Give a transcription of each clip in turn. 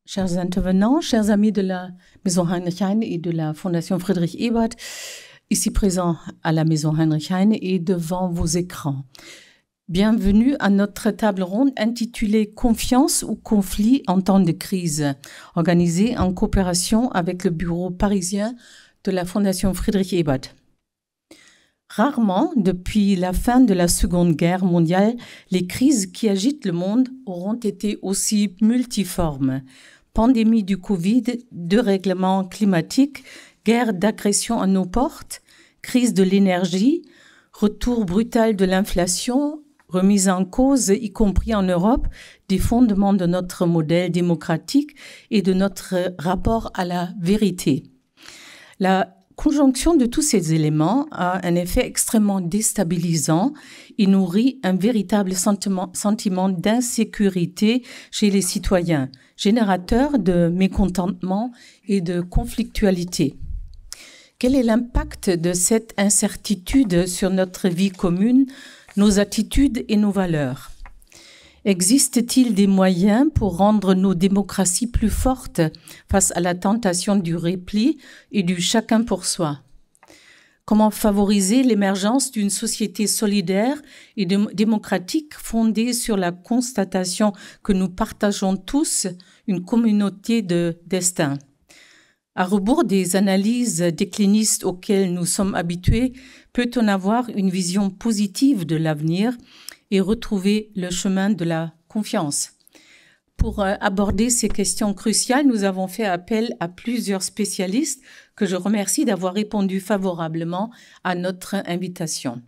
Chers intervenants, chers amis de la Maison Heinrich Heine et de la Fondation Friedrich Ebert, ici présents à la Maison Heinrich Heine et devant vos écrans. Bienvenue à notre table ronde intitulée « Confiance ou conflit en temps de crise », organisée en coopération avec le bureau parisien de la Fondation Friedrich Ebert. Rarement, depuis la fin de la Seconde Guerre mondiale, les crises qui agitent le monde auront été aussi multiformes. Pandémie du Covid, dérèglement climatique, guerre d'agression à nos portes, crise de l'énergie, retour brutal de l'inflation, remise en cause, y compris en Europe, des fondements de notre modèle démocratique et de notre rapport à la vérité. La conjonction de tous ces éléments a un effet extrêmement déstabilisant et nourrit un véritable sentiment d'insécurité chez les citoyens, générateur de mécontentement et de conflictualité. Quel est l'impact de cette incertitude sur notre vie commune, nos attitudes et nos valeurs ? Existe-t-il des moyens pour rendre nos démocraties plus fortes face à la tentation du repli et du chacun pour soi ? Comment favoriser l'émergence d'une société solidaire et démocratique fondée sur la constatation que nous partageons tous une communauté de destin ? À rebours des analyses déclinistes auxquelles nous sommes habitués, peut-on avoir une vision positive de l'avenir et retrouver le chemin de la confiance? Pour aborder ces questions cruciales, nous avons fait appel à plusieurs spécialistes que je remercie d'avoir répondu favorablement à notre invitation.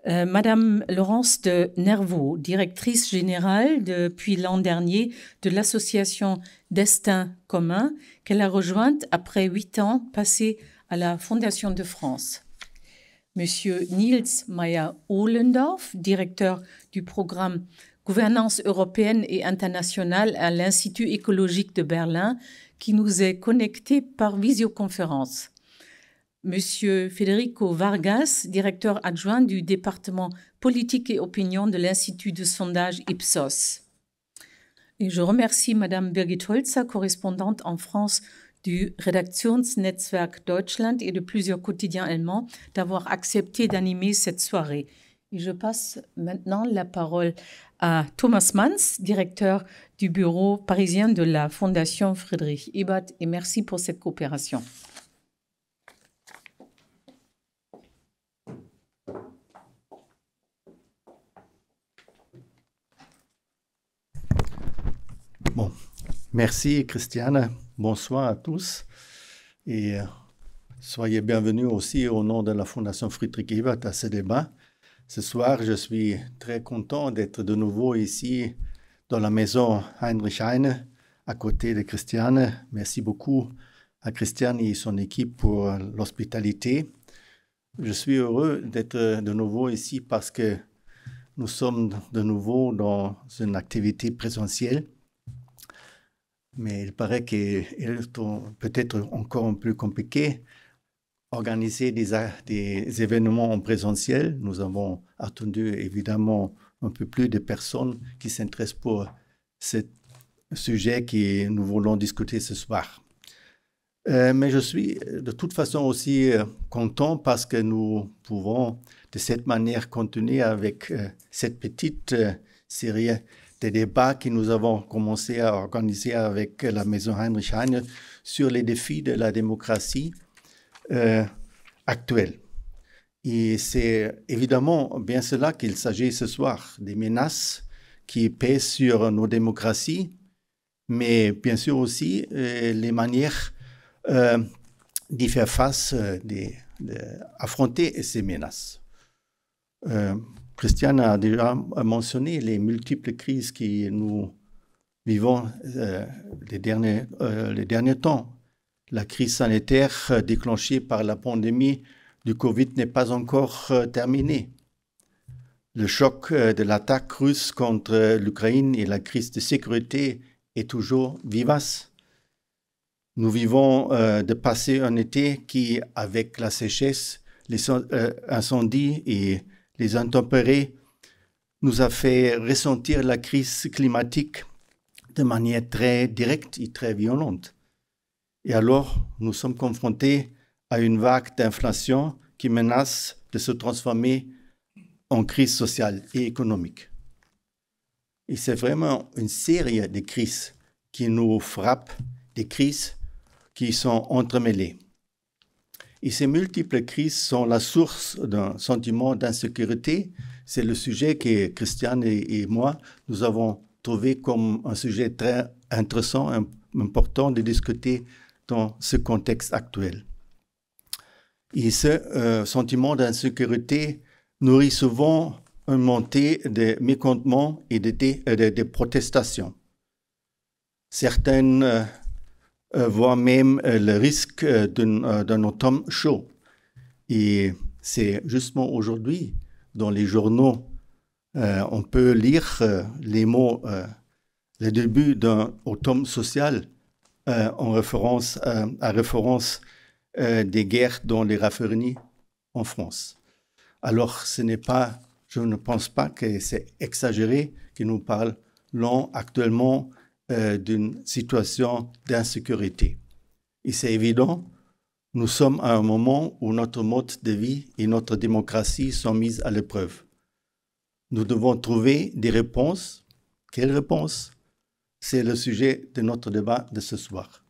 Madame Laurence de Nervaux, directrice générale depuis l'an dernier de l'association Destin commun, qu'elle a rejointe après 8 ans passés à la Fondation de France. Monsieur Niels Meyer-Ohlendorf, directeur du programme Gouvernance européenne et internationale à l'Institut écologique de Berlin, qui nous est connecté par visioconférence. Monsieur Federico Vargas, directeur adjoint du département politique et opinion de l'Institut de sondage Ipsos. Et je remercie Madame Birgit Holzer, correspondante en France du Redaktionsnetzwerk Deutschland et de plusieurs quotidiens allemands, d'avoir accepté d'animer cette soirée. Et je passe maintenant la parole à Thomas Manns, directeur du bureau parisien de la Fondation Friedrich Ebert, et merci pour cette coopération. Bon, merci Christiane. Bonsoir à tous et soyez bienvenus aussi au nom de la Fondation Friedrich Ebert à ce débat. Ce soir, je suis très content d'être de nouveau ici dans la maison Heinrich Heine à côté de Christiane. Merci beaucoup à Christiane et son équipe pour l'hospitalité. Je suis heureux d'être de nouveau ici parce que nous sommes de nouveau dans une activité présentielle. Mais il paraît qu'il est peut-être encore un peu compliqué organiser des événements en présentiel. Nous avons attendu évidemment un peu plus de personnes qui s'intéressent pour ce sujet que nous voulons discuter ce soir. Mais je suis de toute façon aussi content parce que nous pouvons de cette manière continuer avec cette petite série des débats que nous avons commencé à organiser avec la Maison Heinrich Heine sur les défis de la démocratie actuelle. Et c'est évidemment bien cela qu'il s'agit ce soir, des menaces qui pèsent sur nos démocraties, mais bien sûr aussi les manières d'y faire face, d'affronter ces menaces. Christiane a déjà mentionné les multiples crises que nous vivons les derniers temps. La crise sanitaire déclenchée par la pandémie du Covid n'est pas encore terminée. Le choc de l'attaque russe contre l'Ukraine et la crise de sécurité est toujours vivace. Nous vivons de passer un été qui, avec la sécheresse, les incendies et les intempéries, nous a fait ressentir la crise climatique de manière très directe et très violente. Et alors, nous sommes confrontés à une vague d'inflation qui menace de se transformer en crise sociale et économique. Et c'est vraiment une série de crises qui nous frappent, des crises qui sont entremêlées. Et ces multiples crises sont la source d'un sentiment d'insécurité. C'est le sujet que Christiane et moi, nous avons trouvé comme un sujet très intéressant, important de discuter dans ce contexte actuel. Et ce sentiment d'insécurité nourrit souvent une montée de mécontentement et de protestations. Certaines voient même le risque d'un automne chaud. Et c'est justement aujourd'hui, dans les journaux, on peut lire les mots, le début d'un automne social en référence des guerres dans les raffineries en France. Alors, je ne pense pas que c'est exagéré que nous parlons actuellement d'une situation d'insécurité. Et c'est évident, nous sommes à un moment où notre mode de vie et notre démocratie sont mises à l'épreuve. Nous devons trouver des réponses. Quelles réponses? C'est le sujet de notre débat de ce soir.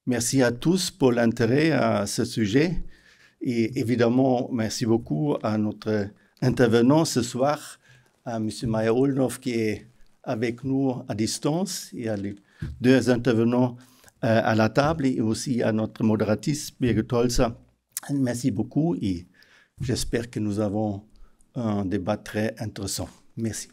Merci à tous pour l'intérêt à ce sujet. Et évidemment, merci beaucoup à notre intervenant ce soir, à M. Meyer-Ohlendorf qui est avec nous à distance, et à les deux intervenants à la table, et aussi à notre modératrice, Birgit Holzer. Merci beaucoup et j'espère que nous avons un débat très intéressant. Merci.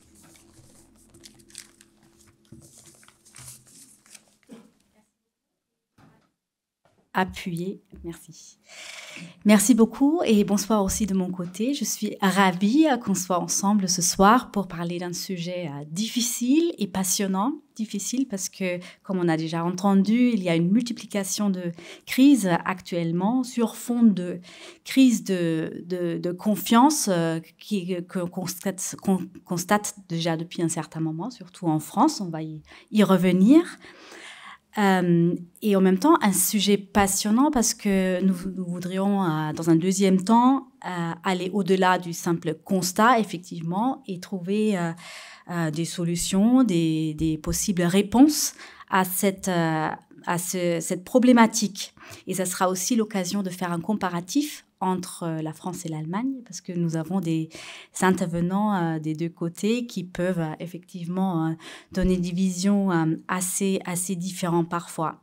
Appuyé, merci. Merci beaucoup et bonsoir aussi de mon côté. Je suis ravie qu'on soit ensemble ce soir pour parler d'un sujet difficile et passionnant. Difficile parce que, comme on a déjà entendu, il y a une multiplication de crises actuellement sur fond de crise de confiance qu'on constate déjà depuis un certain moment, surtout en France. On va y revenir. Et en même temps, un sujet passionnant parce que nous voudrions, dans un deuxième temps, aller au-delà du simple constat, effectivement, et trouver des solutions, des possibles réponses à cette problématique. Et ça sera aussi l'occasion de faire un comparatif entre la France et l'Allemagne, parce que nous avons des intervenants des deux côtés qui peuvent effectivement donner des visions assez différentes parfois.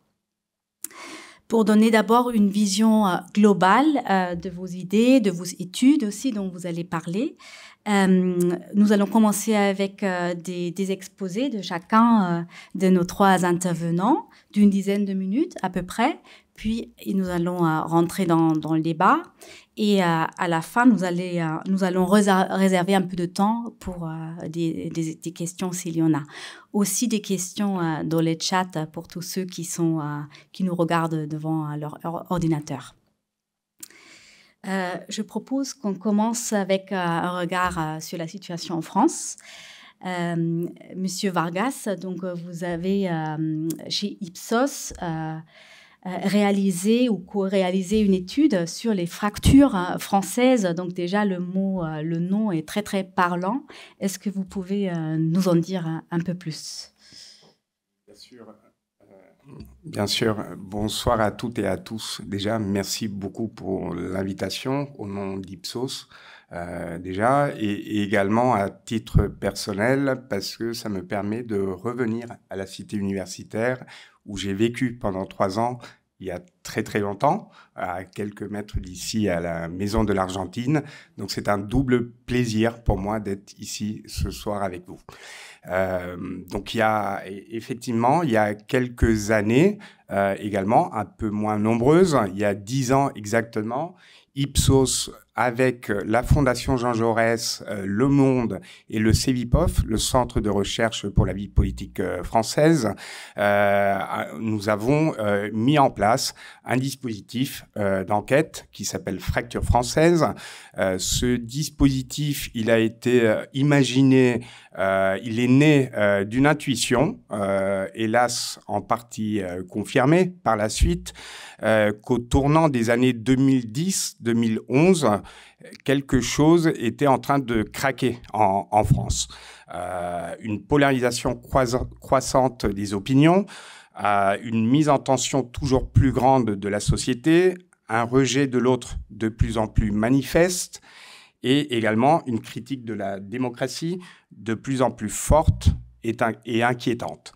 Pour donner d'abord une vision globale de vos idées, de vos études aussi dont vous allez parler, nous allons commencer avec des exposés de chacun de nos trois intervenants, d'une dizaine de minutes à peu près. Puis, nous allons rentrer dans le débat. Et à la fin, nous allons réserver un peu de temps pour des questions s'il y en a. Aussi des questions dans les chats pour tous ceux qui nous regardent devant leur ordinateur. Je propose qu'on commence avec un regard sur la situation en France. Monsieur Vargas, donc vous avez chez Ipsos réalisé ou co-réalisé une étude sur les fractures françaises. Donc déjà, le nom est très, très parlant. Est-ce que vous pouvez nous en dire un peu plus? Bien sûr. Bonsoir à toutes et à tous. Déjà, merci beaucoup pour l'invitation au nom d'Ipsos. Déjà, et également à titre personnel, parce que ça me permet de revenir à la cité universitaire où j'ai vécu pendant 3 ans, il y a très très longtemps, à quelques mètres d'ici, à la Maison de l'Argentine. Donc c'est un double plaisir pour moi d'être ici ce soir avec vous. Donc il y a effectivement, il y a quelques années également, un peu moins nombreuses, il y a 10 ans exactement, Ipsos avec la Fondation Jean Jaurès, Le Monde et le CEVIPOF, le Centre de recherche pour la vie politique française, nous avons mis en place un dispositif d'enquête qui s'appelle Fracture française. Ce dispositif, il a été imaginé, il est né d'une intuition, hélas en partie confirmée par la suite, qu'au tournant des années 2010-2011, quelque chose était en train de craquer en France. Une polarisation croissante des opinions, une mise en tension toujours plus grande de la société, un rejet de l'autre de plus en plus manifeste et également une critique de la démocratie de plus en plus forte et inquiétante.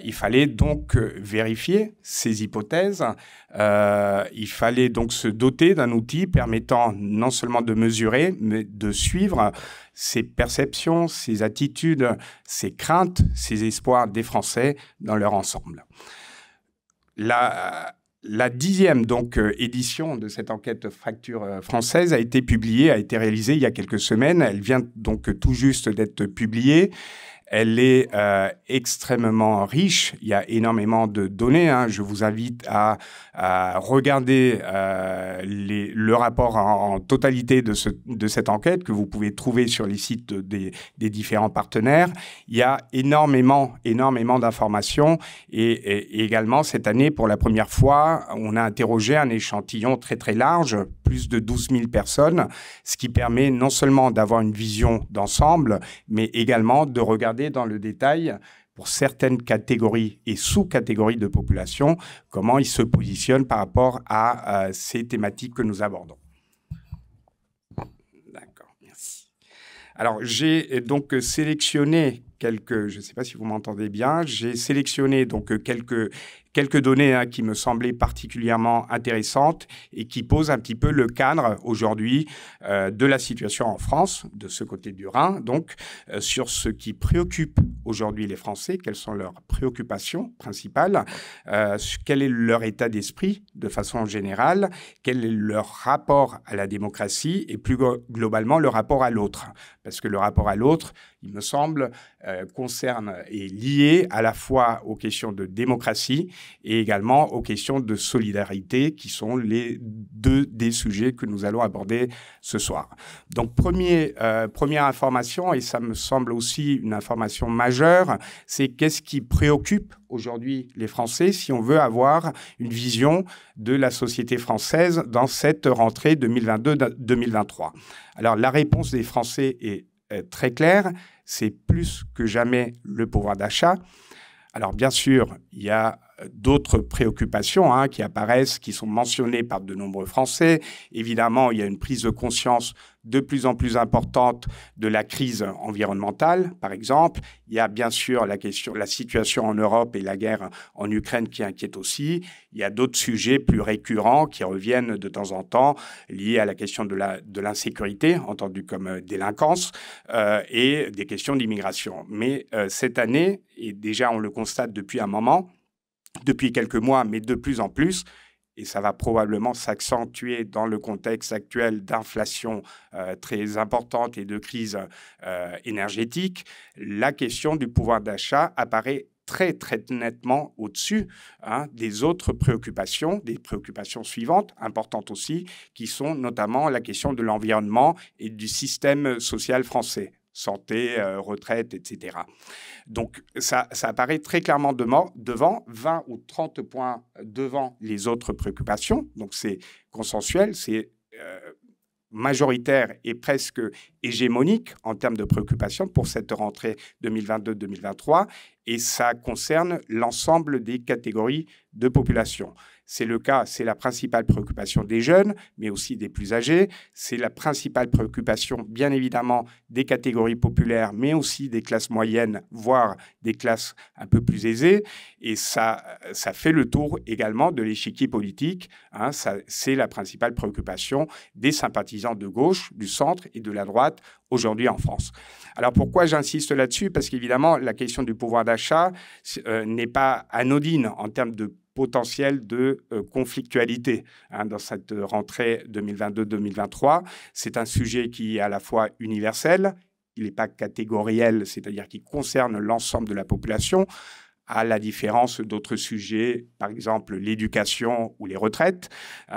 Il fallait donc vérifier ces hypothèses. Il fallait donc se doter d'un outil permettant non seulement de mesurer, mais de suivre ces perceptions, ces attitudes, ces craintes, ces espoirs des Français dans leur ensemble. La 10e donc édition de cette enquête Fracture française a été réalisée il y a quelques semaines. Elle vient donc tout juste d'être publiée. Elle est extrêmement riche. Il y a énormément de données. Je vous invite à regarder le rapport en totalité de cette enquête que vous pouvez trouver sur les sites des différents partenaires. Il y a énormément d'informations et également cette année, pour la première fois, on a interrogé un échantillon très très large, plus de 12 000 personnes, ce qui permet non seulement d'avoir une vision d'ensemble, mais également de regarder dans le détail pour certaines catégories et sous-catégories de population, comment ils se positionnent par rapport à ces thématiques que nous abordons. D'accord, merci. Alors, j'ai donc sélectionné quelques, je ne sais pas si vous m'entendez bien, j'ai sélectionné donc quelques données qui me semblaient particulièrement intéressantes et qui posent un petit peu le cadre aujourd'hui de la situation en France, de ce côté du Rhin, donc sur ce qui préoccupe aujourd'hui les Français, quelles sont leurs préoccupations principales, quel est leur état d'esprit de façon générale, quel est leur rapport à la démocratie et plus globalement le rapport à l'autre. Parce que le rapport à l'autre, il me semble, concerne et est lié à la fois aux questions de démocratie et également aux questions de solidarité qui sont les deux des sujets que nous allons aborder ce soir. Donc, première information, et ça me semble aussi une information majeure, c'est qu'est-ce qui préoccupe aujourd'hui les Français si on veut avoir une vision de la société française dans cette rentrée 2022-2023. Alors, la réponse des Français est très claire, c'est plus que jamais le pouvoir d'achat. Alors, bien sûr, il y a d'autres préoccupations qui apparaissent, qui sont mentionnées par de nombreux Français. Évidemment, il y a une prise de conscience de plus en plus importante de la crise environnementale, par exemple. Il y a bien sûr la situation en Europe et la guerre en Ukraine qui inquiète aussi. Il y a d'autres sujets plus récurrents qui reviennent de temps en temps, liés à la question de l'insécurité, entendue comme délinquance, et des questions d'immigration. Mais cette année, et déjà on le constate depuis un moment, depuis quelques mois, mais de plus en plus, et ça va probablement s'accentuer dans le contexte actuel d'inflation très importante et de crise énergétique, la question du pouvoir d'achat apparaît très, très nettement au-dessus des autres préoccupations, des préoccupations suivantes, importantes aussi, qui sont notamment la question de l'environnement et du système social français. Santé, retraite, etc. Donc, ça apparaît très clairement devant, 20 ou 30 points devant les autres préoccupations. Donc, c'est consensuel, c'est majoritaire et presque hégémonique en termes de préoccupation pour cette rentrée 2022-2023. Et ça concerne l'ensemble des catégories de population. C'est le cas, c'est la principale préoccupation des jeunes, mais aussi des plus âgés. C'est la principale préoccupation, bien évidemment, des catégories populaires, mais aussi des classes moyennes, voire des classes un peu plus aisées. Et ça fait le tour également de l'échiquier politique. C'est la principale préoccupation des sympathisants de gauche, du centre et de la droite aujourd'hui en France. Alors pourquoi j'insiste là-dessus? Parce qu'évidemment, la question du pouvoir d'achat n'est pas anodine en termes de potentiel de conflictualité dans cette rentrée 2022-2023. C'est un sujet qui est à la fois universel, il n'est pas catégoriel, c'est-à-dire qu'il concerne l'ensemble de la population, à la différence d'autres sujets, par exemple l'éducation ou les retraites.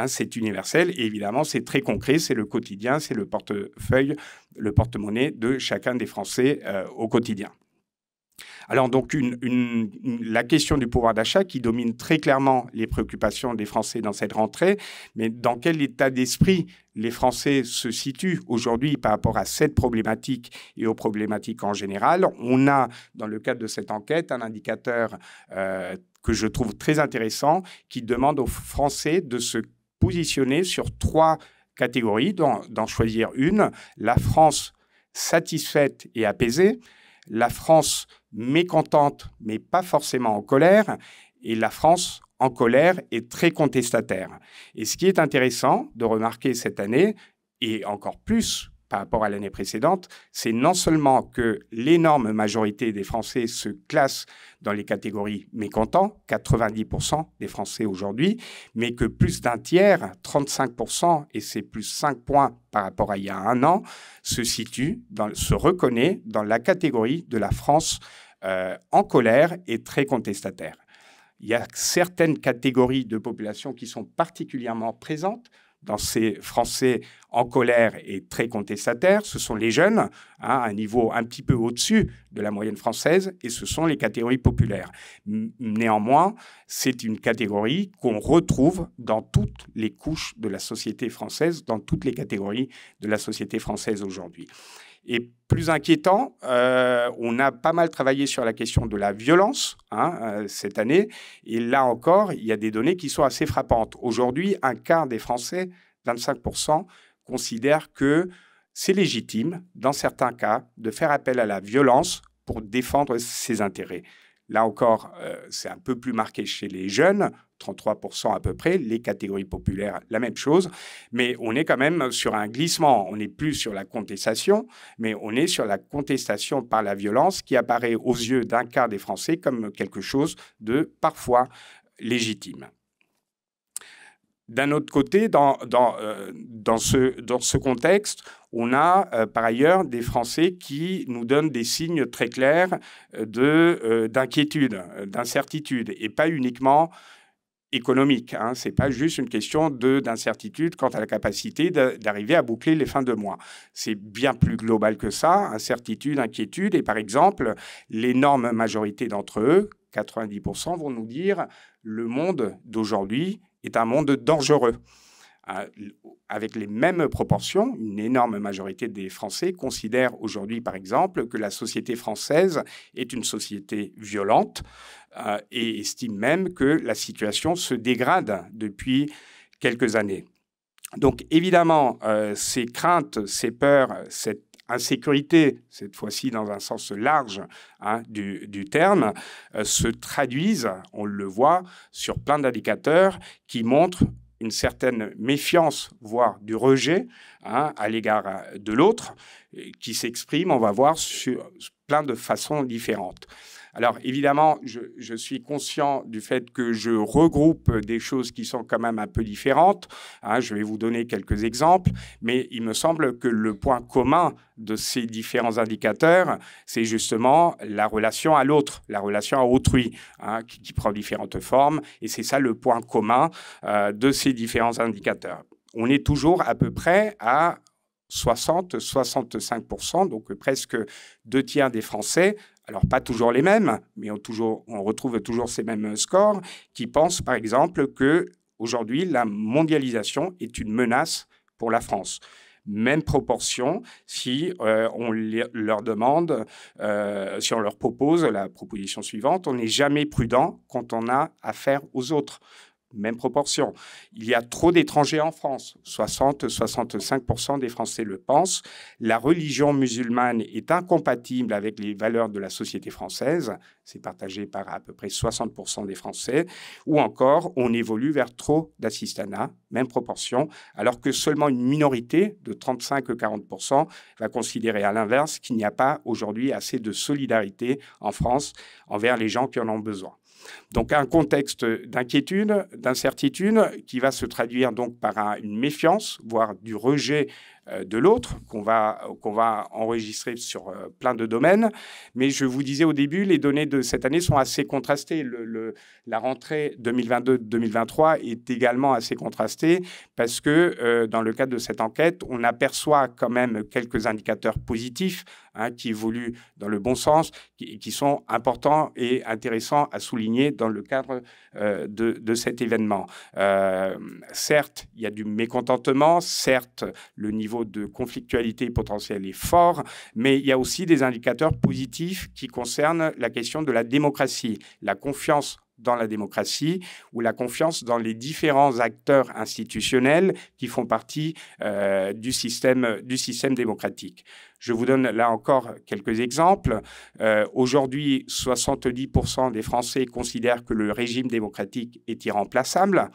C'est universel et évidemment, c'est très concret, c'est le quotidien, c'est le portefeuille, le porte-monnaie de chacun des Français au quotidien. Alors donc, la question du pouvoir d'achat qui domine très clairement les préoccupations des Français dans cette rentrée, mais dans quel état d'esprit les Français se situent aujourd'hui par rapport à cette problématique et aux problématiques en général. On a, dans le cadre de cette enquête, un indicateur que je trouve très intéressant qui demande aux Français de se positionner sur 3 catégories, d'en choisir une. La France satisfaite et apaisée, la France mécontente, mais pas forcément en colère, et la France en colère et très contestataire. Et ce qui est intéressant de remarquer cette année, et encore plus par rapport à l'année précédente, c'est non seulement que l'énorme majorité des Français se classent dans les catégories mécontents, 90% des Français aujourd'hui, mais que plus d'un tiers, 35%, et c'est plus 5 points par rapport à il y a un an, se reconnaît dans la catégorie de la France en colère et très contestataire. Il y a certaines catégories de population qui sont particulièrement présentes dans ces Français en colère et très contestataires. Ce sont les jeunes, à un niveau un petit peu au-dessus de la moyenne française, et ce sont les catégories populaires. Néanmoins, c'est une catégorie qu'on retrouve dans toutes les couches de la société française, dans toutes les catégories de la société française aujourd'hui. Et plus inquiétant, on a pas mal travaillé sur la question de la violence cette année. Et là encore, il y a des données qui sont assez frappantes. Aujourd'hui, un quart des Français, 25%, considèrent que c'est légitime, dans certains cas, de faire appel à la violence pour défendre ses intérêts. Là encore, c'est un peu plus marqué chez les jeunes, 33% à peu près, les catégories populaires, la même chose, mais on est quand même sur un glissement. On n'est plus sur la contestation, mais on est sur la contestation par la violence qui apparaît aux yeux d'un quart des Français comme quelque chose de parfois légitime. D'un autre côté, dans ce contexte, on a par ailleurs des Français qui nous donnent des signes très clairs d'inquiétude, d'incertitude, et pas uniquement économique. Ce n'est pas juste une question d'incertitude quant à la capacité d'arriver à boucler les fins de mois. C'est bien plus global que ça, incertitude, inquiétude, et par exemple, l'énorme majorité d'entre eux, 90%, vont nous dire le monde d'aujourd'hui est un monde dangereux. Avec les mêmes proportions, une énorme majorité des Français considèrent aujourd'hui, par exemple, que la société française est une société violente et estiment même que la situation se dégrade depuis quelques années. Donc, évidemment, ces craintes, ces peurs, cette insécurité, cette fois-ci dans un sens large du terme, se traduisent, on le voit, sur plein d'indicateurs qui montrent une certaine méfiance, voire du rejet à l'égard de l'autre, qui s'exprime, on va voir, sur plein de façons différentes. Alors, évidemment, je suis conscient du fait que je regroupe des choses qui sont quand même un peu différentes. Je vais vous donner quelques exemples, mais il me semble que le point commun de ces différents indicateurs, c'est justement la relation à l'autre, la relation à autrui, qui prend différentes formes. Et c'est ça le point commun de ces différents indicateurs. On est toujours à peu près à 60-65%, donc presque 2 tiers des Français, alors pas toujours les mêmes, mais on retrouve toujours ces mêmes scores, qui pensent par exemple qu'aujourd'hui, la mondialisation est une menace pour la France. Même proportion si on leur demande, si on leur propose la proposition suivante, on n'est jamais prudent quand on a affaire aux autres. Même proportion. Il y a trop d'étrangers en France. 60-65% des Français le pensent. La religion musulmane est incompatible avec les valeurs de la société française. C'est partagé par à peu près 60% des Français. Ou encore, on évolue vers trop d'assistanat, même proportion, alors que seulement une minorité de 35-40% va considérer à l'inverse qu'il n'y a pas aujourd'hui assez de solidarité en France envers les gens qui en ont besoin. Donc un contexte d'inquiétude, d'incertitude qui va se traduire donc par une méfiance, voire du rejet de l'autre qu'on va enregistrer sur plein de domaines. Mais je vous disais au début, les données de cette année sont assez contrastées. La rentrée 2022-2023 est également assez contrastée parce que dans le cadre de cette enquête, on aperçoit quand même quelques indicateurs positifs qui évoluent dans le bon sens, qui sont importants et intéressants à souligner dans le cadre de cet événement. Certes, il y a du mécontentement, certes, le niveau de conflictualité potentielle est fort, mais il y a aussi des indicateurs positifs qui concernent la question de la démocratie, la confiance dans la démocratie ou la confiance dans les différents acteurs institutionnels qui font partie du système démocratique. Je vous donne là encore quelques exemples. Aujourd'hui, 70% des Français considèrent que le régime démocratique est irremplaçable.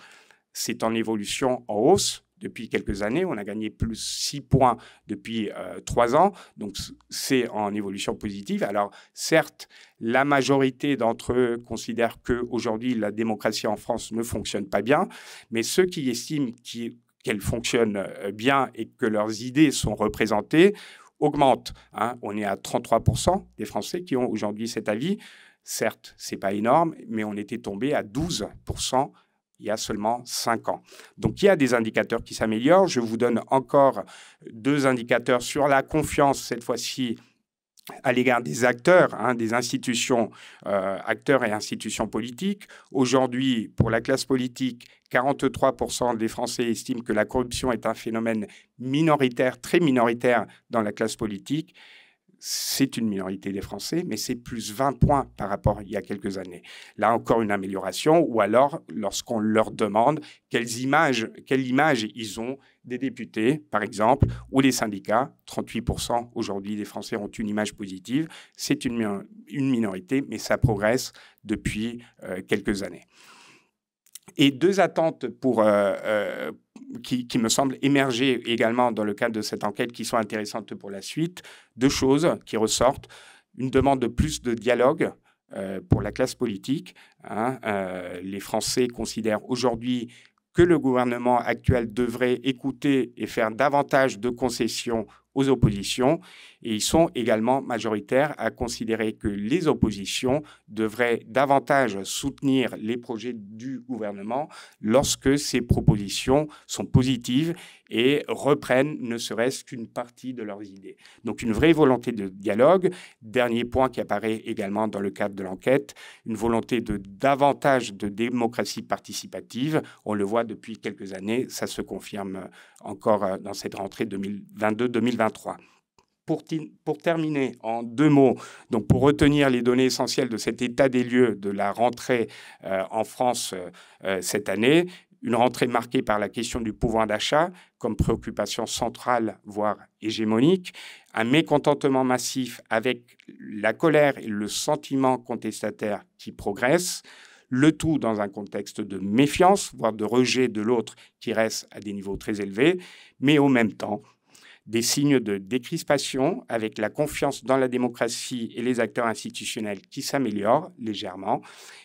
C'est en évolution en hausse. Depuis quelques années, on a gagné plus 6 points depuis 3 ans, donc c'est en évolution positive. Alors certes, la majorité d'entre eux considèrent qu'aujourd'hui, la démocratie en France ne fonctionne pas bien, mais ceux qui estiment qu'elle fonctionne bien et que leurs idées sont représentées augmentent. On est à 33% des Français qui ont aujourd'hui cet avis. Certes, ce n'est pas énorme, mais on était tombé à 12% il y a seulement 5 ans. Donc, il y a des indicateurs qui s'améliorent. Je vous donne encore 2 indicateurs sur la confiance, cette fois-ci, à l'égard des acteurs, des institutions, acteurs et institutions politiques. Aujourd'hui, pour la classe politique, 43% des Français estiment que la corruption est un phénomène minoritaire, très minoritaire dans la classe politique. C'est une minorité des Français, mais c'est plus 20 points par rapport à il y a quelques années. Là encore, une amélioration, ou alors lorsqu'on leur demande quelle image ils ont des députés, par exemple, ou les syndicats. 38% aujourd'hui des Français ont une image positive. C'est une minorité, mais ça progresse depuis quelques années. Et 2 attentes qui me semblent émerger également dans le cadre de cette enquête qui sont intéressantes pour la suite. 2 choses qui ressortent. Une demande de plus de dialogue pour la classe politique. Les Français considèrent aujourd'hui que le gouvernement actuel devrait écouter et faire davantage de concessions aux oppositions. Et ils sont également majoritaires à considérer que les oppositions devraient davantage soutenir les projets du gouvernement lorsque ces propositions sont positives et reprennent ne serait-ce qu'une partie de leurs idées. Donc une vraie volonté de dialogue. Dernier point qui apparaît également dans le cadre de l'enquête, une volonté de davantage de démocratie participative. On le voit depuis quelques années, ça se confirme encore dans cette rentrée 2022-2023. Pour terminer en 2 mots, donc pour retenir les données essentielles de cet état des lieux de la rentrée en France cette année, une rentrée marquée par la question du pouvoir d'achat comme préoccupation centrale, voire hégémonique, un mécontentement massif avec la colère et le sentiment contestataire qui progressent, le tout dans un contexte de méfiance, voire de rejet de l'autre qui reste à des niveaux très élevés, mais au même temps, des signes de décrispation avec la confiance dans la démocratie et les acteurs institutionnels qui s'améliorent légèrement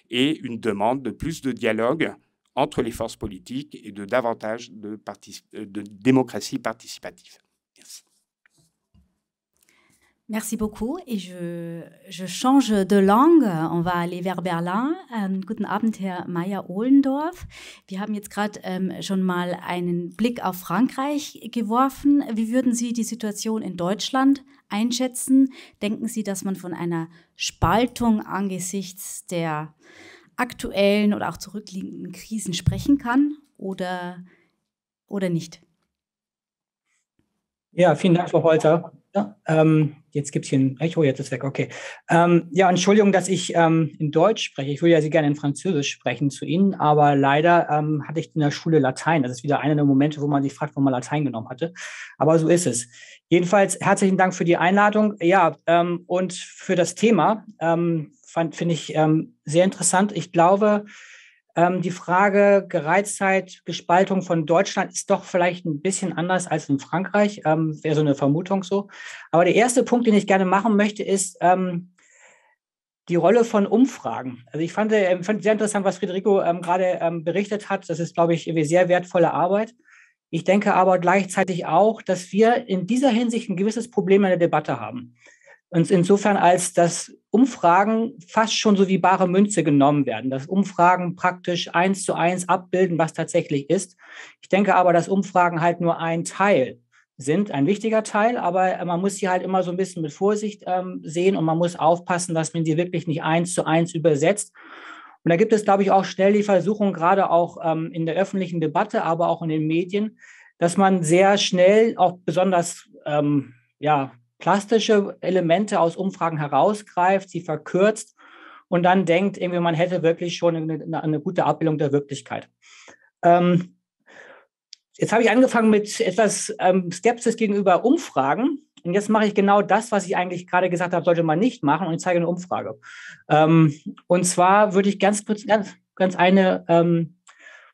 et une demande de plus de dialogue entre les forces politiques et de davantage de démocratie participative. Merci. Merci beaucoup. Et je change de langue. On va aller vers Berlin. Guten Abend, Herr Meyer-Ohlendorf. Wir haben jetzt gerade schon mal einen Blick auf Frankreich geworfen. Wie würden Sie die Situation in Deutschland einschätzen? Denken Sie, dass man von einer Spaltung angesichts der aktuellen oder auch zurückliegenden Krisen sprechen kann oder nicht? Ja, vielen Dank, Frau Holter. Ja, jetzt gibt es hier ein Echo, jetzt ist weg, okay. Ja, Entschuldigung, dass ich in Deutsch spreche. Ich würde ja Sie gerne in Französisch sprechen zu Ihnen, aber leider hatte ich in der Schule Latein. Das ist wieder einer der Momente, wo man sich fragt, wo man Latein genommen hatte. Aber so ist es. Jedenfalls herzlichen Dank für die Einladung. Ja, und für das Thema finde ich sehr interessant. Ich glaube, die Frage Gereiztheit, Gespaltung von Deutschland ist doch vielleicht ein bisschen anders als in Frankreich. Wäre so eine Vermutung so. Aber der erste Punkt, den ich gerne machen möchte, ist die Rolle von Umfragen. Also ich fand sehr interessant, was Federico gerade berichtet hat. Das ist, glaube ich, irgendwie sehr wertvolle Arbeit. Ich denke aber gleichzeitig auch, dass wir in dieser Hinsicht ein gewisses Problem in der Debatte haben. Und insofern, als dass Umfragen fast schon so wie bare Münze genommen werden, dass Umfragen praktisch 1:1 abbilden, was tatsächlich ist. Ich denke aber, dass Umfragen halt nur ein Teil sind, ein wichtiger Teil, aber man muss sie halt immer so ein bisschen mit Vorsicht sehen und man muss aufpassen, dass man sie wirklich nicht 1:1 übersetzt. Und da gibt es, glaube ich, auch schnell die Versuchung, gerade auch in der öffentlichen Debatte, aber auch in den Medien, dass man sehr schnell auch besonders plastische Elemente aus Umfragen herausgreift, sie verkürzt und dann denkt, irgendwie man hätte wirklich schon eine gute Abbildung der Wirklichkeit. Jetzt habe ich angefangen mit etwas Skepsis gegenüber Umfragen. Und jetzt mache ich genau das, was ich eigentlich gerade gesagt habe, sollte man nicht machen. Und ich zeige eine Umfrage. Und zwar würde ich ganz kurz eine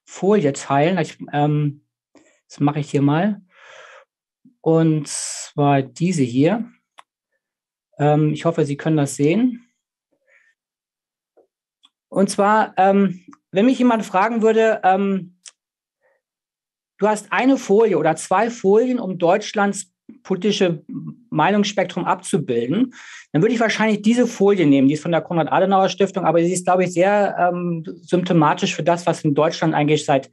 Folie teilen. Das mache ich hier mal. Und zwar diese hier. Ich hoffe, Sie können das sehen. Und zwar, wenn mich jemand fragen würde, du hast eine Folie oder 2 Folien, um Deutschlands politische Meinungsspektrum abzubilden, dann würde ich wahrscheinlich diese Folie nehmen. Die ist von der Konrad-Adenauer-Stiftung, aber sie ist, glaube ich, sehr symptomatisch für das, was in Deutschland eigentlich seit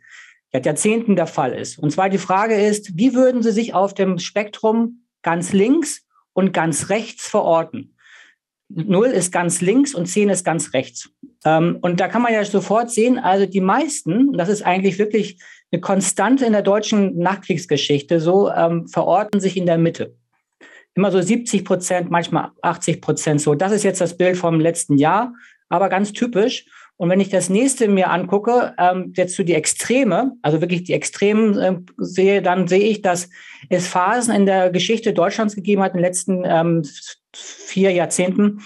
Jahrzehnten der Fall ist. Und zwar die Frage ist, wie würden Sie sich auf dem Spektrum ganz links und ganz rechts verorten? 0 ist ganz links und 10 ist ganz rechts. Und da kann man ja sofort sehen, also die meisten, das ist eigentlich wirklich eine Konstante in der deutschen Nachkriegsgeschichte, so verorten sich in der Mitte. Immer so 70%, manchmal 80% so. Das ist jetzt das Bild vom letzten Jahr, aber ganz typisch. Und wenn ich das nächste mir angucke, jetzt so die Extreme, also wirklich die Extremen sehe, dann sehe ich, dass es Phasen in der Geschichte Deutschlands gegeben hat in den letzten 4 Jahrzehnten,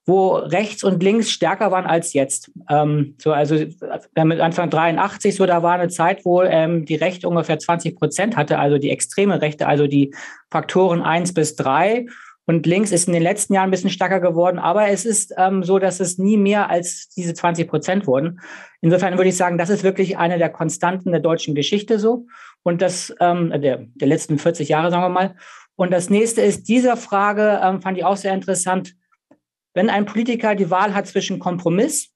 wo rechts und links stärker waren als jetzt. Also mit Anfang 83, so da war eine Zeit, wo die Rechte ungefähr 20% hatte, also die extreme Rechte, also die Faktoren 1 bis 3. Und links ist in den letzten Jahren ein bisschen stärker geworden, aber es ist so, dass es nie mehr als diese 20% wurden. Insofern würde ich sagen, das ist wirklich eine der Konstanten der deutschen Geschichte so und das der letzten 40 Jahre, sagen wir mal. Und das nächste ist, diese Frage fand ich auch sehr interessant. Wenn ein Politiker die Wahl hat zwischen Kompromiss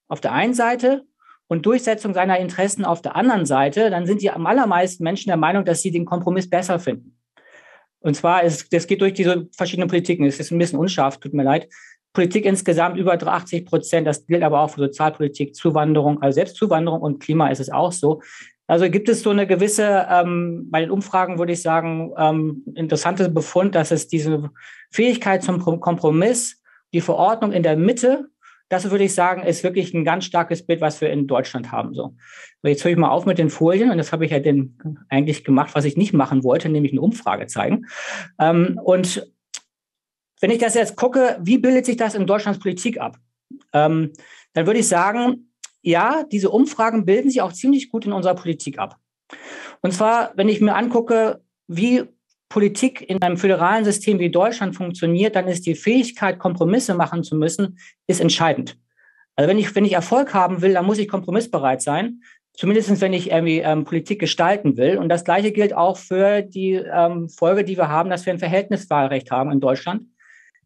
auf der einen Seite und Durchsetzung seiner Interessen auf der anderen Seite, dann sind die am allermeisten Menschen der Meinung, dass sie den Kompromiss besser finden. Und zwar, das geht durch diese verschiedenen Politiken. Es ist ein bisschen unscharf, tut mir leid. Politik insgesamt über 80%. Das gilt aber auch für Sozialpolitik, Zuwanderung, also selbst Zuwanderung und Klima ist es auch so. Also gibt es so eine gewisse, bei den Umfragen würde ich sagen, interessante Befund, dass es diese Fähigkeit zum Kompromiss, die Verordnung in der Mitte, das würde ich sagen, ist wirklich ein ganz starkes Bild, was wir in Deutschland haben. So, jetzt höre ich mal auf mit den Folien und das habe ich ja eigentlich gemacht, was ich nicht machen wollte, nämlich eine Umfrage zeigen. Und wenn ich das jetzt gucke, wie bildet sich das in Deutschlands Politik ab? Dann würde ich sagen, ja, diese Umfragen bilden sich auch ziemlich gut in unserer Politik ab. Und zwar, wenn ich mir angucke, wie Politik in einem föderalen System wie Deutschland funktioniert, dann ist die Fähigkeit, Kompromisse machen zu müssen, ist entscheidend. Also wenn ich Erfolg haben will, dann muss ich kompromissbereit sein, zumindest wenn ich irgendwie Politik gestalten will. Und das Gleiche gilt auch für die Folge, die wir haben, dass wir ein Verhältniswahlrecht haben in Deutschland.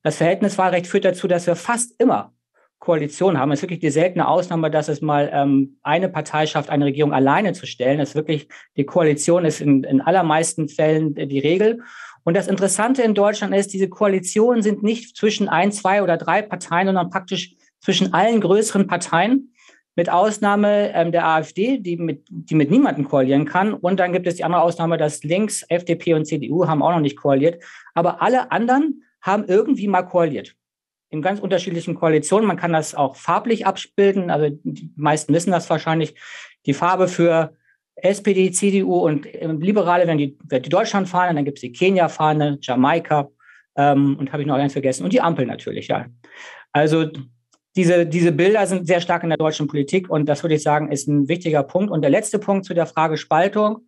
Das Verhältniswahlrecht führt dazu, dass wir fast immer Koalition haben. Es ist wirklich die seltene Ausnahme, dass es mal eine Partei schafft, eine Regierung alleine zu stellen. Das ist wirklich, die Koalition ist in allermeisten Fällen die Regel. Und das Interessante in Deutschland ist, diese Koalitionen sind nicht zwischen 1, 2 oder 3 Parteien, sondern praktisch zwischen allen größeren Parteien, mit Ausnahme der AfD, die mit niemandem koalieren kann. Und dann gibt es die andere Ausnahme, dass links, FDP und CDU haben auch noch nicht koaliert. Aber alle anderen haben irgendwie mal koaliert. In ganz unterschiedlichen Koalitionen. Man kann das auch farblich abbilden. Also die meisten wissen das wahrscheinlich. Die Farbe für SPD, CDU und Liberale werden die Deutschlandfahne. Dann gibt es die Kenia-Fahne, Jamaika und habe ich noch eins vergessen. Und die Ampel natürlich, ja. Also diese Bilder sind sehr stark in der deutschen Politik und das würde ich sagen, ist ein wichtiger Punkt. Und der letzte Punkt zu der Frage Spaltung.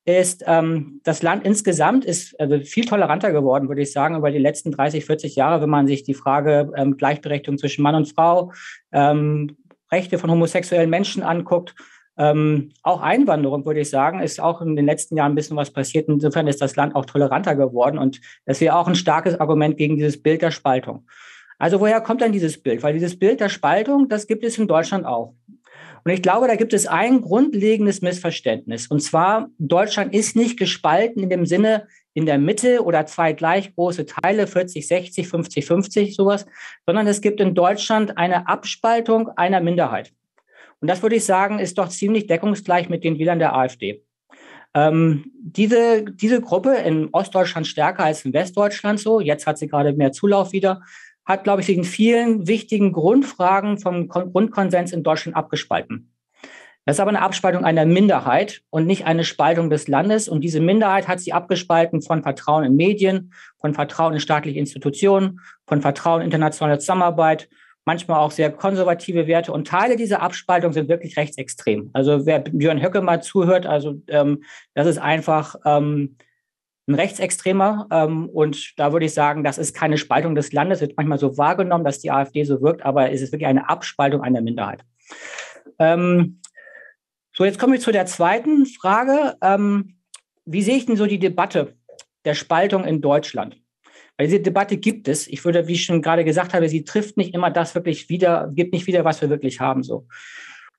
ist, das Land insgesamt ist also viel toleranter geworden, würde ich sagen, über die letzten 30, 40 Jahre, wenn man sich die Frage Gleichberechtigung zwischen Mann und Frau, Rechte von homosexuellen Menschen anguckt. Auch Einwanderung, würde ich sagen, ist auch in den letzten Jahren ein bisschen was passiert. Insofern ist das Land auch toleranter geworden. Und das wäre auch ein starkes Argument gegen dieses Bild der Spaltung. Also woher kommt dann dieses Bild? Weil dieses Bild der Spaltung, das gibt es in Deutschland auch. Und ich glaube, da gibt es ein grundlegendes Missverständnis. Und zwar, Deutschland ist nicht gespalten in dem Sinne in der Mitte oder zwei gleich große Teile, 40, 60, 50, 50, sowas, sondern es gibt in Deutschland eine Abspaltung einer Minderheit. Und das würde ich sagen, ist doch ziemlich deckungsgleich mit den Wählern der AfD. Diese Gruppe in Ostdeutschland stärker als in Westdeutschland so, jetzt hat sie gerade mehr Zulauf wieder, hat, glaube ich, sich in vielen wichtigen Grundfragen vom Grundkonsens in Deutschland abgespalten. Das ist aber eine Abspaltung einer Minderheit und nicht eine Spaltung des Landes. Und diese Minderheit hat sie abgespalten von Vertrauen in Medien, von Vertrauen in staatliche Institutionen, von Vertrauen in internationale Zusammenarbeit, manchmal auch sehr konservative Werte. Und Teile dieser Abspaltung sind wirklich rechtsextrem. Also wer Björn Höcke mal zuhört, also das ist einfach ein Rechtsextremer. Und da würde ich sagen, das ist keine Spaltung des Landes. Es wird manchmal so wahrgenommen, dass die AfD so wirkt, aber es ist wirklich eine Abspaltung einer Minderheit. So, jetzt komme ich zu der zweiten Frage. Wie sehe ich denn so die Debatte der Spaltung in Deutschland? Weil diese Debatte gibt es. Ich würde, wie ich schon gerade gesagt habe, sie trifft nicht immer das wirklich wieder, gibt nicht wieder, was wir wirklich haben. So.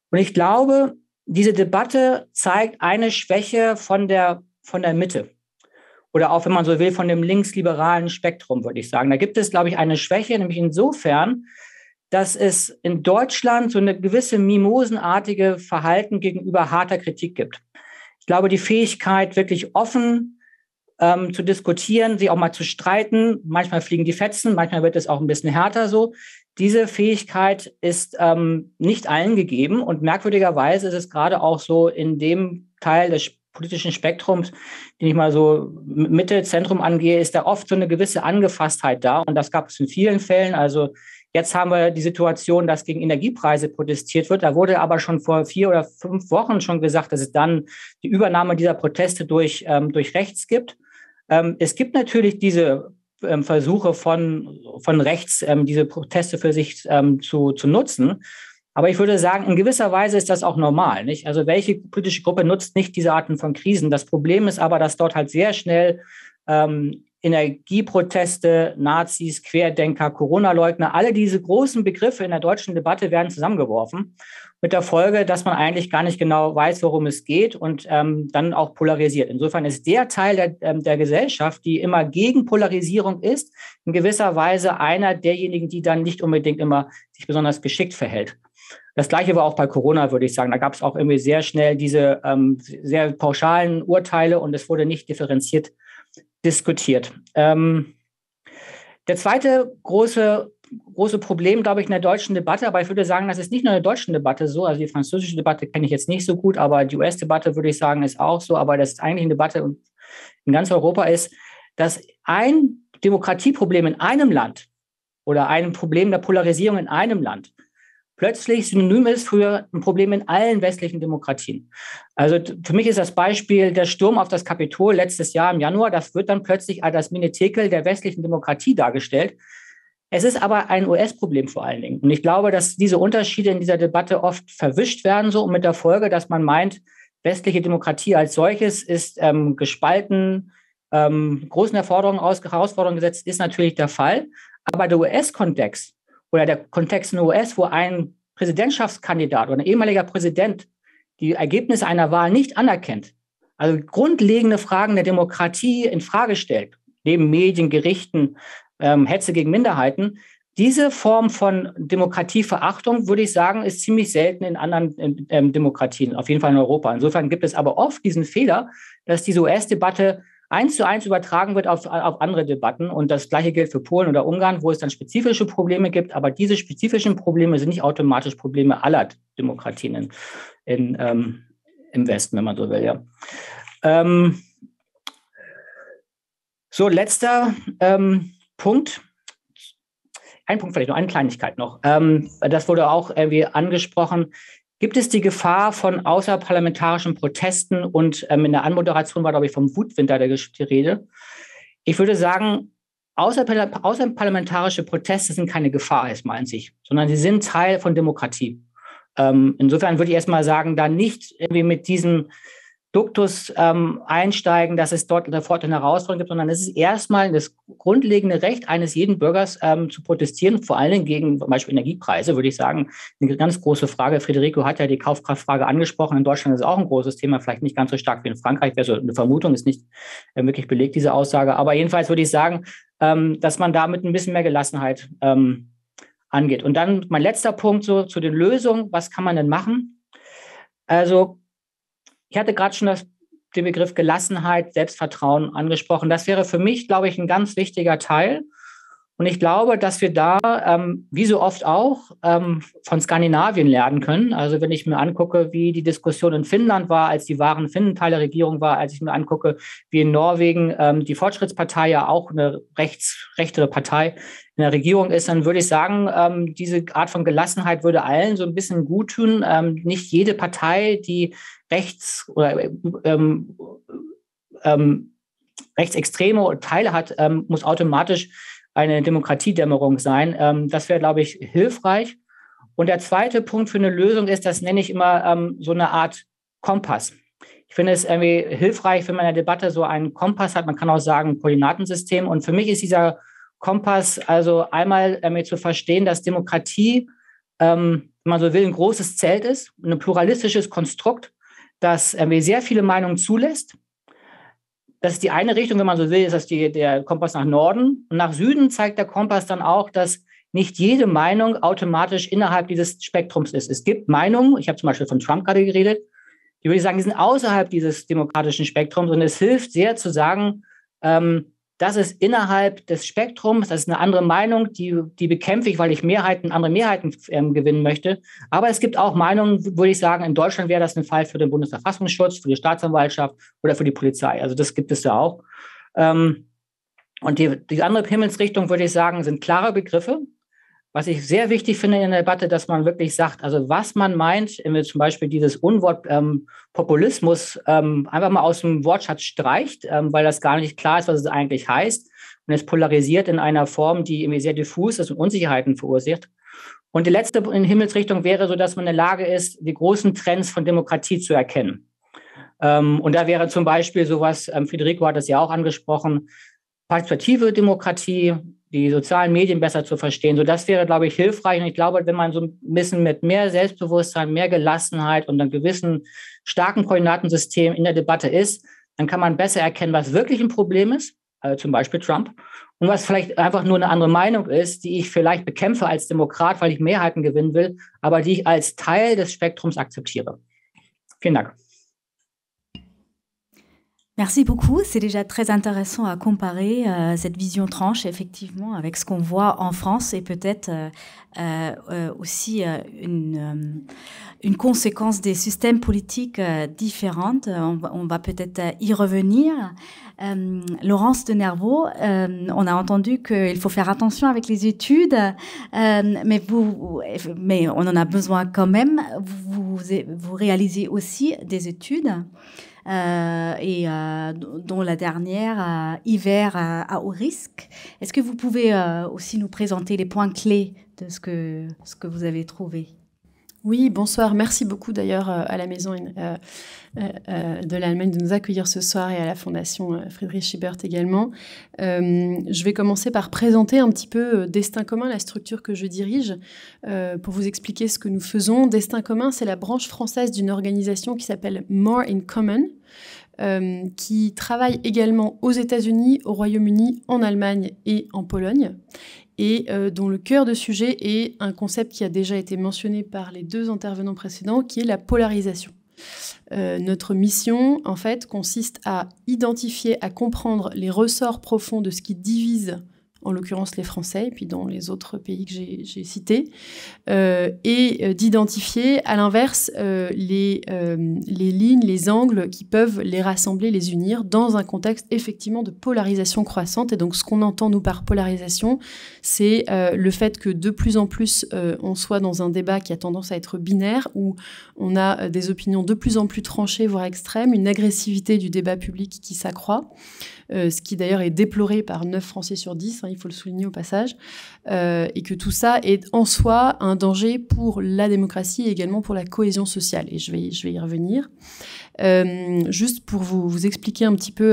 Und ich glaube, diese Debatte zeigt eine Schwäche von der Mitte. Oder auch, wenn man so will, von dem linksliberalen Spektrum, würde ich sagen. Da gibt es, glaube ich, eine Schwäche, nämlich insofern, dass es in Deutschland so eine gewisse mimosenartige Verhalten gegenüber harter Kritik gibt. Ich glaube, die Fähigkeit, wirklich offen zu diskutieren, sie auch mal zu streiten, manchmal fliegen die Fetzen, manchmal wird es auch ein bisschen härter so. Diese Fähigkeit ist nicht allen gegeben und merkwürdigerweise ist es gerade auch so in dem Teil des politischen Spektrums, den ich mal so Mitte, Zentrum angehe, ist da oft so eine gewisse Angefasstheit da. Und das gab es in vielen Fällen. Also jetzt haben wir die Situation, dass gegen Energiepreise protestiert wird. Da wurde aber schon vor 4 oder 5 Wochen schon gesagt, dass es dann die Übernahme dieser Proteste durch rechts gibt. Es gibt natürlich diese Versuche von rechts, diese Proteste für sich zu nutzen. Aber ich würde sagen, in gewisser Weise ist das auch normal, nicht? Also welche politische Gruppe nutzt nicht diese Arten von Krisen? Das Problem ist aber, dass dort halt sehr schnell Energieproteste, Nazis, Querdenker, Corona-Leugner, alle diese großen Begriffe in der deutschen Debatte werden zusammengeworfen. Mit der Folge, dass man eigentlich gar nicht genau weiß, worum es geht und dann auch polarisiert. Insofern ist der Teil der Gesellschaft, die immer gegen Polarisierung ist, in gewisser Weise einer derjenigen, die dann nicht unbedingt immer sich besonders geschickt verhält. Das Gleiche war auch bei Corona, würde ich sagen. Da gab es auch irgendwie sehr schnell diese sehr pauschalen Urteile und es wurde nicht differenziert diskutiert. Der zweite große Problem, glaube ich, in der deutschen Debatte, aber ich würde sagen, das ist nicht nur in der deutschen Debatte so, also die französische Debatte kenne ich jetzt nicht so gut, aber die US-Debatte, würde ich sagen, ist auch so, aber das ist eigentlich eine Debatte in ganz Europa ist, dass ein Demokratieproblem in einem Land oder ein Problem der Polarisierung in einem Land plötzlich synonym ist für ein Problem in allen westlichen Demokratien. Also für mich ist das Beispiel der Sturm auf das Kapitol letztes Jahr im Januar, das wird dann plötzlich als das Menetekel der westlichen Demokratie dargestellt. Es ist aber ein US-Problem vor allen Dingen. Und ich glaube, dass diese Unterschiede in dieser Debatte oft verwischt werden, so und mit der Folge, dass man meint, westliche Demokratie als solches ist gespalten, großen Herausforderungen gesetzt, ist natürlich der Fall. Aber der US-Kontext oder der Kontext in den US, wo ein Präsidentschaftskandidat oder ein ehemaliger Präsident die Ergebnisse einer Wahl nicht anerkennt, also grundlegende Fragen der Demokratie in Frage stellt, neben Medien, Gerichten, Hetze gegen Minderheiten, diese Form von Demokratieverachtung, würde ich sagen, ist ziemlich selten in anderen Demokratien, auf jeden Fall in Europa. Insofern gibt es aber oft diesen Fehler, dass diese US-Debatte 1:1 übertragen wird auf andere Debatten. Und das Gleiche gilt für Polen oder Ungarn, wo es dann spezifische Probleme gibt. Aber diese spezifischen Probleme sind nicht automatisch Probleme aller Demokratien im Westen, wenn man so will. Ja. So, letzter Punkt. Ein Punkt vielleicht noch, eine Kleinigkeit noch. Das wurde auch irgendwie angesprochen. gibt es die Gefahr von außerparlamentarischen Protesten und in der Anmoderation war, glaube ich, vom Wutwinter die Rede. Ich würde sagen, außerparlamentarische Proteste sind keine Gefahr erstmal an sich, sondern sie sind Teil von Demokratie. Insofern würde ich erstmal sagen, da nicht irgendwie mit diesem Duktus einsteigen, dass es dort sofort eine Herausforderung gibt, sondern es ist erstmal das grundlegende Recht eines jeden Bürgers zu protestieren, vor allen Dingen gegen zum Beispiel Energiepreise, würde ich sagen, eine ganz große Frage. Federico hat ja die Kaufkraftfrage angesprochen. In Deutschland ist es auch ein großes Thema, vielleicht nicht ganz so stark wie in Frankreich, wäre so eine Vermutung, ist nicht wirklich belegt, diese Aussage. Aber jedenfalls würde ich sagen, dass man damit ein bisschen mehr Gelassenheit angeht. Und dann mein letzter Punkt so zu den Lösungen. Was kann man denn machen? Also, ich hatte gerade schon den Begriff Gelassenheit, Selbstvertrauen angesprochen. Das wäre für mich, glaube ich, ein ganz wichtiger Teil. Und ich glaube, dass wir da, wie so oft auch, von Skandinavien lernen können. Also wenn ich mir angucke, wie die Diskussion in Finnland war, als die wahren Finnen Teil der Regierung war, als ich mir angucke, wie in Norwegen die Fortschrittspartei ja auch eine rechtere Partei in der Regierung ist, dann würde ich sagen, diese Art von Gelassenheit würde allen so ein bisschen gut tun. Nicht jede Partei, die rechts oder rechtsextreme Teile hat, muss automatisch eine Demokratiedämmerung sein. Das wäre, glaube ich, hilfreich. Und der zweite Punkt für eine Lösung ist, das nenne ich immer so eine Art Kompass. Ich finde es irgendwie hilfreich, wenn man in der Debatte so einen Kompass hat. Man kann auch sagen Koordinatensystem. Und für mich ist dieser Kompass also einmal zu verstehen, dass Demokratie, wenn man so will, ein großes Zelt ist, ein pluralistisches Konstrukt, das sehr viele Meinungen zulässt. Das ist die eine Richtung, wenn man so will, ist das der Kompass nach Norden. Und nach Süden zeigt der Kompass dann auch, dass nicht jede Meinung automatisch innerhalb dieses Spektrums ist. Es gibt Meinungen, ich habe zum Beispiel von Trump gerade geredet, die würde ich sagen, die sind außerhalb dieses demokratischen Spektrums. Und es hilft sehr zu sagen, das ist innerhalb des Spektrums, das ist eine andere Meinung, die bekämpfe ich, weil ich andere Mehrheiten gewinnen möchte. Aber es gibt auch Meinungen, würde ich sagen, in Deutschland wäre das ein Fall für den Bundesverfassungsschutz, für die Staatsanwaltschaft oder für die Polizei. Also das gibt es ja auch. Und die andere Himmelsrichtung, würde ich sagen, sind klare Begriffe. Was ich sehr wichtig finde in der Debatte, dass man wirklich sagt, also was man meint, wenn man zum Beispiel dieses Unwort Populismus einfach mal aus dem Wortschatz streicht, weil das gar nicht klar ist, was es eigentlich heißt. Und es polarisiert in einer Form, die irgendwie sehr diffus ist und Unsicherheiten verursacht. Und die letzte Himmelsrichtung wäre so, dass man in der Lage ist, die großen Trends von Demokratie zu erkennen. Und da wäre zum Beispiel sowas, Federico hat das ja auch angesprochen, partizipative Demokratie, die sozialen Medien besser zu verstehen. So, das wäre, glaube ich, hilfreich. Und ich glaube, wenn man so ein bisschen mit mehr Selbstbewusstsein, mehr Gelassenheit und einem gewissen starken Koordinatensystem in der Debatte ist, dann kann man besser erkennen, was wirklich ein Problem ist, also zum Beispiel Trump, und was vielleicht einfach nur eine andere Meinung ist, die ich vielleicht bekämpfe als Demokrat, weil ich Mehrheiten gewinnen will, aber die ich als Teil des Spektrums akzeptiere. Vielen Dank. Merci beaucoup. C'est déjà très intéressant à comparer cette vision tranche, effectivement, avec ce qu'on voit en France et peut-être aussi une conséquence des systèmes politiques différentes. On va peut-être y revenir. Laurence de Nervaux, on a entendu qu'il faut faire attention avec les études, mais on en a besoin quand même. Vous réalisez aussi des études. Dont la dernière, hiver à haut risque. Est-ce que vous pouvez aussi nous présenter les points clés de ce que vous avez trouvé? Oui, bonsoir. Merci beaucoup d'ailleurs à la Maison de l'Allemagne de nous accueillir ce soir et à la Fondation Friedrich Ebert également. Je vais commencer par présenter un petit peu Destin commun, la structure que je dirige, pour vous expliquer ce que nous faisons. Destin commun, c'est la branche française d'une organisation qui s'appelle More in Common, qui travaille également aux États-Unis, au Royaume-Uni, en Allemagne et en Pologne, et dont le cœur de sujet est un concept qui a déjà été mentionné par les deux intervenants précédents, qui est la polarisation. Notre mission, en fait, consiste à identifier, à comprendre les ressorts profonds de ce qui divise en l'occurrence les Français, et puis dans les autres pays que j'ai cités, et d'identifier à l'inverse les lignes, les angles qui peuvent les rassembler, les unir dans un contexte effectivement de polarisation croissante. Et donc ce qu'on entend nous par polarisation, c'est le fait que de plus en plus on soit dans un débat qui a tendance à être binaire, où on a des opinions de plus en plus tranchées, voire extrêmes, une agressivité du débat public qui s'accroît, ce qui d'ailleurs est déploré par 9 Français sur 10, il faut le souligner au passage, et que tout ça est en soi un danger pour la démocratie et également pour la cohésion sociale. Et je vais y revenir. Juste pour vous expliquer un petit peu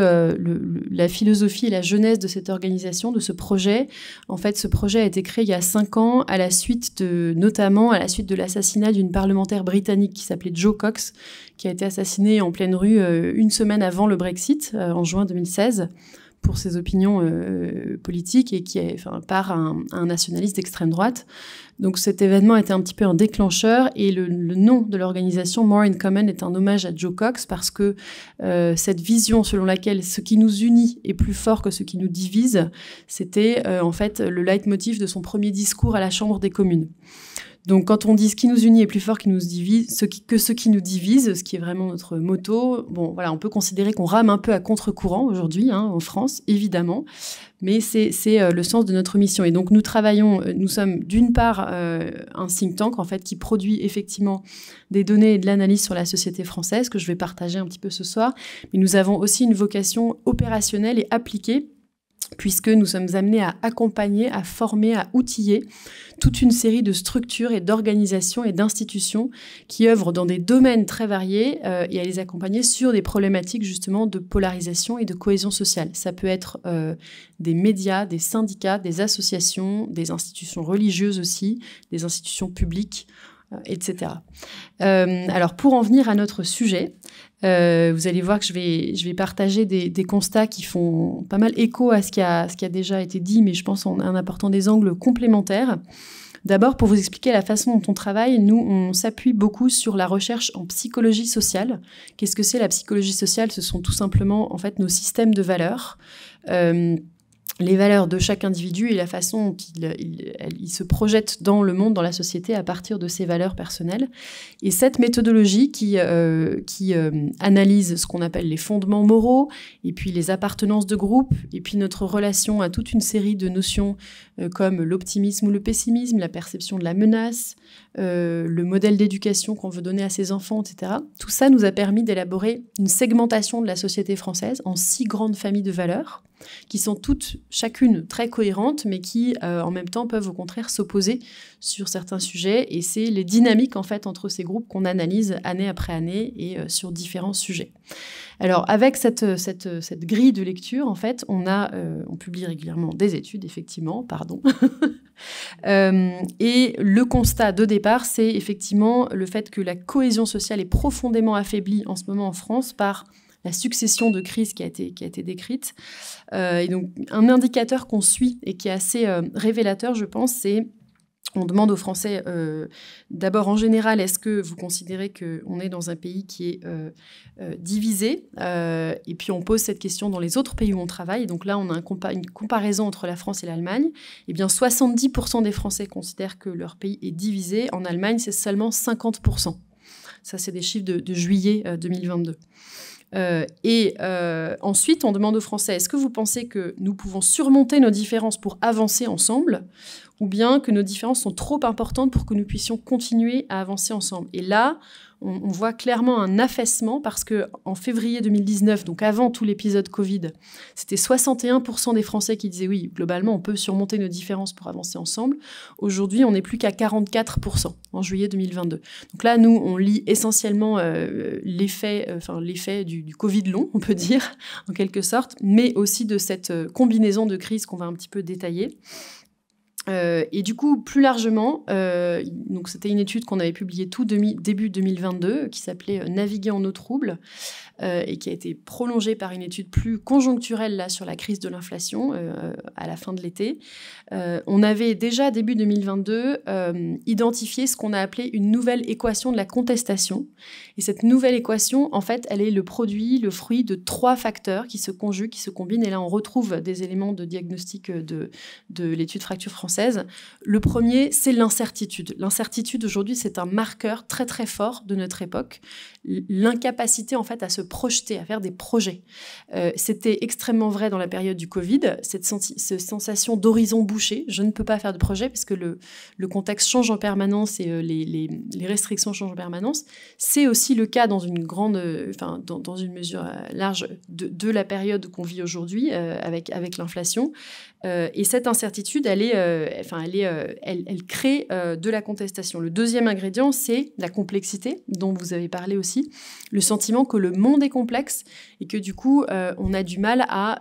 la philosophie et la genèse de cette organisation, de ce projet. En fait, ce projet a été créé il y a 5 ans notamment à la suite de l'assassinat d'une parlementaire britannique qui s'appelait Jo Cox, qui a été assassinée en pleine rue une semaine avant le Brexit, en juin 2016, pour ses opinions politiques et par un nationaliste d'extrême droite. Donc cet événement était un petit peu un déclencheur et le nom de l'organisation More in Common est un hommage à Jo Cox parce que cette vision selon laquelle ce qui nous unit est plus fort que ce qui nous divise, c'était en fait le leitmotiv de son premier discours à la Chambre des communes. Donc, quand on dit ce qui nous unit est plus fort que ce qui nous divise, ce qui est vraiment notre motto, bon, voilà, on peut considérer qu'on rame un peu à contre-courant aujourd'hui, en France, évidemment, mais c'est le sens de notre mission. Et donc, nous sommes d'une part un think tank, en fait, qui produit effectivement des données et de l'analyse sur la société française, que je vais partager un petit peu ce soir, mais nous avons aussi une vocation opérationnelle et appliquée, puisque nous sommes amenés à accompagner, à former, à outiller toute une série de structures et d'organisations et d'institutions qui œuvrent dans des domaines très variés et à les accompagner sur des problématiques justement de polarisation et de cohésion sociale. Ça peut être des médias, des syndicats, des associations, des institutions religieuses aussi, des institutions publiques, etc. Alors pour en venir à notre sujet, vous allez voir que je vais partager des constats qui font pas mal écho à ce qui a déjà été dit, mais je pense en apportant des angles complémentaires. D'abord, pour vous expliquer la façon dont on travaille, nous, on s'appuie beaucoup sur la recherche en psychologie sociale. Qu'est-ce que c'est la psychologie sociale ? Ce sont tout simplement, en fait, nos systèmes de valeurs. Les valeurs de chaque individu et la façon dont il se projette dans le monde, dans la société, à partir de ses valeurs personnelles. Et cette méthodologie qui analyse ce qu'on appelle les fondements moraux, et puis les appartenances de groupe, et puis notre relation à toute une série de notions comme l'optimisme ou le pessimisme, la perception de la menace, le modèle d'éducation qu'on veut donner à ses enfants, etc. Tout ça nous a permis d'élaborer une segmentation de la société française en 6 grandes familles de valeurs, qui sont toutes, chacune très cohérentes, mais qui, en même temps, peuvent au contraire s'opposer sur certains sujets. Et c'est les dynamiques, en fait, entre ces groupes qu'on analyse année après année et sur différents sujets. Alors, avec cette grille de lecture, en fait, on publie régulièrement des études, effectivement, et le constat de départ, c'est effectivement le fait que la cohésion sociale est profondément affaiblie en ce moment en France par la succession de crises qui a été décrite. Et donc, un indicateur qu'on suit et qui est assez révélateur, je pense, c'est on demande aux Français, d'abord en général, est-ce que vous considérez qu'on est dans un pays qui est divisé ? Et puis on pose cette question dans les autres pays où on travaille. Et donc là, on a une comparaison entre la France et l'Allemagne. Eh bien, 70% des Français considèrent que leur pays est divisé. En Allemagne, c'est seulement 50%. Ça, c'est des chiffres de juillet 2022. Ensuite, on demande aux Français, est-ce que vous pensez que nous pouvons surmonter nos différences pour avancer ensemble, ou bien que nos différences sont trop importantes pour que nous puissions continuer à avancer ensemble ? Et là, on voit clairement un affaissement parce qu'en février 2019, donc avant tout l'épisode Covid, c'était 61% des Français qui disaient oui, globalement, on peut surmonter nos différences pour avancer ensemble. Aujourd'hui, on n'est plus qu'à 44% en juillet 2022. Donc là, nous, on lit essentiellement l'effet du Covid long, on peut dire, en quelque sorte, mais aussi de cette combinaison de crises qu'on va un petit peu détailler. Et du coup, plus largement, donc c'était une étude qu'on avait publiée début 2022 qui s'appelait « Naviguer en eau trouble » et qui a été prolongée par une étude plus conjoncturelle là, sur la crise de l'inflation à la fin de l'été. On avait déjà, début 2022, identifié ce qu'on a appelé une nouvelle équation de la contestation. Et cette nouvelle équation, en fait, elle est le fruit de 3 facteurs qui se conjuguent, qui se combinent. Et là, on retrouve des éléments de diagnostic de l'étude fracture française. Le premier, c'est l'incertitude. L'incertitude, aujourd'hui, c'est un marqueur très, très fort de notre époque. L'incapacité, en fait, à se projeter, à faire des projets. C'était extrêmement vrai dans la période du Covid, cette sensation d'horizon bouché. Je ne peux pas faire de projet parce que le contexte change en permanence et les restrictions changent en permanence. C'est aussi le cas dans une dans une mesure large de la période qu'on vit aujourd'hui avec l'inflation. Et cette incertitude, elle crée de la contestation. Le deuxième ingrédient, c'est la complexité, dont vous avez parlé aussi. Le sentiment que le monde est complexe et que du coup, on a du mal à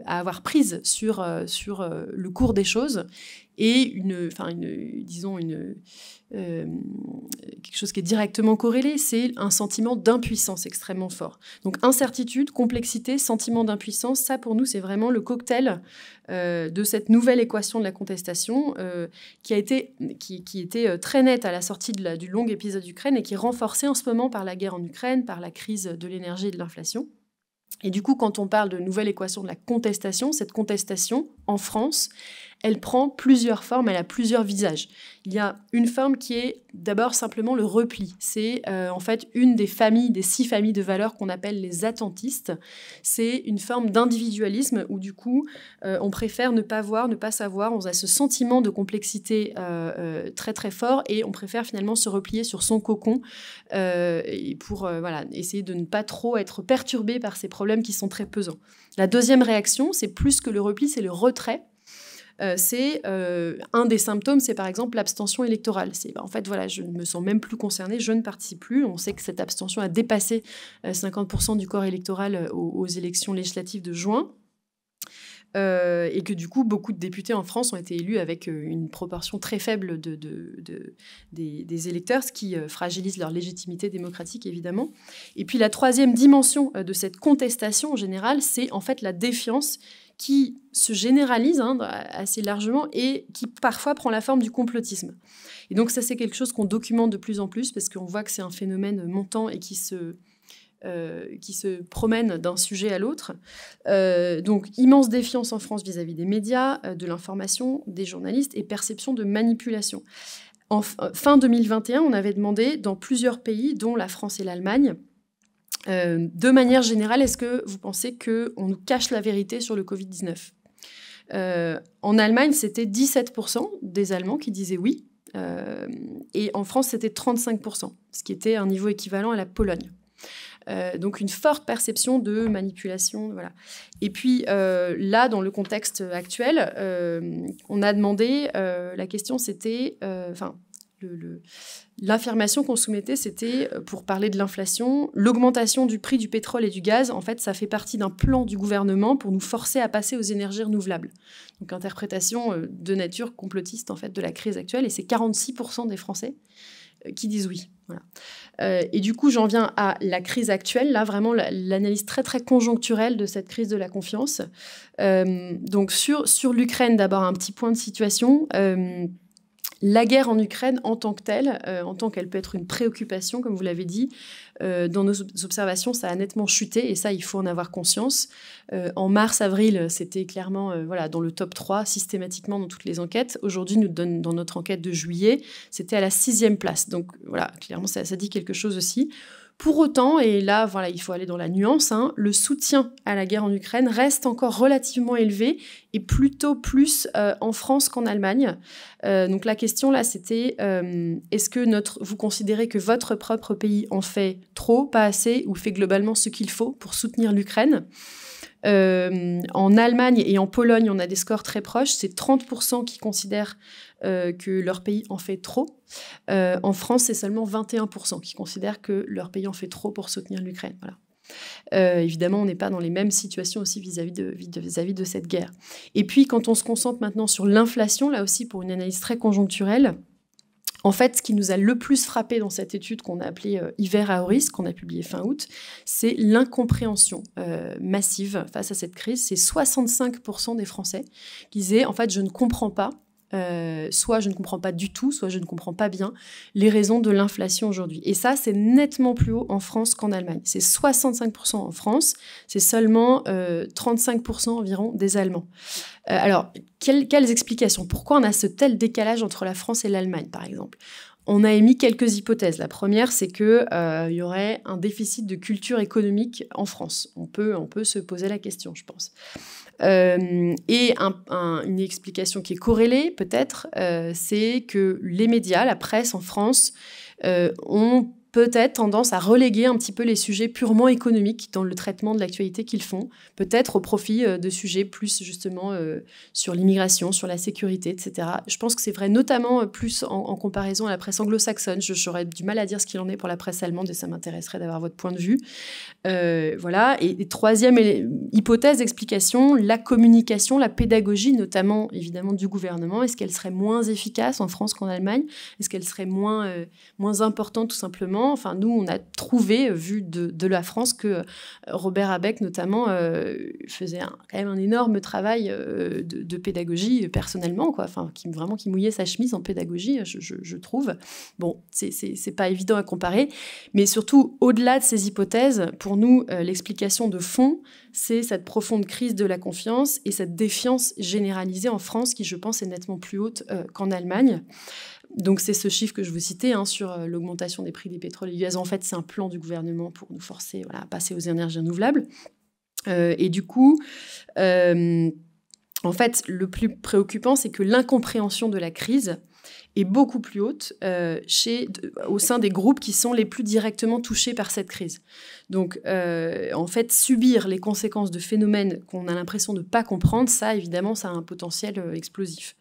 avoir prise sur le cours des choses. Et quelque chose qui est directement corrélé, c'est un sentiment d'impuissance extrêmement fort. Donc incertitude, complexité, sentiment d'impuissance, ça pour nous c'est vraiment le cocktail de cette nouvelle équation de la contestation qui était très nette à la sortie du long épisode d'Ukraine et qui est renforcée en ce moment par la guerre en Ukraine, par la crise de l'énergie et de l'inflation. Et du coup, quand on parle de nouvelle équation de la contestation, cette contestation, en France, elle prend plusieurs formes, elle a plusieurs visages. Il y a une forme qui est d'abord simplement le repli. C'est en fait une des 6 familles de valeurs qu'on appelle les attentistes. C'est une forme d'individualisme où du coup, on préfère ne pas voir, ne pas savoir. On a ce sentiment de complexité très très fort et on préfère finalement se replier sur son cocon pour essayer de ne pas trop être perturbé par ces problèmes qui sont très pesants. La deuxième réaction, c'est plus que le repli, c'est le retrait. Un des symptômes, c'est par exemple l'abstention électorale. En fait, voilà, je ne me sens même plus concernée, je ne participe plus. On sait que cette abstention a dépassé 50% du corps électoral aux élections législatives de juin. Et que du coup, beaucoup de députés en France ont été élus avec une proportion très faible des électeurs, ce qui fragilise leur légitimité démocratique, évidemment. Et puis la troisième dimension de cette contestation, en général, c'est en fait la défiance qui se généralise assez largement et qui parfois prend la forme du complotisme. Et donc ça, c'est quelque chose qu'on documente de plus en plus parce qu'on voit que c'est un phénomène montant et qui se promène d'un sujet à l'autre. Donc, immense défiance en France vis-à-vis des médias, de l'information, des journalistes et perception de manipulation. Fin 2021, on avait demandé dans plusieurs pays, dont la France et l'Allemagne, de manière générale, est-ce que vous pensez qu'on nous cache la vérité sur le Covid-19 ? En Allemagne, c'était 17% des Allemands qui disaient oui. Et en France, c'était 35%, ce qui était un niveau équivalent à la Pologne. Donc une forte perception de manipulation, voilà. Et puis là, dans le contexte actuel, on a demandé, la question c'était, l'affirmation qu'on soumettait, c'était, pour parler de l'inflation, l'augmentation du prix du pétrole et du gaz, en fait, ça fait partie d'un plan du gouvernement pour nous forcer à passer aux énergies renouvelables. Donc interprétation de nature complotiste, en fait, de la crise actuelle, et c'est 46% des Français qui disent oui. Voilà. Et du coup, j'en viens à la crise actuelle, là, vraiment l'analyse très, très conjoncturelle de cette crise de la confiance. Donc, sur l'Ukraine, d'abord, un petit point de situation. La guerre en Ukraine, en tant que telle, en tant qu'elle peut être une préoccupation, comme vous l'avez dit, dans nos observations, ça a nettement chuté, et ça, il faut en avoir conscience. En mars-avril, c'était clairement dans le top 3, systématiquement dans toutes les enquêtes. Aujourd'hui, dans notre enquête de juillet, c'était à la 6e place. Donc, voilà, clairement, ça dit quelque chose aussi. Pour autant, et là, voilà, il faut aller dans la nuance, le soutien à la guerre en Ukraine reste encore relativement élevé et plutôt plus en France qu'en Allemagne. Donc la question là, c'était est-ce que vous considérez que votre propre pays en fait trop, pas assez, ou fait globalement ce qu'il faut pour soutenir l'Ukraine ? En Allemagne et en Pologne, on a des scores très proches. C'est 30% qui considèrent que leur pays en fait trop. En France, c'est seulement 21% qui considèrent que leur pays en fait trop pour soutenir l'Ukraine. Voilà. Évidemment, on n'est pas dans les mêmes situations aussi vis-à-vis de cette guerre. Et puis, quand on se concentre maintenant sur l'inflation, là aussi pour une analyse très conjoncturelle, en fait, ce qui nous a le plus frappé dans cette étude qu'on a appelée Hiver à haut risque, qu'on a publiée fin août, c'est l'incompréhension massive face à cette crise. C'est 65% des Français qui disaient, en fait, je ne comprends pas, soit je ne comprends pas du tout, soit je ne comprends pas bien les raisons de l'inflation aujourd'hui. Et ça, c'est nettement plus haut en France qu'en Allemagne. C'est 65% en France, c'est seulement 35% environ des Allemands. Alors, quelles explications? Pourquoi on a ce tel décalage entre la France et l'Allemagne, par exemple? On a émis quelques hypothèses. La première, c'est qu'il y aurait un déficit de culture économique en France. On peut se poser la question, je pense. Et une explication qui est corrélée, peut-être, c'est que les médias, la presse en France, ont peut-être tendance à reléguer un petit peu les sujets purement économiques dans le traitement de l'actualité qu'ils font, peut-être au profit de sujets plus justement sur l'immigration, sur la sécurité, etc. Je pense que c'est vrai notamment plus en comparaison à la presse anglo-saxonne. J'aurais du mal à dire ce qu'il en est pour la presse allemande et ça m'intéresserait d'avoir votre point de vue. Voilà. Et troisième hypothèse d'explication, la communication, la pédagogie, notamment évidemment du gouvernement. Est-ce qu'elle serait moins efficace en France qu'en Allemagne? Est-ce qu'elle serait moins importante tout simplement? Enfin, nous, on a trouvé, vu de la France, que Robert Habeck, notamment, faisait quand même un énorme travail de pédagogie personnellement, quoi. Enfin, qui mouillait sa chemise en pédagogie, je trouve. Bon, c'est pas évident à comparer, mais surtout, au-delà de ces hypothèses, pour nous, l'explication de fond, c'est cette profonde crise de la confiance et cette défiance généralisée en France, qui, je pense, est nettement plus haute qu'en Allemagne. Donc, c'est ce chiffre que je vous citais sur l'augmentation des prix des pétroles et du gaz. En fait, c'est un plan du gouvernement pour nous forcer à passer aux énergies renouvelables. Et du coup, en fait, le plus préoccupant, c'est que l'incompréhension de la crise est beaucoup plus haute au sein des groupes qui sont les plus directement touchés par cette crise. Donc, en fait, subir les conséquences de phénomènes qu'on a l'impression de ne pas comprendre, ça, évidemment, ça a un potentiel explosif.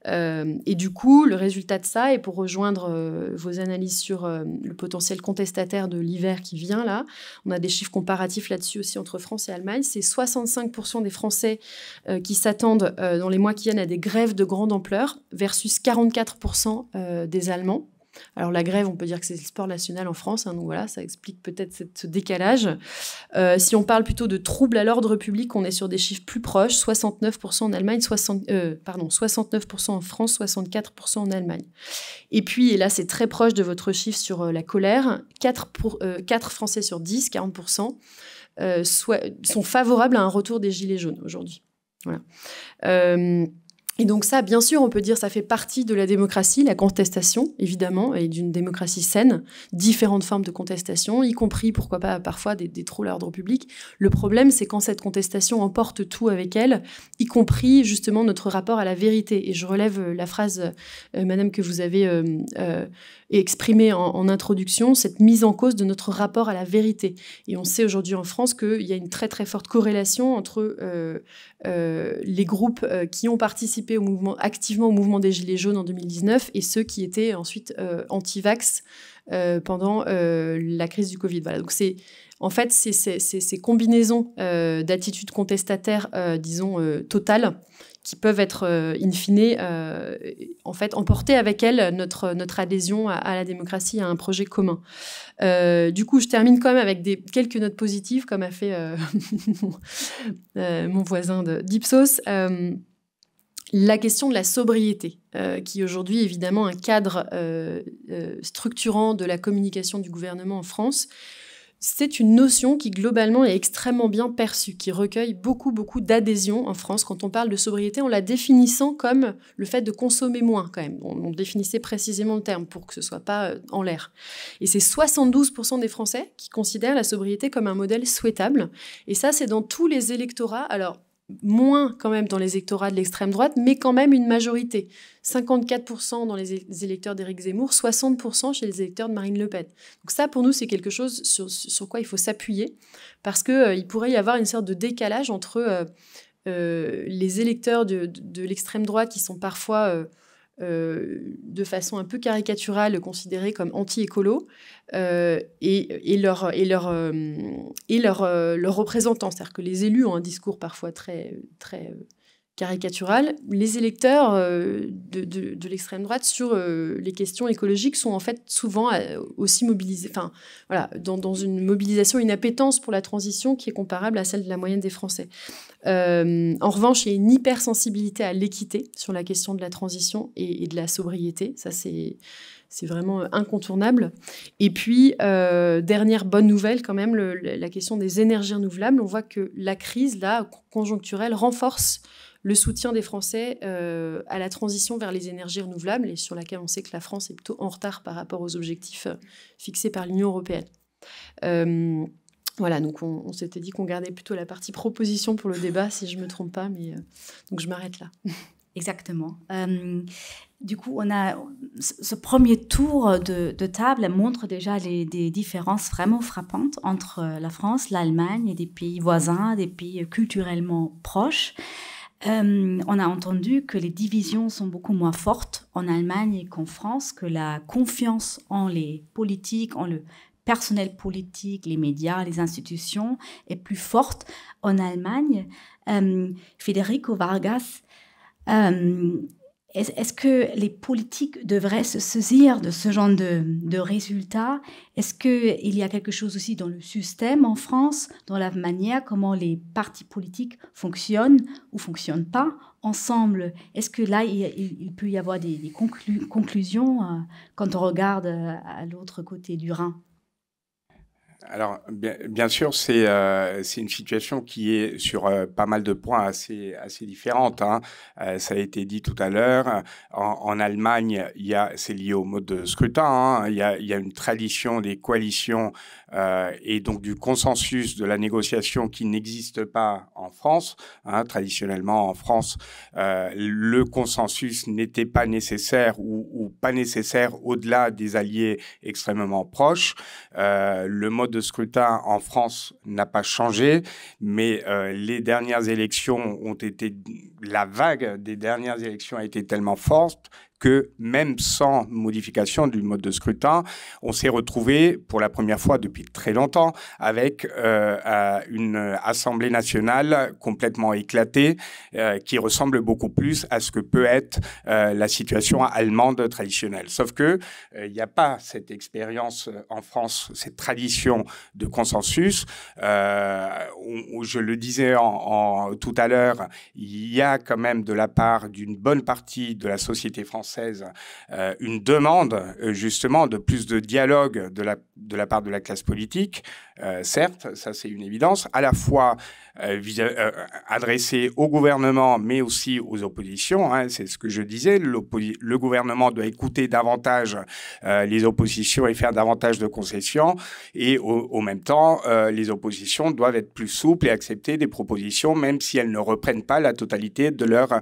Et du coup, le résultat de ça, et pour rejoindre vos analyses sur le potentiel contestataire de l'hiver qui vient là, on a des chiffres comparatifs là-dessus aussi entre France et Allemagne. C'est 65% des Français qui s'attendent dans les mois qui viennent à des grèves de grande ampleur versus 44% des Allemands. Alors la grève, on peut dire que c'est le sport national en France, donc voilà, ça explique peut-être ce décalage. Si on parle plutôt de troubles à l'ordre public, on est sur des chiffres plus proches, 69% en Allemagne, 69% en France, 64% en Allemagne. Et puis, et là c'est très proche de votre chiffre sur la colère, 4 Français sur 10, 40%, sont favorables à un retour des gilets jaunes aujourd'hui. Voilà. Et donc ça, bien sûr, on peut dire ça fait partie de la démocratie, la contestation, évidemment, et d'une démocratie saine, différentes formes de contestation, y compris, pourquoi pas, parfois des troubles à l'ordre public. Le problème, c'est quand cette contestation emporte tout avec elle, y compris, justement, notre rapport à la vérité. Et je relève la phrase, madame, que vous avez exprimée en introduction, cette mise en cause de notre rapport à la vérité. Et on sait aujourd'hui en France qu'il y a une très, très forte corrélation entre les groupes qui ont participé activement au mouvement des Gilets jaunes en 2019 et ceux qui étaient ensuite anti-vax pendant la crise du Covid. Voilà. Donc en fait, c'est ces combinaisons d'attitudes contestataires, disons, totales, qui peuvent être, in fine, en fait, emporter avec elles notre adhésion à la démocratie, à un projet commun. Du coup, je termine quand même avec quelques notes positives, comme a fait mon voisin d'Ipsos. La question de la sobriété, qui est aujourd'hui évidemment un cadre structurant de la communication du gouvernement en France, c'est une notion qui globalement est extrêmement bien perçue, qui recueille beaucoup d'adhésion en France. Quand on parle de sobriété, en la définissant comme le fait de consommer moins quand même. On définissait précisément le terme pour que ce ne soit pas en l'air. Et c'est 72% des Français qui considèrent la sobriété comme un modèle souhaitable. Et ça, c'est dans tous les électorats. Alors, moins quand même dans les électorats de l'extrême droite, mais quand même une majorité. 54% dans les électeurs d'Éric Zemmour, 60% chez les électeurs de Marine Le Pen. Donc ça, pour nous, c'est quelque chose sur quoi il faut s'appuyer, parce qu'il pourrait y avoir une sorte de décalage entre les électeurs de l'extrême droite qui sont parfois de façon un peu caricaturale considérés comme anti-écolos et leurs représentants. C'est-à-dire que les élus ont un discours parfois très caricatural. Les électeurs de l'extrême droite sur les questions écologiques sont en fait souvent aussi mobilisés, enfin voilà, dans une mobilisation, une appétence pour la transition qui est comparable à celle de la moyenne des Français. En revanche, il y a une hypersensibilité à l'équité sur la question de la transition et de la sobriété. Ça, c'est vraiment incontournable. Et puis, dernière bonne nouvelle quand même, la question des énergies renouvelables. On voit que la crise, là, conjoncturelle, renforce le soutien des Français à la transition vers les énergies renouvelables et sur laquelle on sait que la France est plutôt en retard par rapport aux objectifs fixés par l'Union européenne. Voilà, donc on s'était dit qu'on gardait plutôt la partie proposition pour le débat, si je ne me trompe pas, mais donc je m'arrête là. Exactement. Du coup, on a ce premier tour de table montre déjà des différences vraiment frappantes entre la France, l'Allemagne et des pays voisins, des pays culturellement proches. On a entendu que les divisions sont beaucoup moins fortes en Allemagne qu'en France, que la confiance en les politiques, en le personnel politique, les médias, les institutions est plus forte en Allemagne. Federico Vargas, est-ce que les politiques devraient se saisir de ce genre de résultats? Est-ce qu'il y a quelque chose aussi dans le système en France, dans la manière comment les partis politiques fonctionnent ou ne fonctionnent pas ensemble? Est-ce que là, il peut y avoir des conclusions quand on regarde à l'autre côté du Rhin? Alors, bien sûr, c'est une situation qui est sur pas mal de points assez différentes. Hein. Ça a été dit tout à l'heure. En Allemagne, c'est lié au mode de scrutin. Hein. Il y a une tradition des coalitions et donc du consensus de la négociation qui n'existe pas en France. Hein. Traditionnellement, en France, le consensus n'était pas nécessaire ou pas nécessaire au-delà des alliés extrêmement proches. Le mode de scrutin en France n'a pas changé, mais les dernières élections la vague des dernières élections a été tellement forte que même sans modification du mode de scrutin, on s'est retrouvé pour la première fois depuis très longtemps avec une Assemblée nationale complètement éclatée qui ressemble beaucoup plus à ce que peut être la situation allemande traditionnelle. Sauf que il n'y a pas cette expérience en France, cette tradition de consensus. Je le disais tout à l'heure, il y a quand même de la part d'une bonne partie de la société française une demande justement de plus de dialogue de la part de la classe politique. Certes, ça c'est une évidence, à la fois adressée au gouvernement mais aussi aux oppositions. Hein, c'est ce que je disais, le gouvernement doit écouter davantage les oppositions et faire davantage de concessions et au même temps, les oppositions doivent être plus souples et accepter des propositions même si elles ne reprennent pas la totalité de leurs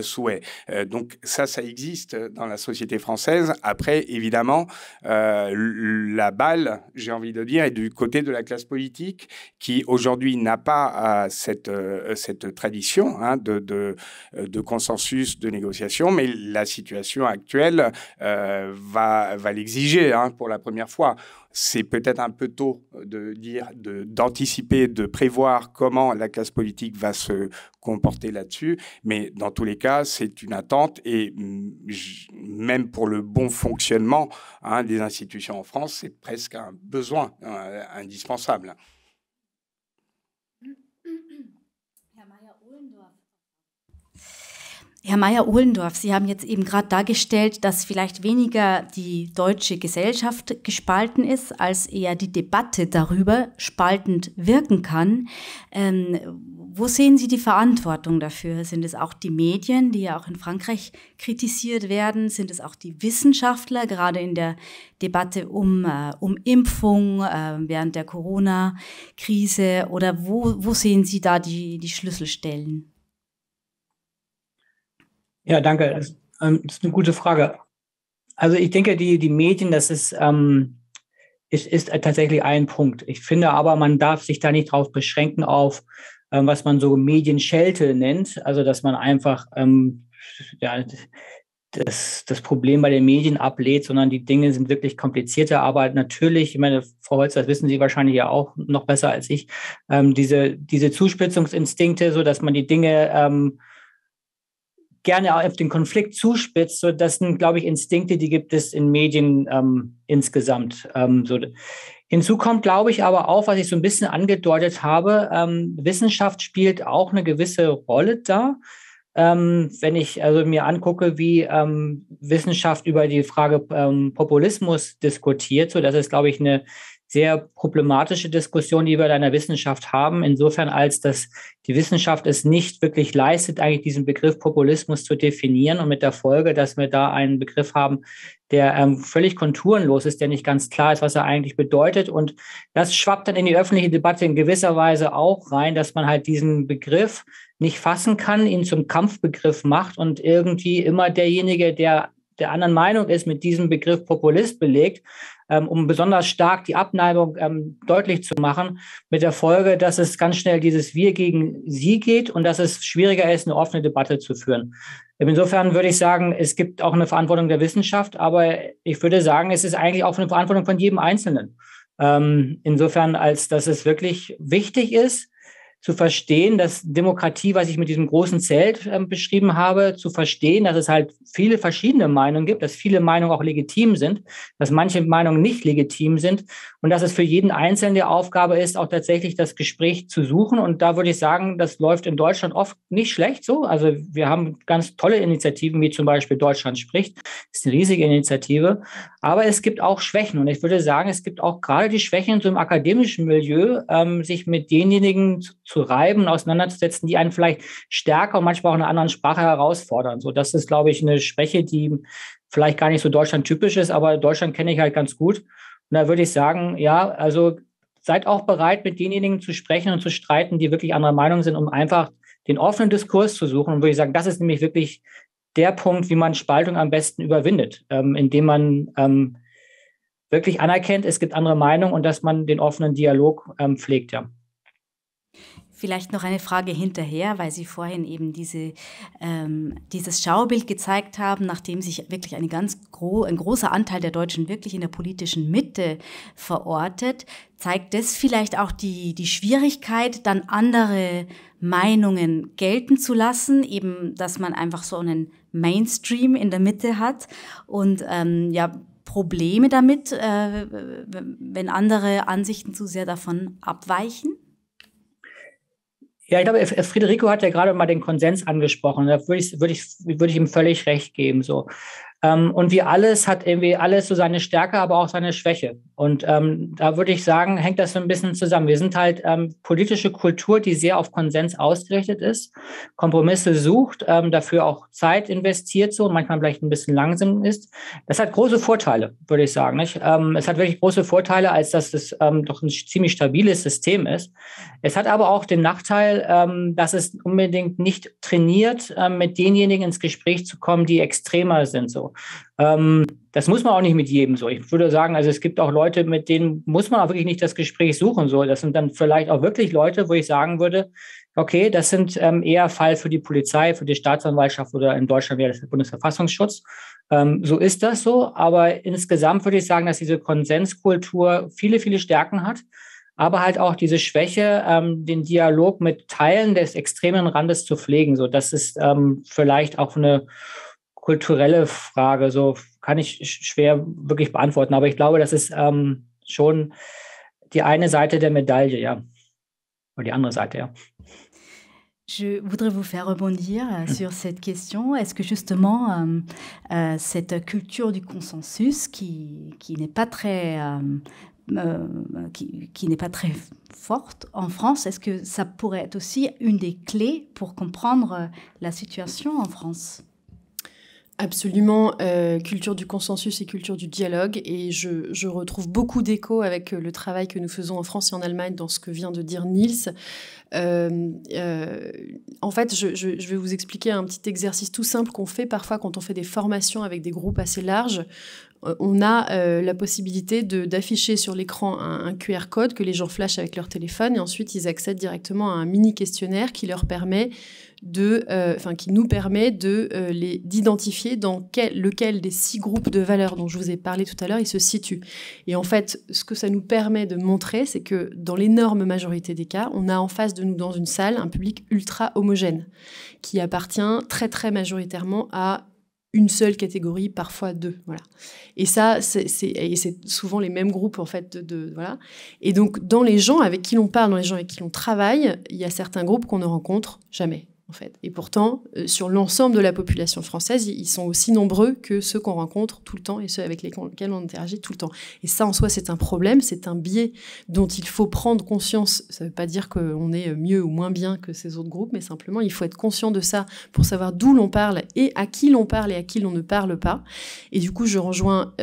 souhaits. Donc ça existe dans la société française. Après, évidemment, la balle, j'ai envie de dire, est du côté de la classe politique qui, aujourd'hui, n'a pas cette tradition hein, de consensus, de négociation, mais la situation actuelle va l'exiger hein, pour la première fois. C'est peut-être un peu tôt d'anticiper, de prévoir comment la classe politique va se comporter là-dessus, mais dans tous les cas, c'est une attente et même pour le bon fonctionnement hein, des institutions en France, c'est presque un besoin indispensable. Herr Meyer-Ohlendorf, Sie haben jetzt eben gerade dargestellt, dass vielleicht weniger die deutsche Gesellschaft gespalten ist, als eher die Debatte darüber spaltend wirken kann. Wo sehen Sie die Verantwortung dafür? Sind es auch die Medien, die ja auch in Frankreich kritisiert werden? Sind es auch die Wissenschaftler, gerade in der Debatte um Impfung während der Corona-Krise? Oder wo sehen Sie da die Schlüsselstellen? Ja, danke. Das ist eine gute Frage. Also ich denke, die Medien, das ist tatsächlich ein Punkt. Ich finde aber, man darf sich da nicht drauf beschränken auf, was man so Medienschelte nennt. Also dass man einfach das Problem bei den Medien ablädt, sondern die Dinge sind wirklich komplizierter. Aber natürlich, ich meine, Frau Holz, das wissen Sie wahrscheinlich ja auch noch besser als ich, diese Zuspitzungsinstinkte, so dass man die Dinge gerne auf den Konflikt zuspitzt, so das sind, glaube ich, Instinkte, die gibt es in Medien insgesamt. So. Hinzu kommt, glaube ich, aber auch, was ich so ein bisschen angedeutet habe, Wissenschaft spielt auch eine gewisse Rolle da. Wenn ich also mir angucke, wie Wissenschaft über die Frage Populismus diskutiert, so das ist, glaube ich, eine sehr problematische Diskussion, die wir in einer Wissenschaft haben, insofern als dass die Wissenschaft es nicht wirklich leistet, eigentlich diesen Begriff Populismus zu definieren und mit der Folge, dass wir da einen Begriff haben, der völlig konturenlos ist, der nicht ganz klar ist, was er eigentlich bedeutet. Und das schwappt dann in die öffentliche Debatte in gewisser Weise auch rein, dass man halt diesen Begriff nicht fassen kann, ihn zum Kampfbegriff macht und irgendwie immer derjenige, der der anderen Meinung ist, mit diesem Begriff Populist belegt, um besonders stark die Abneigung deutlich zu machen, mit der Folge, dass es ganz schnell dieses Wir gegen Sie geht und dass es schwieriger ist, eine offene Debatte zu führen. Insofern würde ich sagen, es gibt auch eine Verantwortung der Wissenschaft, aber ich würde sagen, es ist eigentlich auch eine Verantwortung von jedem Einzelnen. Insofern, als dass es wirklich wichtig ist, zu verstehen, dass Demokratie, was ich mit diesem großen Zelt beschrieben habe, zu verstehen, dass es halt viele verschiedene Meinungen gibt, dass viele Meinungen auch legitim sind, dass manche Meinungen nicht legitim sind und dass es für jeden Einzelnen die Aufgabe ist, auch tatsächlich das Gespräch zu suchen. Und da würde ich sagen, das läuft in Deutschland oft nicht schlecht so. Also wir haben ganz tolle Initiativen, wie zum Beispiel Deutschland spricht. Das ist eine riesige Initiative. Aber es gibt auch Schwächen. Und ich würde sagen, es gibt auch gerade die Schwächen so im akademischen Milieu, sich mit denjenigen zu reiben, auseinanderzusetzen, die einen vielleicht stärker und manchmal auch in einer anderen Sprache herausfordern. So, das ist, glaube ich, eine Schwäche, die vielleicht gar nicht so deutschlandtypisch ist, aber Deutschland kenne ich halt ganz gut. Und da würde ich sagen, ja, also seid auch bereit, mit denjenigen zu sprechen und zu streiten, die wirklich anderer Meinung sind, um einfach den offenen Diskurs zu suchen. Und würde ich sagen, das ist nämlich wirklich der Punkt, wie man Spaltung am besten überwindet, indem man wirklich anerkennt, es gibt andere Meinungen und dass man den offenen Dialog pflegt, ja. Vielleicht noch eine Frage hinterher, weil Sie vorhin eben dieses Schaubild gezeigt haben, nachdem sich wirklich ein großer Anteil der Deutschen wirklich in der politischen Mitte verortet. Zeigt das vielleicht auch die Schwierigkeit, dann andere Meinungen gelten zu lassen, eben, dass man einfach so einen Mainstream in der Mitte hat und Probleme damit, wenn andere Ansichten zu sehr davon abweichen? Ja, ich glaube, Federico hat ja gerade mal den Konsens angesprochen. Da würde ich ihm völlig recht geben. So. Und wie alles hat irgendwie alles so seine Stärke, aber auch seine Schwäche. Und da würde ich sagen, hängt das so ein bisschen zusammen. Wir sind halt politische Kultur, die sehr auf Konsens ausgerichtet ist, Kompromisse sucht, dafür auch Zeit investiert so und manchmal vielleicht ein bisschen langsam ist. Das hat große Vorteile, würde ich sagen. Nicht? Es hat wirklich große Vorteile, als dass es doch ein ziemlich stabiles System ist. Es hat aber auch den Nachteil, dass es unbedingt nicht trainiert, mit denjenigen ins Gespräch zu kommen, die extremer sind. So. Das muss man auch nicht mit jedem so. Ich würde sagen, also es gibt auch Leute, mit denen muss man auch wirklich nicht das Gespräch suchen. So. Das sind dann vielleicht auch wirklich Leute, wo ich sagen würde, okay, das sind eher Fall für die Polizei, für die Staatsanwaltschaft oder in Deutschland wäre das der Bundesverfassungsschutz. So ist das so. Aber insgesamt würde ich sagen, dass diese Konsenskultur viele, viele Stärken hat. Aber halt auch diese Schwäche, den Dialog mit Teilen des extremen Randes zu pflegen. So, das ist vielleicht auch eine kulturelle Frage. So kann ich schwer wirklich beantworten. Aber ich glaube, das ist schon die eine Seite der Medaille, ja. Oder die andere Seite, ja. Je voudrais vous faire rebondir sur cette question. Est-ce que justement cette culture du consensus qui n'est pas très qui n'est pas très forte en France, est-ce que ça pourrait être aussi une des clés pour comprendre la situation en France? Absolument, culture du consensus et culture du dialogue, et je retrouve beaucoup d'écho avec le travail que nous faisons en France et en Allemagne dans ce que vient de dire Niels. En fait, je vais vous expliquer un petit exercice tout simple qu'on fait parfois quand on fait des formations avec des groupes assez larges. on a la possibilité d'afficher sur l'écran un QR code que les gens flashent avec leur téléphone et ensuite ils accèdent directement à un mini questionnaire qui leur permet qui nous permet d'identifier dans lequel des 6 groupes de valeurs dont je vous ai parlé tout à l'heure il se situe. Et en fait, ce que ça nous permet de montrer, c'est que dans l'énorme majorité des cas, on a en face de nous dans une salle un public ultra homogène qui appartient très très majoritairement à une seule catégorie, parfois 2, voilà. Et ça, c'est souvent les mêmes groupes, en fait, voilà. Et donc, dans les gens avec qui l'on parle, dans les gens avec qui l'on travaille, il y a certains groupes qu'on ne rencontre jamais, en fait. Et pourtant, sur l'ensemble de la population française, ils sont aussi nombreux que ceux qu'on rencontre tout le temps et ceux avec lesquels on interagit tout le temps. Et ça, en soi, c'est un problème, c'est un biais dont il faut prendre conscience. Ça ne veut pas dire qu'on est mieux ou moins bien que ces autres groupes, mais simplement, il faut être conscient de ça pour savoir d'où l'on parle et à qui l'on parle et à qui l'on ne parle pas. Et du coup, je rejoins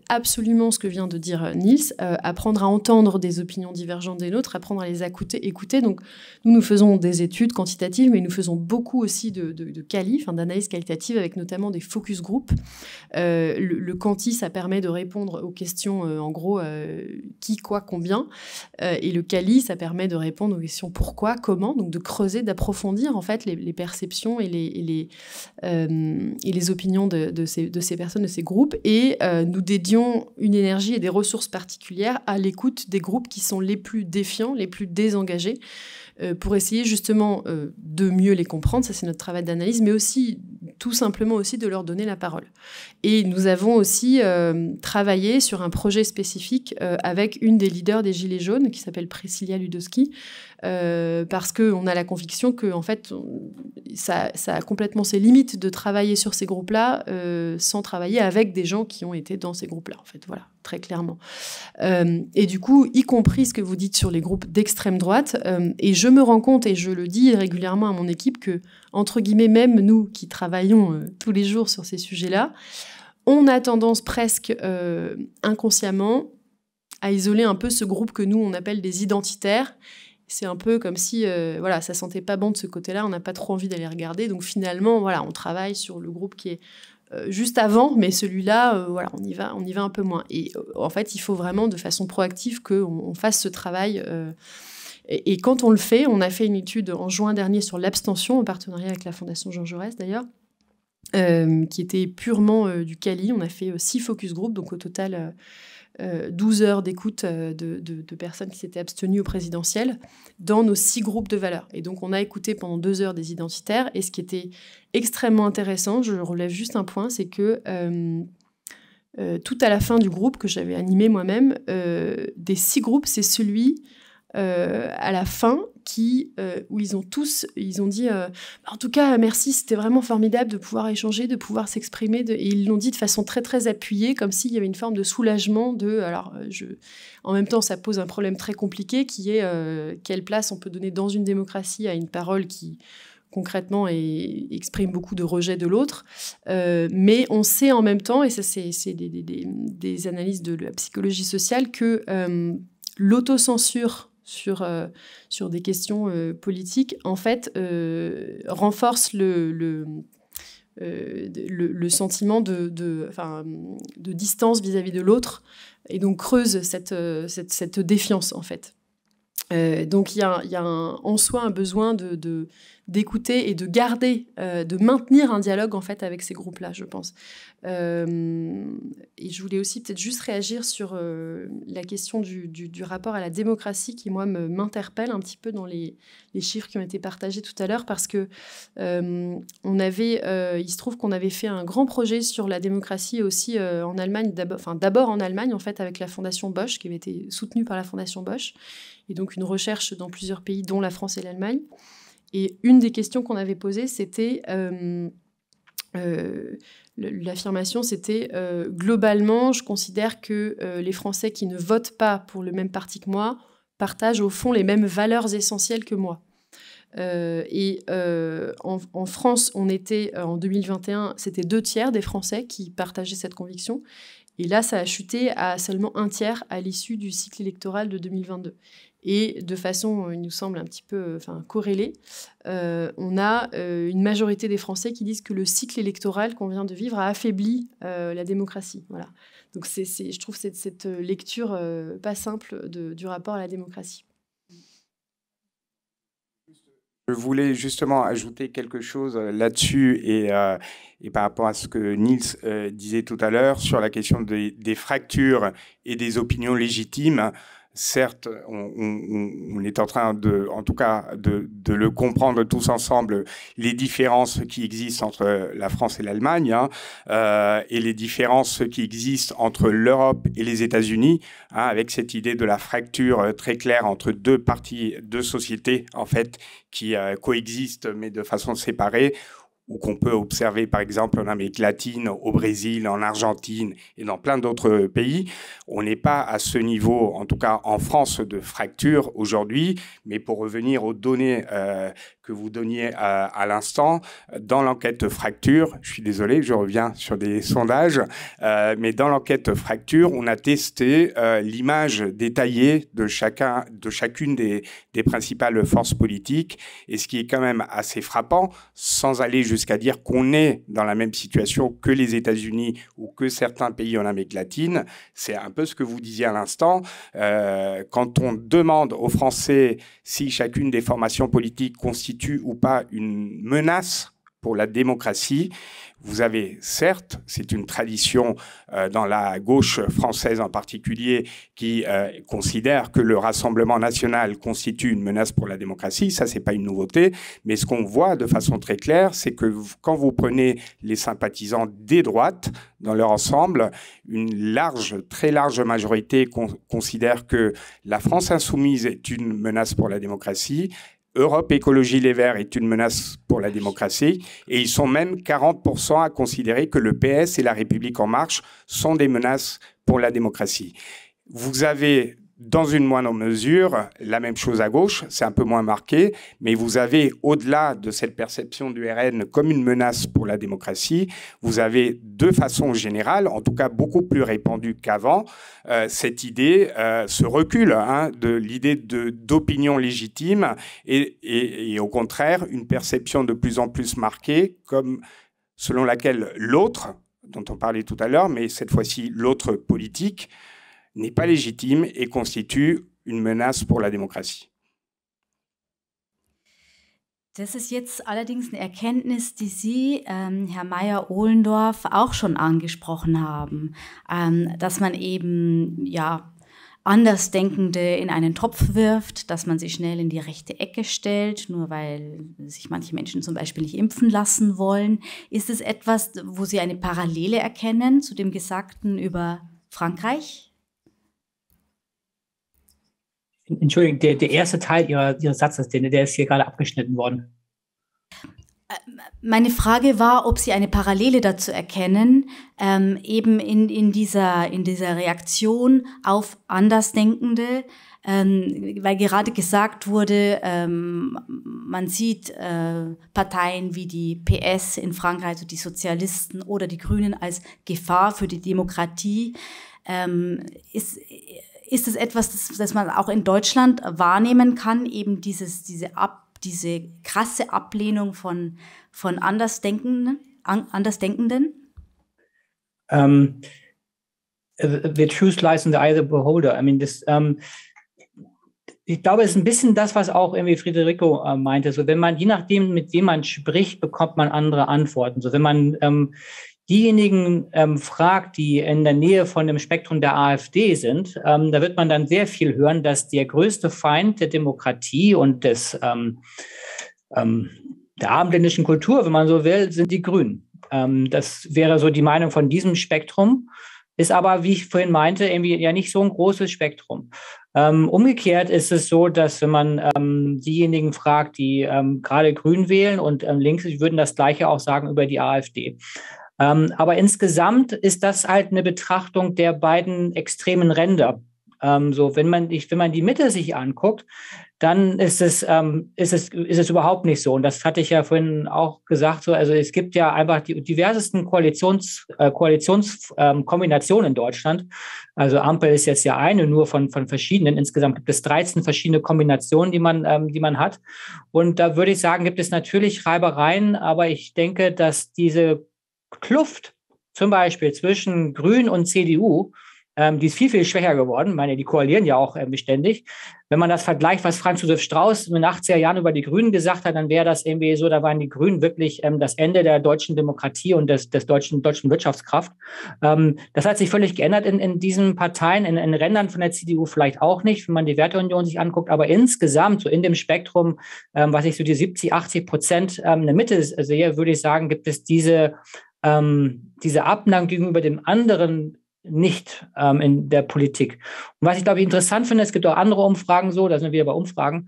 absolument ce que vient de dire Niels, apprendre à entendre des opinions divergentes des nôtres, apprendre à les écouter. Donc, nous faisons des études quantitatives, mais nous faisons beaucoup aussi de quali, d'analyse qualitative, avec notamment des focus group. Le quanti, ça permet de répondre aux questions, en gros, qui, quoi, combien. Et le quali, ça permet de répondre aux questions pourquoi, comment, donc de creuser, d'approfondir en fait les perceptions et les opinions de ces personnes, de ces groupes. Et nous dédions une énergie et des ressources particulières à l'écoute des groupes qui sont les plus défiants, les plus désengagés, pour essayer justement de mieux les comprendre, ça c'est notre travail d'analyse, mais aussi tout simplement aussi de leur donner la parole. Et nous avons aussi travaillé sur un projet spécifique avec une des leaders des Gilets jaunes qui s'appelle Priscilla Ludowski, parce qu'on a la conviction que en fait, ça a complètement ses limites de travailler sur ces groupes-là sans travailler avec des gens qui ont été dans ces groupes-là, en fait, voilà, très clairement. Et du coup, y compris ce que vous dites sur les groupes d'extrême droite, et je me rends compte, et je le dis régulièrement à mon équipe, que, entre guillemets, même nous qui travaillons tous les jours sur ces sujets-là, on a tendance presque inconsciemment à isoler un peu ce groupe que nous, on appelle des identitaires. C'est un peu comme si voilà, ça sentait pas bon de ce côté-là, on n'a pas trop envie d'aller regarder. Donc finalement, voilà, on travaille sur le groupe qui est juste avant, mais celui-là, voilà, on y va un peu moins. Et en fait, il faut vraiment de façon proactive qu'on fasse ce travail. Et quand on le fait, on a fait une étude en juin dernier sur l'abstention, en partenariat avec la Fondation Jean Jaurès d'ailleurs, qui était purement du quali. On a fait 6 focus group, donc au total 12 heures d'écoute de personnes qui s'étaient abstenues au présidentiel dans nos 6 groupes de valeurs. Et donc on a écouté pendant 2 heures des identitaires, et ce qui était extrêmement intéressant, je relève juste un point, c'est que tout à la fin du groupe que j'avais animé moi-même, des 6 groupes, c'est celui à la fin où ils ont dit en tout cas merci, c'était vraiment formidable de pouvoir échanger, de pouvoir s'exprimer, et ils l'ont dit de façon très très appuyée, comme s'il y avait une forme de soulagement en même temps ça pose un problème très compliqué qui est quelle place on peut donner dans une démocratie à une parole qui concrètement exprime beaucoup de rejet de l'autre, mais on sait en même temps, et ça c'est des analyses de la psychologie sociale, que l'autocensure sur des questions politiques, en fait, renforce le sentiment de distance vis-à-vis de l'autre, et donc creuse cette défiance, en fait. Donc il y a en soi un besoin d'écouter et de garder, de maintenir un dialogue en fait avec ces groupes-là, je pense. Et je voulais aussi peut-être juste réagir sur la question du rapport à la démocratie qui, moi, m'interpelle un petit peu dans les chiffres qui ont été partagés tout à l'heure, parce que il se trouve qu'on avait fait un grand projet sur la démocratie aussi en Allemagne, d'abord en Allemagne, en fait, avec la Fondation Bosch, qui avait été soutenue par la Fondation Bosch, et donc une recherche dans plusieurs pays, dont la France et l'Allemagne. Et une des questions qu'on avait posées, c'était... l'affirmation, c'était globalement, je considère que les Français qui ne votent pas pour le même parti que moi partagent au fond les mêmes valeurs essentielles que moi. En France, on était en 2021, c'était 2/3 des Français qui partageaient cette conviction. Et là, ça a chuté à seulement 1/3 à l'issue du cycle électoral de 2022. Et de façon, il nous semble, un petit peu corrélée, on a une majorité des Français qui disent que le cycle électoral qu'on vient de vivre a affaibli la démocratie. Voilà. Donc je trouve cette lecture pas simple du rapport à la démocratie. Je voulais justement ajouter quelque chose là-dessus et par rapport à ce que Niels disait tout à l'heure sur la question des fractures et des opinions légitimes. Certes, on est en train en tout cas, de le comprendre tous ensemble, les différences qui existent entre la France et l'Allemagne, et les différences qui existent entre l'Europe et les États-Unis, avec cette idée de la fracture très claire entre deux sociétés, en fait, qui coexistent, mais de façon séparée, ou qu'on peut observer par exemple en Amérique latine, au Brésil, en Argentine et dans plein d'autres pays. On n'est pas à ce niveau, en tout cas en France, de fracture aujourd'hui, mais pour revenir aux données que vous donniez à l'instant, dans l'enquête fracture, je suis désolé, je reviens sur des sondages, mais dans l'enquête fracture, on a testé l'image détaillée de chacune des principales forces politiques, et ce qui est quand même assez frappant, sans aller jusqu'à dire qu'on est dans la même situation que les États-Unis ou que certains pays en Amérique latine, c'est un peu ce que vous disiez à l'instant. Quand on demande aux Français si chacune des formations politiques constitue ou pas une menace pour la démocratie, vous avez, certes, c'est une tradition dans la gauche française en particulier qui considère que le Rassemblement national constitue une menace pour la démocratie. Ça, c'est pas une nouveauté. Mais ce qu'on voit de façon très claire, c'est que quand vous prenez les sympathisants des droites dans leur ensemble, une très large majorité considère que la France insoumise est une menace pour la démocratie. Europe Écologie Les Verts est une menace pour la démocratie, et ils sont même 40% à considérer que le PS et la République En Marche sont des menaces pour la démocratie. Vous avez, dans une moindre mesure, la même chose à gauche, c'est un peu moins marqué, mais vous avez, au-delà de cette perception du RN comme une menace pour la démocratie, vous avez de façon générale, en tout cas beaucoup plus répandue qu'avant, cette idée, ce recul de l'idée d'opinion légitime et au contraire, une perception de plus en plus marquée comme selon laquelle l'autre, dont on parlait tout à l'heure, mais cette fois-ci l'autre politique, n'est pas légitime et constitue une menace pour la démocratie. Das ist jetzt allerdings eine Erkenntnis, die Sie, Herr Meyer-Ohlendorf, auch schon angesprochen haben, dass man eben Andersdenkende in einen Topf wirft, dass man sie schnell in die rechte Ecke stellt, nur weil sich manche Menschen zum Beispiel nicht impfen lassen wollen. Ist es etwas, wo Sie eine Parallele erkennen zu dem Gesagten über Frankreich? Entschuldigung, der erste Teil Ihres Satzes, der ist hier gerade abgeschnitten worden. Meine Frage war, ob Sie eine Parallele dazu erkennen, eben in dieser Reaktion auf Andersdenkende, weil gerade gesagt wurde, man sieht Parteien wie die PS in Frankreich, also die Sozialisten oder die Grünen als Gefahr für die Demokratie. Ist es etwas, das man auch in Deutschland wahrnehmen kann, eben diese krasse Ablehnung von Andersdenkenden? The truth lies in the eye of the beholder. I mean, ich glaube, es ist ein bisschen das, was auch irgendwie Federico meinte. So, wenn man, je nachdem, mit wem man spricht, bekommt man andere Antworten. So, wenn man diejenigen fragt, die in der Nähe von dem Spektrum der AfD sind, da wird man dann sehr viel hören, dass der größte Feind der Demokratie und der abendländischen Kultur, wenn man so will, sind die Grünen. Das wäre so die Meinung von diesem Spektrum, ist aber, wie ich vorhin meinte, irgendwie ja nicht so ein großes Spektrum. Umgekehrt ist es so, dass wenn man diejenigen fragt, die gerade Grün wählen und links, würden das Gleiche auch sagen über die AfD. Aber insgesamt ist das halt eine Betrachtung der beiden extremen Ränder So, wenn man die Mitte sich anguckt, dann ist es überhaupt nicht so. Und das hatte ich ja vorhin auch gesagt. So, also es gibt ja einfach die diversesten Koalitionskombinationen in Deutschland. Also Ampel ist jetzt ja eine, nur von verschiedenen. Insgesamt gibt es 13 verschiedene Kombinationen, die man hat. Und da würde ich sagen, gibt es natürlich Reibereien, aber ich denke, dass diese Kluft zum Beispiel zwischen Grünen und CDU, die ist viel, viel schwächer geworden. Ich meine, die koalieren ja auch ständig. Wenn man das vergleicht, was Franz Josef Strauß in den 80er Jahren über die Grünen gesagt hat, dann wäre das irgendwie so, da waren die Grünen wirklich das Ende der deutschen Demokratie und des deutschen Wirtschaftskraft. Das hat sich völlig geändert in diesen Parteien, in Rändern von der CDU vielleicht auch nicht, wenn man die Werteunion sich anguckt, aber insgesamt so in dem Spektrum, was ich so die 70-80% in der Mitte sehe, würde ich sagen, gibt es diese Abneigung gegenüber dem anderen nicht in der Politik. Und was ich, glaube ich, interessant finde, es gibt auch andere Umfragen so, da sind wir wieder bei Umfragen,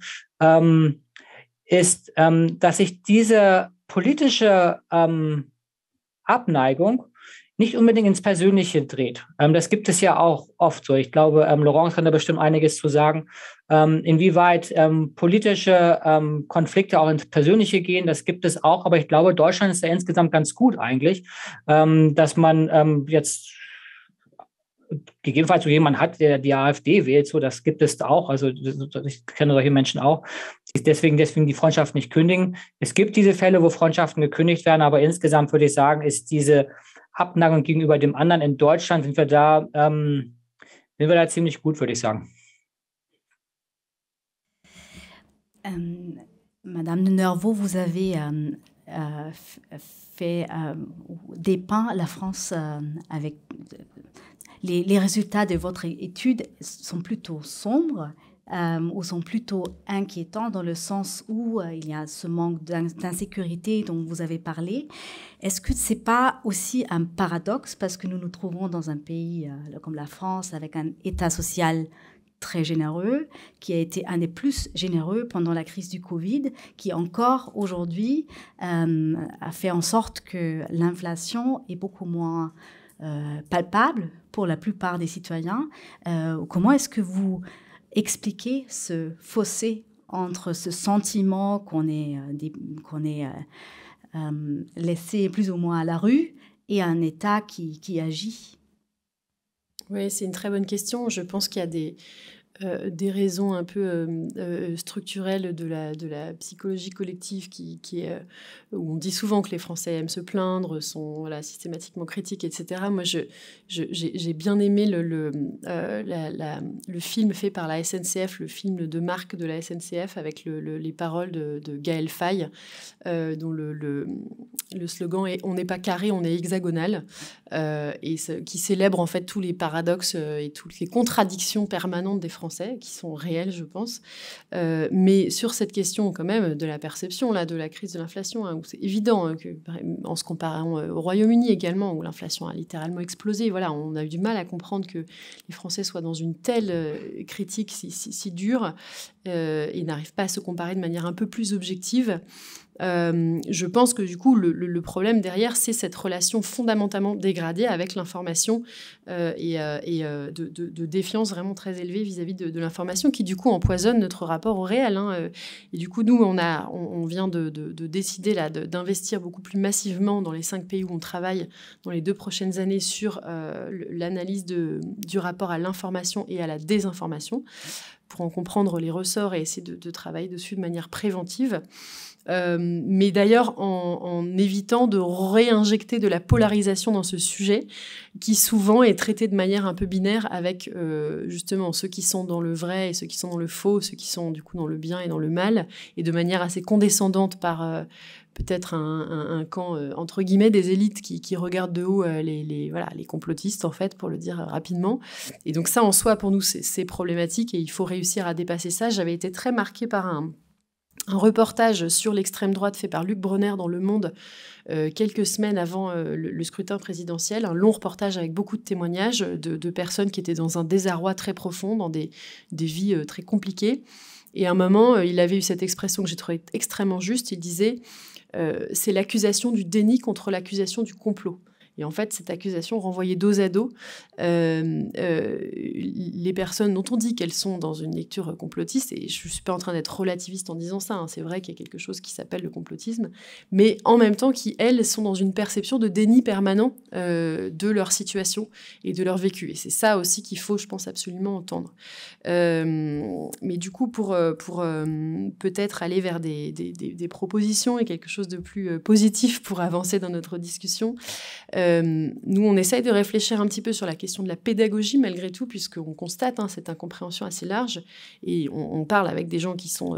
ist, dass sich diese politische Abneigung nicht unbedingt ins Persönliche dreht. Das gibt es ja auch oft so. Ich glaube, Laurence kann da bestimmt einiges zu sagen. Inwieweit politische Konflikte auch ins Persönliche gehen, das gibt es auch. Aber ich glaube, Deutschland ist da insgesamt ganz gut eigentlich, dass man jetzt gegebenenfalls so jemand hat, der die AfD wählt, so, das gibt es auch. Also ich kenne solche Menschen auch, die deswegen die Freundschaft nicht kündigen. Es gibt diese Fälle, wo Freundschaften gekündigt werden, aber insgesamt würde ich sagen, ist diese Abneigung gegenüber dem anderen in Deutschland, sind wir da ziemlich gut, würde ich sagen. Madame de Nervaux, vous avez dépeint la France avec les résultats de votre étude sont plutôt sombres ou sont plutôt inquiétants dans le sens où il y a ce manque d'insécurité dont vous avez parlé. Est-ce que ce n'est pas aussi un paradoxe parce que nous nous trouvons dans un pays comme la France avec un État social très généreux, qui a été un des plus généreux pendant la crise du Covid, qui encore aujourd'hui a fait en sorte que l'inflation est beaucoup moins palpable pour la plupart des citoyens. Comment est-ce que vous expliquez ce fossé entre ce sentiment qu'on est laissé plus ou moins à la rue et un État qui agit? Oui, c'est une très bonne question. Je pense qu'il y a des raisons un peu structurelles de la psychologie collective où on dit souvent que les Français aiment se plaindre, sont systématiquement critiques, etc. Moi, j'ai bien aimé le film fait par la SNCF, le film de marque de la SNCF avec les paroles de Gaël Faye, dont le slogan est « On n'est pas carré, on est hexagonal », qui célèbre en fait tous les paradoxes et toutes les contradictions permanentes des Français, qui sont réels, je pense. Mais sur cette question, quand même, de la perception, de la crise de l'inflation, où c'est évident en se comparant au Royaume-Uni également, où l'inflation a littéralement explosé, on a eu du mal à comprendre que les Français soient dans une telle critique si dure et n'arrivent pas à se comparer de manière un peu plus objective. Je pense que du coup le problème derrière, c'est cette relation fondamentalement dégradée avec l'information et de défiance vraiment très élevée vis-à-vis de l'information qui du coup empoisonne notre rapport au réel. Et du coup nous on vient de décider d'investir beaucoup plus massivement dans les 5 pays où on travaille dans les 2 prochaines années sur l'analyse du rapport à l'information et à la désinformation pour en comprendre les ressorts et essayer de travailler dessus de manière préventive. Mais d'ailleurs en évitant de réinjecter de la polarisation dans ce sujet qui souvent est traité de manière un peu binaire avec justement ceux qui sont dans le vrai et ceux qui sont dans le faux, ceux qui sont du coup dans le bien et dans le mal, et de manière assez condescendante par peut-être un camp entre guillemets des élites qui regardent de haut les complotistes en fait, pour le dire rapidement. Et donc ça en soi pour nous c'est problématique et il faut réussir à dépasser ça. J'avais été très marquée par un reportage sur l'extrême droite fait par Luc Bronner dans Le Monde quelques semaines avant le scrutin présidentiel, un long reportage avec beaucoup de témoignages de personnes qui étaient dans un désarroi très profond, dans des vies très compliquées. Et à un moment, il avait eu cette expression que j'ai trouvée extrêmement juste, il disait « c'est l'accusation du déni contre l'accusation du complot ». Et en fait, cette accusation renvoyait dos à dos les personnes dont on dit qu'elles sont dans une lecture complotiste, et je ne suis pas en train d'être relativiste en disant ça, c'est vrai qu'il y a quelque chose qui s'appelle le complotisme, mais en même temps qui, elles, sont dans une perception de déni permanent de leur situation et de leur vécu. Et c'est ça aussi qu'il faut, je pense, absolument entendre. Mais du coup, pour peut-être aller vers des propositions et quelque chose de plus positif pour avancer dans notre discussion, nous, on essaye de réfléchir un petit peu sur la question de la pédagogie, malgré tout, puisqu'on constate cette incompréhension assez large, et on parle avec des gens qui sont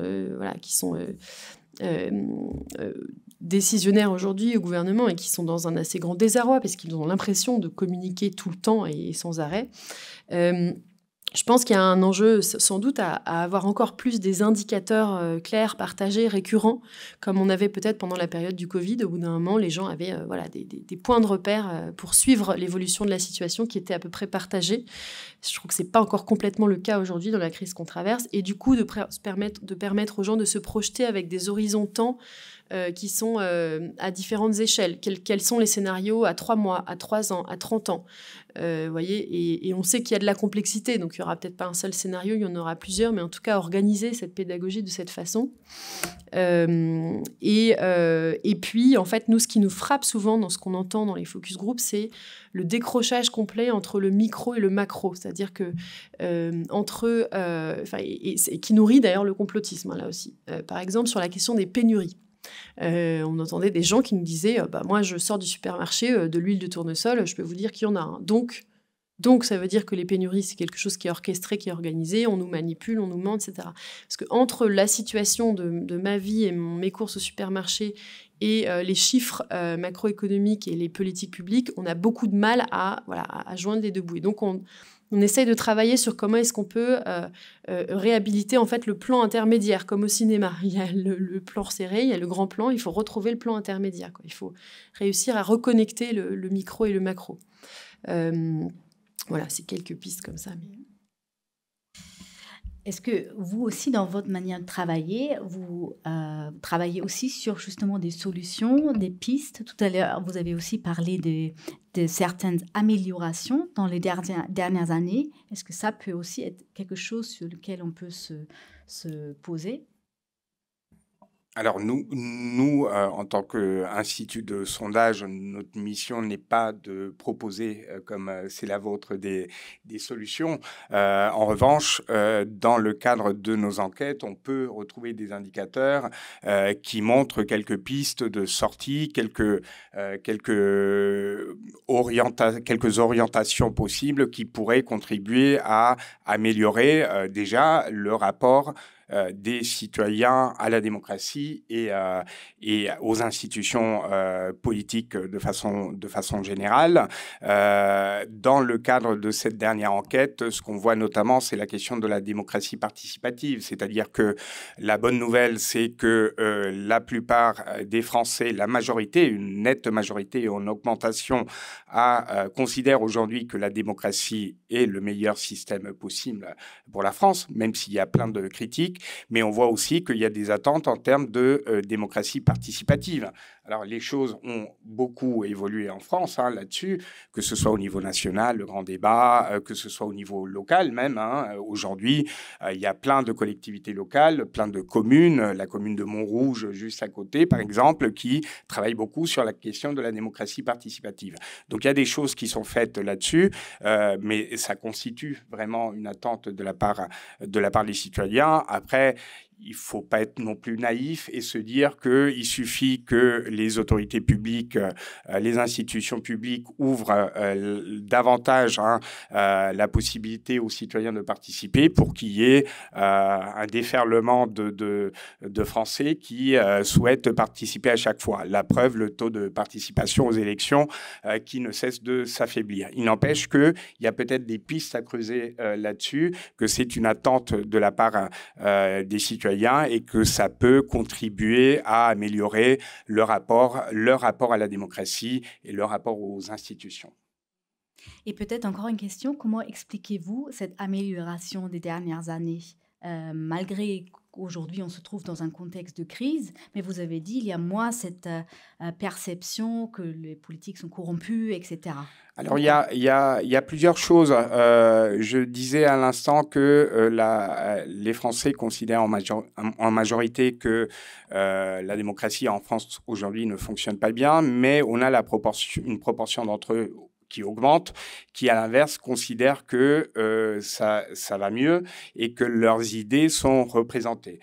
décisionnaires aujourd'hui au gouvernement et qui sont dans un assez grand désarroi parce qu'ils ont l'impression de communiquer tout le temps et sans arrêt. Je pense qu'il y a un enjeu sans doute à avoir encore plus des indicateurs clairs, partagés, récurrents, comme on avait peut-être pendant la période du Covid. Au bout d'un moment, les gens avaient des points de repère pour suivre l'évolution de la situation qui étaient à peu près partagés. Je trouve que ce n'est pas encore complètement le cas aujourd'hui dans la crise qu'on traverse. Et du coup, de permettre aux gens de se projeter avec des horizons temps qui sont à différentes échelles. Quels sont les scénarios à 3 mois, à 3 ans, à 30 ans voyez, et on sait qu'il y a de la complexité, donc il n'y aura peut-être pas un seul scénario, il y en aura plusieurs, mais en tout cas, organiser cette pédagogie de cette façon. Et puis, en fait, nous, ce qui nous frappe souvent dans ce qu'on entend dans les focus groups, c'est le décrochage complet entre le micro et le macro, c'est-à-dire que entre eux, et qui nourrit d'ailleurs le complotisme, là aussi. Par exemple, sur la question des pénuries. On entendait des gens qui nous disaient moi je sors du supermarché de l'huile de tournesol, je peux vous dire qu'il y en a un. Donc ça veut dire que les pénuries c'est quelque chose qui est orchestré, qui est organisé, on nous manipule, on nous ment, etc. Parce que entre la situation de ma vie et mes courses au supermarché et les chiffres macroéconomiques et les politiques publiques, on a beaucoup de mal à joindre les deux bouts. Et donc on essaye de travailler sur comment est-ce qu'on peut réhabiliter en fait le plan intermédiaire, comme au cinéma. Il y a le plan serré, il y a le grand plan, il faut retrouver le plan intermédiaire, quoi. Il faut réussir à reconnecter le micro et le macro. Voilà, c'est quelques pistes comme ça. Mais... Est-ce que vous aussi, dans votre manière de travailler, vous travaillez aussi sur justement des solutions, des pistes? Tout à l'heure, vous avez aussi parlé de certaines améliorations dans les dernières années. Est-ce que ça peut aussi être quelque chose sur lequel on peut se poser? Alors nous en tant qu'institut de sondage, notre mission n'est pas de proposer, comme c'est la vôtre, des solutions. En revanche, dans le cadre de nos enquêtes, on peut retrouver des indicateurs qui montrent quelques pistes de sortie, quelques orientations possibles qui pourraient contribuer à améliorer déjà le rapport des citoyens à la démocratie et aux institutions politiques de façon générale. Dans le cadre de cette dernière enquête, ce qu'on voit notamment, c'est la question de la démocratie participative, c'est-à-dire que la bonne nouvelle, c'est que la plupart des Français, la majorité, une nette majorité en augmentation, considère aujourd'hui que la démocratie est le meilleur système possible pour la France, même s'il y a plein de critiques. Mais on voit aussi qu'il y a des attentes en termes de démocratie participative. Alors, les choses ont beaucoup évolué en France là-dessus, que ce soit au niveau national, le grand débat, que ce soit au niveau local même. Aujourd'hui, il y a plein de collectivités locales, plein de communes, la commune de Montrouge, juste à côté, par exemple, qui travaillent beaucoup sur la question de la démocratie participative. Donc, il y a des choses qui sont faites là-dessus, mais ça constitue vraiment une attente de la part des citoyens. Après, il ne faut pas être non plus naïf et se dire qu'il suffit que les autorités publiques, les institutions publiques ouvrent davantage la possibilité aux citoyens de participer pour qu'il y ait un déferlement de Français qui souhaitent participer à chaque fois. La preuve, le taux de participation aux élections qui ne cesse de s'affaiblir. Il n'empêche qu'il y a peut-être des pistes à creuser là-dessus, que c'est une attente de la part des citoyens et que ça peut contribuer à améliorer leur rapport à la démocratie et leur rapport aux institutions. Et peut-être encore une question, comment expliquez-vous cette amélioration des dernières années, malgré qu'aujourd'hui on se trouve dans un contexte de crise, mais vous avez dit il y a moins cette perception que les politiques sont corrompus, etc. Alors, il y a plusieurs choses. Je disais à l'instant que les Français considèrent en majorité que la démocratie en France aujourd'hui ne fonctionne pas bien, mais on a une proportion d'entre eux qui augmente, qui à l'inverse considèrent que ça va mieux et que leurs idées sont représentées.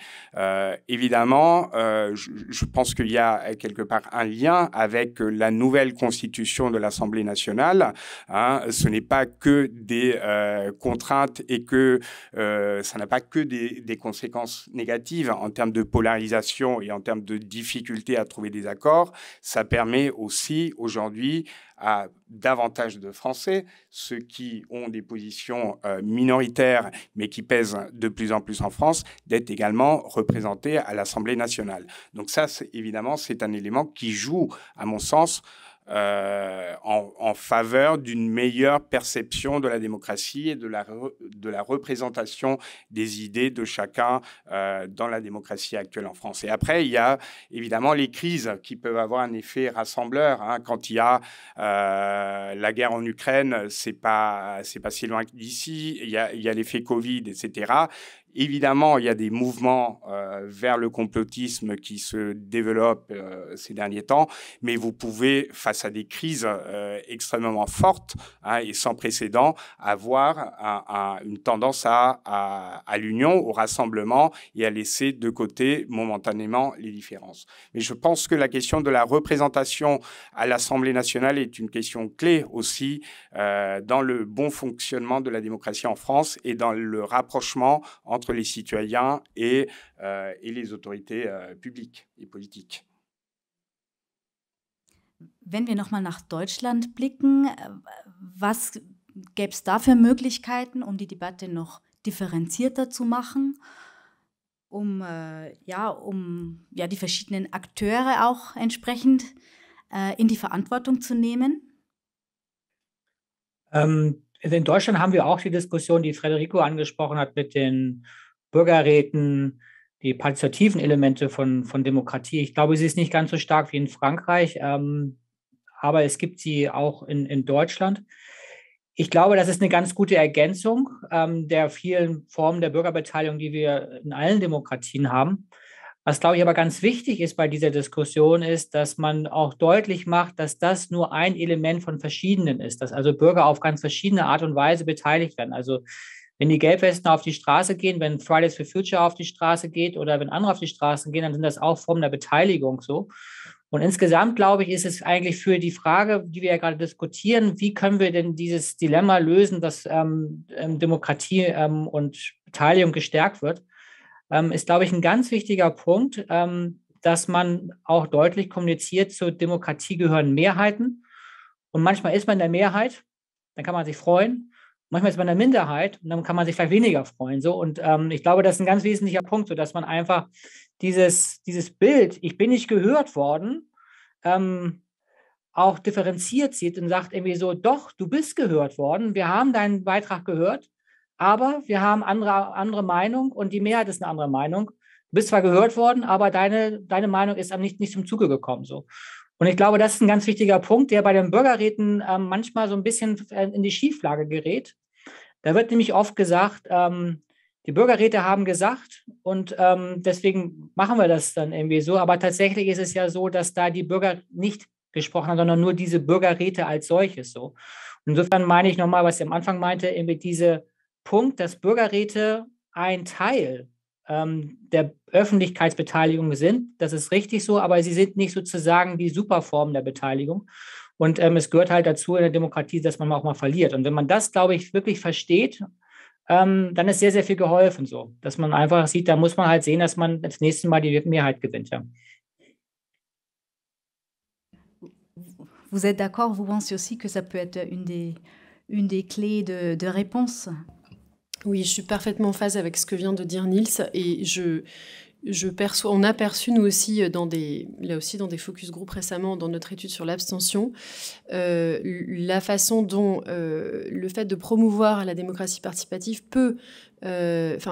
Évidemment, je pense qu'il y a quelque part un lien avec la nouvelle constitution de l'Assemblée nationale. Ce n'est pas que des contraintes et que ça n'a pas que des conséquences négatives en termes de polarisation et en termes de difficulté à trouver des accords. Ça permet aussi aujourd'hui à davantage de Français, ceux qui ont des positions minoritaires, mais qui pèsent de plus en plus en France, d'être également représentés à l'Assemblée nationale. Donc ça, évidemment, c'est un élément qui joue, à mon sens, en faveur d'une meilleure perception de la démocratie et de la représentation des idées de chacun dans la démocratie actuelle en France. Et après, il y a évidemment les crises qui peuvent avoir un effet rassembleur. Quand il y a la guerre en Ukraine, c'est pas si loin d'ici. Il y a l'effet Covid, etc. Évidemment, il y a des mouvements vers le complotisme qui se développent ces derniers temps, mais vous pouvez, face à des crises extrêmement fortes et sans précédent, avoir une tendance à l'union, au rassemblement et à laisser de côté momentanément les différences. Mais je pense que la question de la représentation à l'Assemblée nationale est une question clé aussi dans le bon fonctionnement de la démocratie en France et dans le rapprochement entre les citoyens et les autorités publiques et politiques. Wenn wir nochmal nach Deutschland blicken, was gäbe es da für Möglichkeiten, um die Debatte noch differenzierter zu machen, um die verschiedenen Akteure auch entsprechend in die Verantwortung zu nehmen? In Deutschland haben wir auch die Diskussion, die Federico angesprochen hat, mit den Bürgerräten, die partizipativen Elemente von Demokratie. Ich glaube, sie ist nicht ganz so stark wie in Frankreich, aber es gibt sie auch in Deutschland. Ich glaube, das ist eine ganz gute Ergänzung der vielen Formen der Bürgerbeteiligung, die wir in allen Demokratien haben. Was, glaube ich, aber ganz wichtig ist bei dieser Diskussion, ist, dass man auch deutlich macht, dass das nur ein Element von verschiedenen ist, dass also Bürger auf ganz verschiedene Art und Weise beteiligt werden. Also wenn die Gelbwesten auf die Straße gehen, wenn Fridays for Future auf die Straße geht oder wenn andere auf die Straßen gehen, dann sind das auch Formen der Beteiligung so. Und insgesamt, glaube ich, ist es eigentlich für die Frage, die wir ja gerade diskutieren, wie können wir denn dieses Dilemma lösen, dass Demokratie und Beteiligung gestärkt wird, ist, glaube ich, ein ganz wichtiger Punkt, dass man auch deutlich kommuniziert, zur Demokratie gehören Mehrheiten. Und manchmal ist man in der Mehrheit, dann kann man sich freuen. Manchmal ist man in der Minderheit und dann kann man sich vielleicht weniger freuen. So. Und ich glaube, das ist ein ganz wesentlicher Punkt, so dass man einfach dieses Bild, ich bin nicht gehört worden, auch differenziert sieht und sagt irgendwie so, doch, du bist gehört worden, wir haben deinen Beitrag gehört, aber wir haben andere Meinung und die Mehrheit ist eine andere Meinung. Du bist zwar gehört worden, aber deine Meinung ist nicht zum Zuge gekommen. So. Und ich glaube, das ist ein ganz wichtiger Punkt, der bei den Bürgerräten manchmal so ein bisschen in die Schieflage gerät. Da wird nämlich oft gesagt, die Bürgerräte haben gesagt und deswegen machen wir das dann irgendwie so. Aber tatsächlich ist es ja so, dass da die Bürger nicht gesprochen haben, sondern nur diese Bürgerräte als solches so. Insofern meine ich nochmal, was ich am Anfang meinte, irgendwie dieser Punkt, dass Bürgerräte ein Teil der Öffentlichkeitsbeteiligung sind. Das ist richtig so, aber sie sind nicht sozusagen die Superform der Beteiligung. Und es gehört halt dazu in der Demokratie, dass man auch mal verliert. Und wenn man das, glaube ich, wirklich versteht, dann ist sehr, sehr viel geholfen so. Dass man einfach sieht, da muss man halt sehen, dass man das nächste Mal die Mehrheit gewinnt. Ja. Vous êtes d'accord? Vous pensez aussi que ça peut être une des clés de réponse? Oui, je suis parfaitement en phase avec ce que vient de dire Niels et on a perçu, nous aussi, là aussi dans des focus group récemment, dans notre étude sur l'abstention, la façon dont le fait de promouvoir la démocratie participative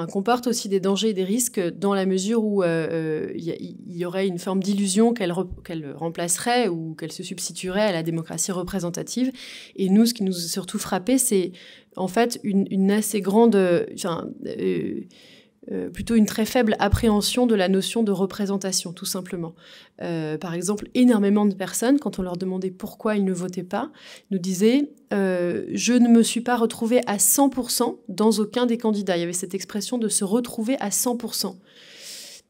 comporte aussi des dangers et des risques dans la mesure où il y aurait une forme d'illusion qu'elle remplacerait ou qu'elle se substituerait à la démocratie représentative. Et nous, ce qui nous a surtout frappé, c'est en fait une assez grande... plutôt une très faible appréhension de la notion de représentation, tout simplement. Par exemple, énormément de personnes, quand on leur demandait pourquoi ils ne votaient pas, nous disaient « je ne me suis pas retrouvée à 100% dans aucun des candidats ». Il y avait cette expression de se retrouver à 100%.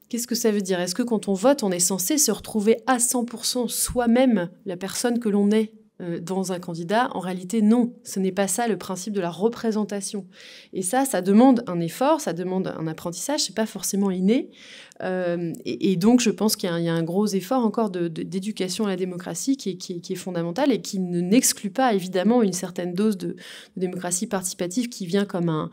Qu'est-ce que ça veut dire? Est-ce que quand on vote, on est censé se retrouver à 100% soi-même, la personne que l'on est dans un candidat? En réalité, non. Ce n'est pas ça le principe de la représentation. Et ça demande un effort, ça demande un apprentissage, c'est pas forcément inné. Et donc, je pense qu'il y a un gros effort encore d'éducation à la démocratie qui est fondamental et qui n'exclut pas, évidemment, une certaine dose de démocratie participative qui vient comme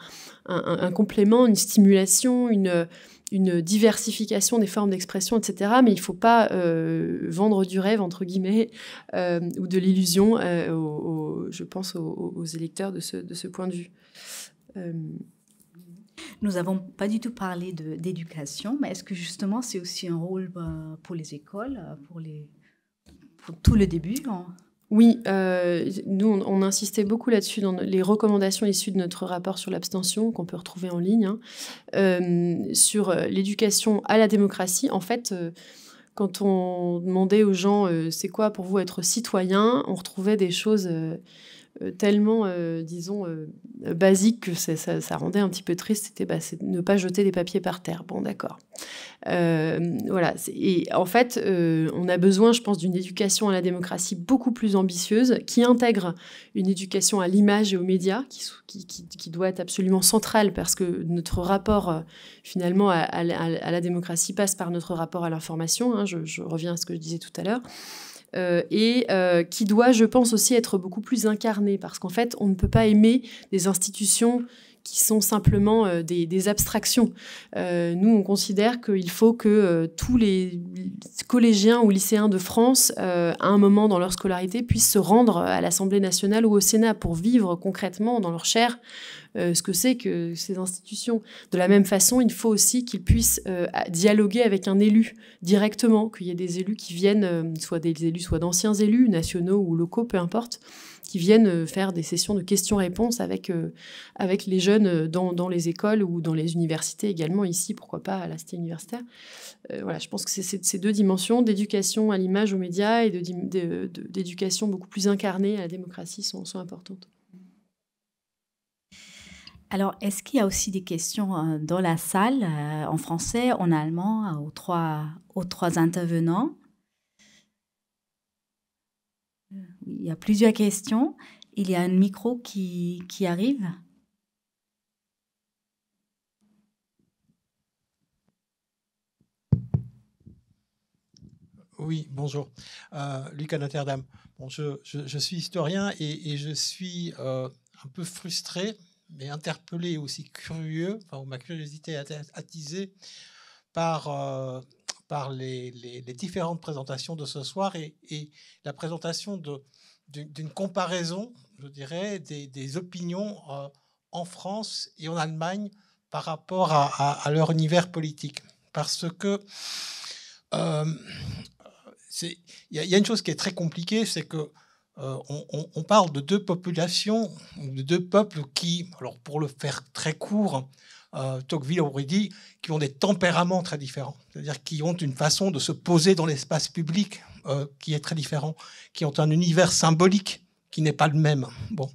un complément, une stimulation, une diversification des formes d'expression, etc. Mais il ne faut pas vendre du rêve, entre guillemets, ou de l'illusion, je pense, aux électeurs de ce point de vue. Nous n'avons pas du tout parlé d'éducation, mais est-ce que justement c'est aussi un rôle pour les écoles, pour tout le début Oui, nous, on insistait beaucoup là-dessus dans les recommandations issues de notre rapport sur l'abstention, qu'on peut retrouver en ligne, sur l'éducation à la démocratie. En fait, quand on demandait aux gens « c'est quoi pour vous être citoyen ?», on retrouvait des choses tellement, disons, basiques que ça rendait un petit peu triste. C'était c'est ne pas jeter des papiers par terre. Bon, d'accord. Voilà. Et en fait, on a besoin, je pense, d'une éducation à la démocratie beaucoup plus ambitieuse, qui intègre une éducation à l'image et aux médias, qui doit être absolument centrale, parce que notre rapport, finalement, à la démocratie passe par notre rapport à l'information. Hein, je reviens à ce que je disais tout à l'heure. Et qui doit, je pense, aussi être beaucoup plus incarné, parce qu'en fait, on ne peut pas aimer des institutions qui sont simplement des abstractions. Nous, on considère qu'il faut que tous les collégiens ou lycéens de France, à un moment dans leur scolarité, puissent se rendre à l'Assemblée nationale ou au Sénat pour vivre concrètement dans leur chair ce que c'est que ces institutions. De la même façon, il faut aussi qu'ils puissent dialoguer avec un élu directement, qu'il y ait des élus qui viennent, soit des élus, soit d'anciens élus, nationaux ou locaux, peu importe, qui viennent faire des sessions de questions-réponses avec les jeunes dans les écoles ou dans les universités également, ici, pourquoi pas à la cité universitaire. Voilà, je pense que ces deux dimensions, d'éducation à l'image aux médias et d'éducation beaucoup plus incarnée à la démocratie sont importantes. Alors, est-ce qu'il y a aussi des questions dans la salle, en français, en allemand, aux trois intervenants? Il y a plusieurs questions. Il y a un micro qui arrive. Oui, bonjour. Lucas d'Amsterdam. Bon, je suis historien et je suis un peu frustré, mais interpellé aussi curieux, enfin, ma curiosité est attisée par les différentes présentations de ce soir et la présentation d'une comparaison, je dirais, des opinions en France et en Allemagne par rapport à leur univers politique. Parce que il y a une chose qui est très compliquée, c'est que on parle de deux populations, de deux peuples qui, alors pour le faire très court, Tocqueville aurait dit, qui ont des tempéraments très différents, c'est-à-dire qui ont une façon de se poser dans l'espace public qui est très différent, qui ont un univers symbolique qui n'est pas le même. Bon.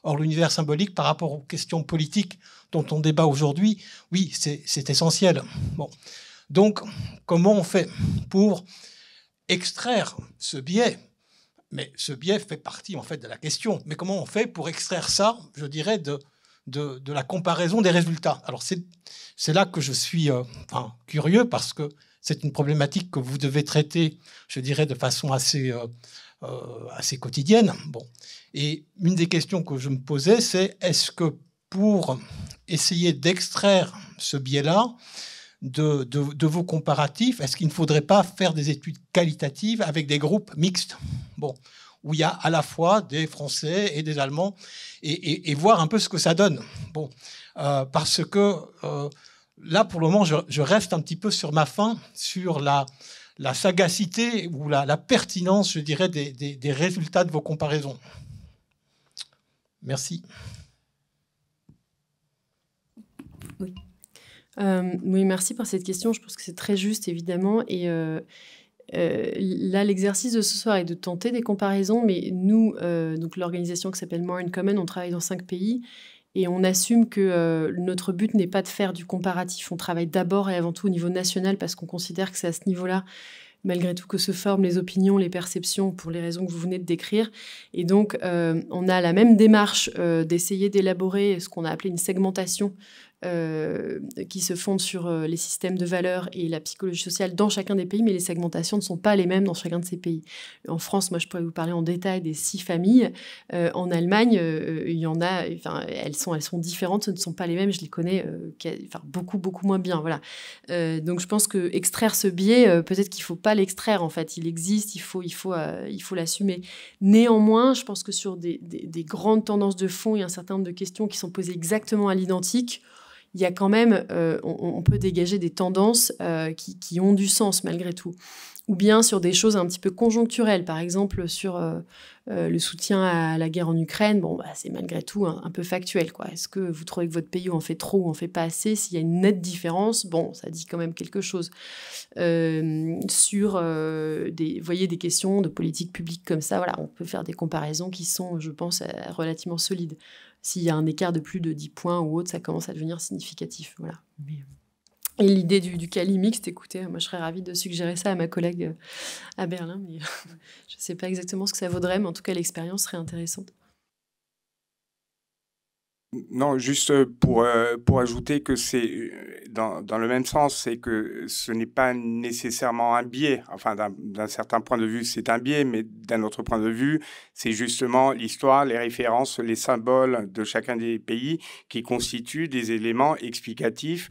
Or, l'univers symbolique par rapport aux questions politiques dont on débat aujourd'hui, oui, c'est essentiel. Bon. Donc, comment on fait pour extraire ce biais? Mais ce biais fait partie en fait de la question. Mais comment on fait pour extraire ça, je dirais, de la comparaison des résultats? Alors c'est là que je suis curieux, parce que c'est une problématique que vous devez traiter, je dirais, de façon assez quotidienne. Bon. Et une des questions que je me posais, c'est est-ce que pour essayer d'extraire ce biais-là, de vos comparatifs, est-ce qu'il ne faudrait pas faire des études qualitatives avec des groupes mixtes, bon, où il y a à la fois des Français et des Allemands, et voir un peu ce que ça donne. Bon, parce que là, pour le moment, je reste un petit peu sur ma faim, sur la sagacité ou la pertinence, je dirais, des résultats de vos comparaisons. Merci. Oui. Oui, merci pour cette question. Je pense que c'est très juste, évidemment. Et là, l'exercice de ce soir est de tenter des comparaisons. Mais nous, donc l'organisation qui s'appelle More in Common, on travaille dans 5 pays. Et on assume que notre but n'est pas de faire du comparatif. On travaille d'abord et avant tout au niveau national parce qu'on considère que c'est à ce niveau-là, malgré tout, que se forment les opinions, les perceptions, pour les raisons que vous venez de décrire. Et donc, on a la même démarche d'essayer d'élaborer ce qu'on a appelé une segmentation qui se fonde sur les systèmes de valeurs et la psychologie sociale dans chacun des pays, mais les segmentations ne sont pas les mêmes dans chacun de ces pays. En France, moi, je pourrais vous parler en détail des 6 familles. En Allemagne, il y en a, enfin, elles sont différentes, ce ne sont pas les mêmes, je les connais beaucoup moins bien. Voilà. Donc, je pense que extraire ce biais, peut-être qu'il ne faut pas l'extraire, en fait. Il existe, il faut l'assumer. Néanmoins, je pense que sur des grandes tendances de fond, il y a un certain nombre de questions qui sont posées exactement à l'identique. Il y a quand même, on peut dégager des tendances qui ont du sens malgré tout. Ou bien sur des choses un petit peu conjoncturelles, par exemple sur le soutien à la guerre en Ukraine, bon, c'est malgré tout un peu factuel, quoi. Est-ce que vous trouvez que votre pays en fait trop ou en fait pas assez? S'il y a une nette différence, bon, ça dit quand même quelque chose. Sur des questions de politique publique comme ça, voilà, on peut faire des comparaisons qui sont, je pense, relativement solides. S'il y a un écart de plus de 10 points ou autre, ça commence à devenir significatif. Voilà. Et l'idée du Cali mixte, écoutez, moi je serais ravie de suggérer ça à ma collègue à Berlin, mais je ne sais pas exactement ce que ça vaudrait, mais en tout cas l'expérience serait intéressante. Non, juste pour ajouter que c'est dans le même sens, c'est que ce n'est pas nécessairement un biais. Enfin, d'un certain point de vue, c'est un biais, mais d'un autre point de vue, c'est justement l'histoire, les références, les symboles de chacun des pays qui constituent des éléments explicatifs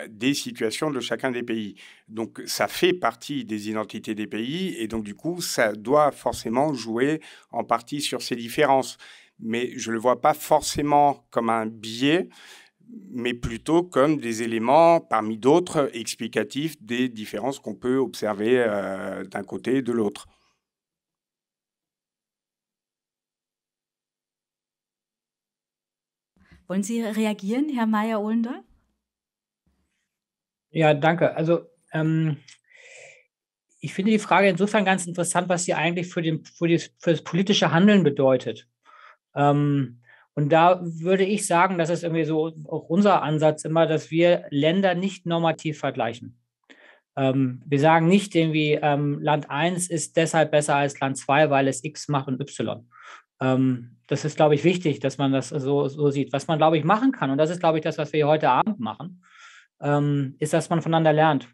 des situations de chacun des pays. Donc, ça fait partie des identités des pays et donc, du coup, ça doit forcément jouer en partie sur ces différences. Mais je ne le vois pas forcément comme un biais, mais plutôt comme des éléments, parmi d'autres, explicatifs des différences qu'on peut observer d'un côté et de l'autre. Wollen Sie reagieren, Herr Meyer-Ohlender? Ja, danke. Also ich finde die Frage insofern ganz interessant, was sie eigentlich für das politische Handeln bedeutet. Und da würde ich sagen, das ist irgendwie so auch unser Ansatz immer, dass wir Länder nicht normativ vergleichen. Wir sagen nicht irgendwie, Land 1 ist deshalb besser als Land 2, weil es X macht und Y. Das ist, glaube ich, wichtig, dass man das so sieht. Was man, glaube ich, machen kann, und das ist, glaube ich, das, was wir hier heute Abend machen, ist, dass man voneinander lernt.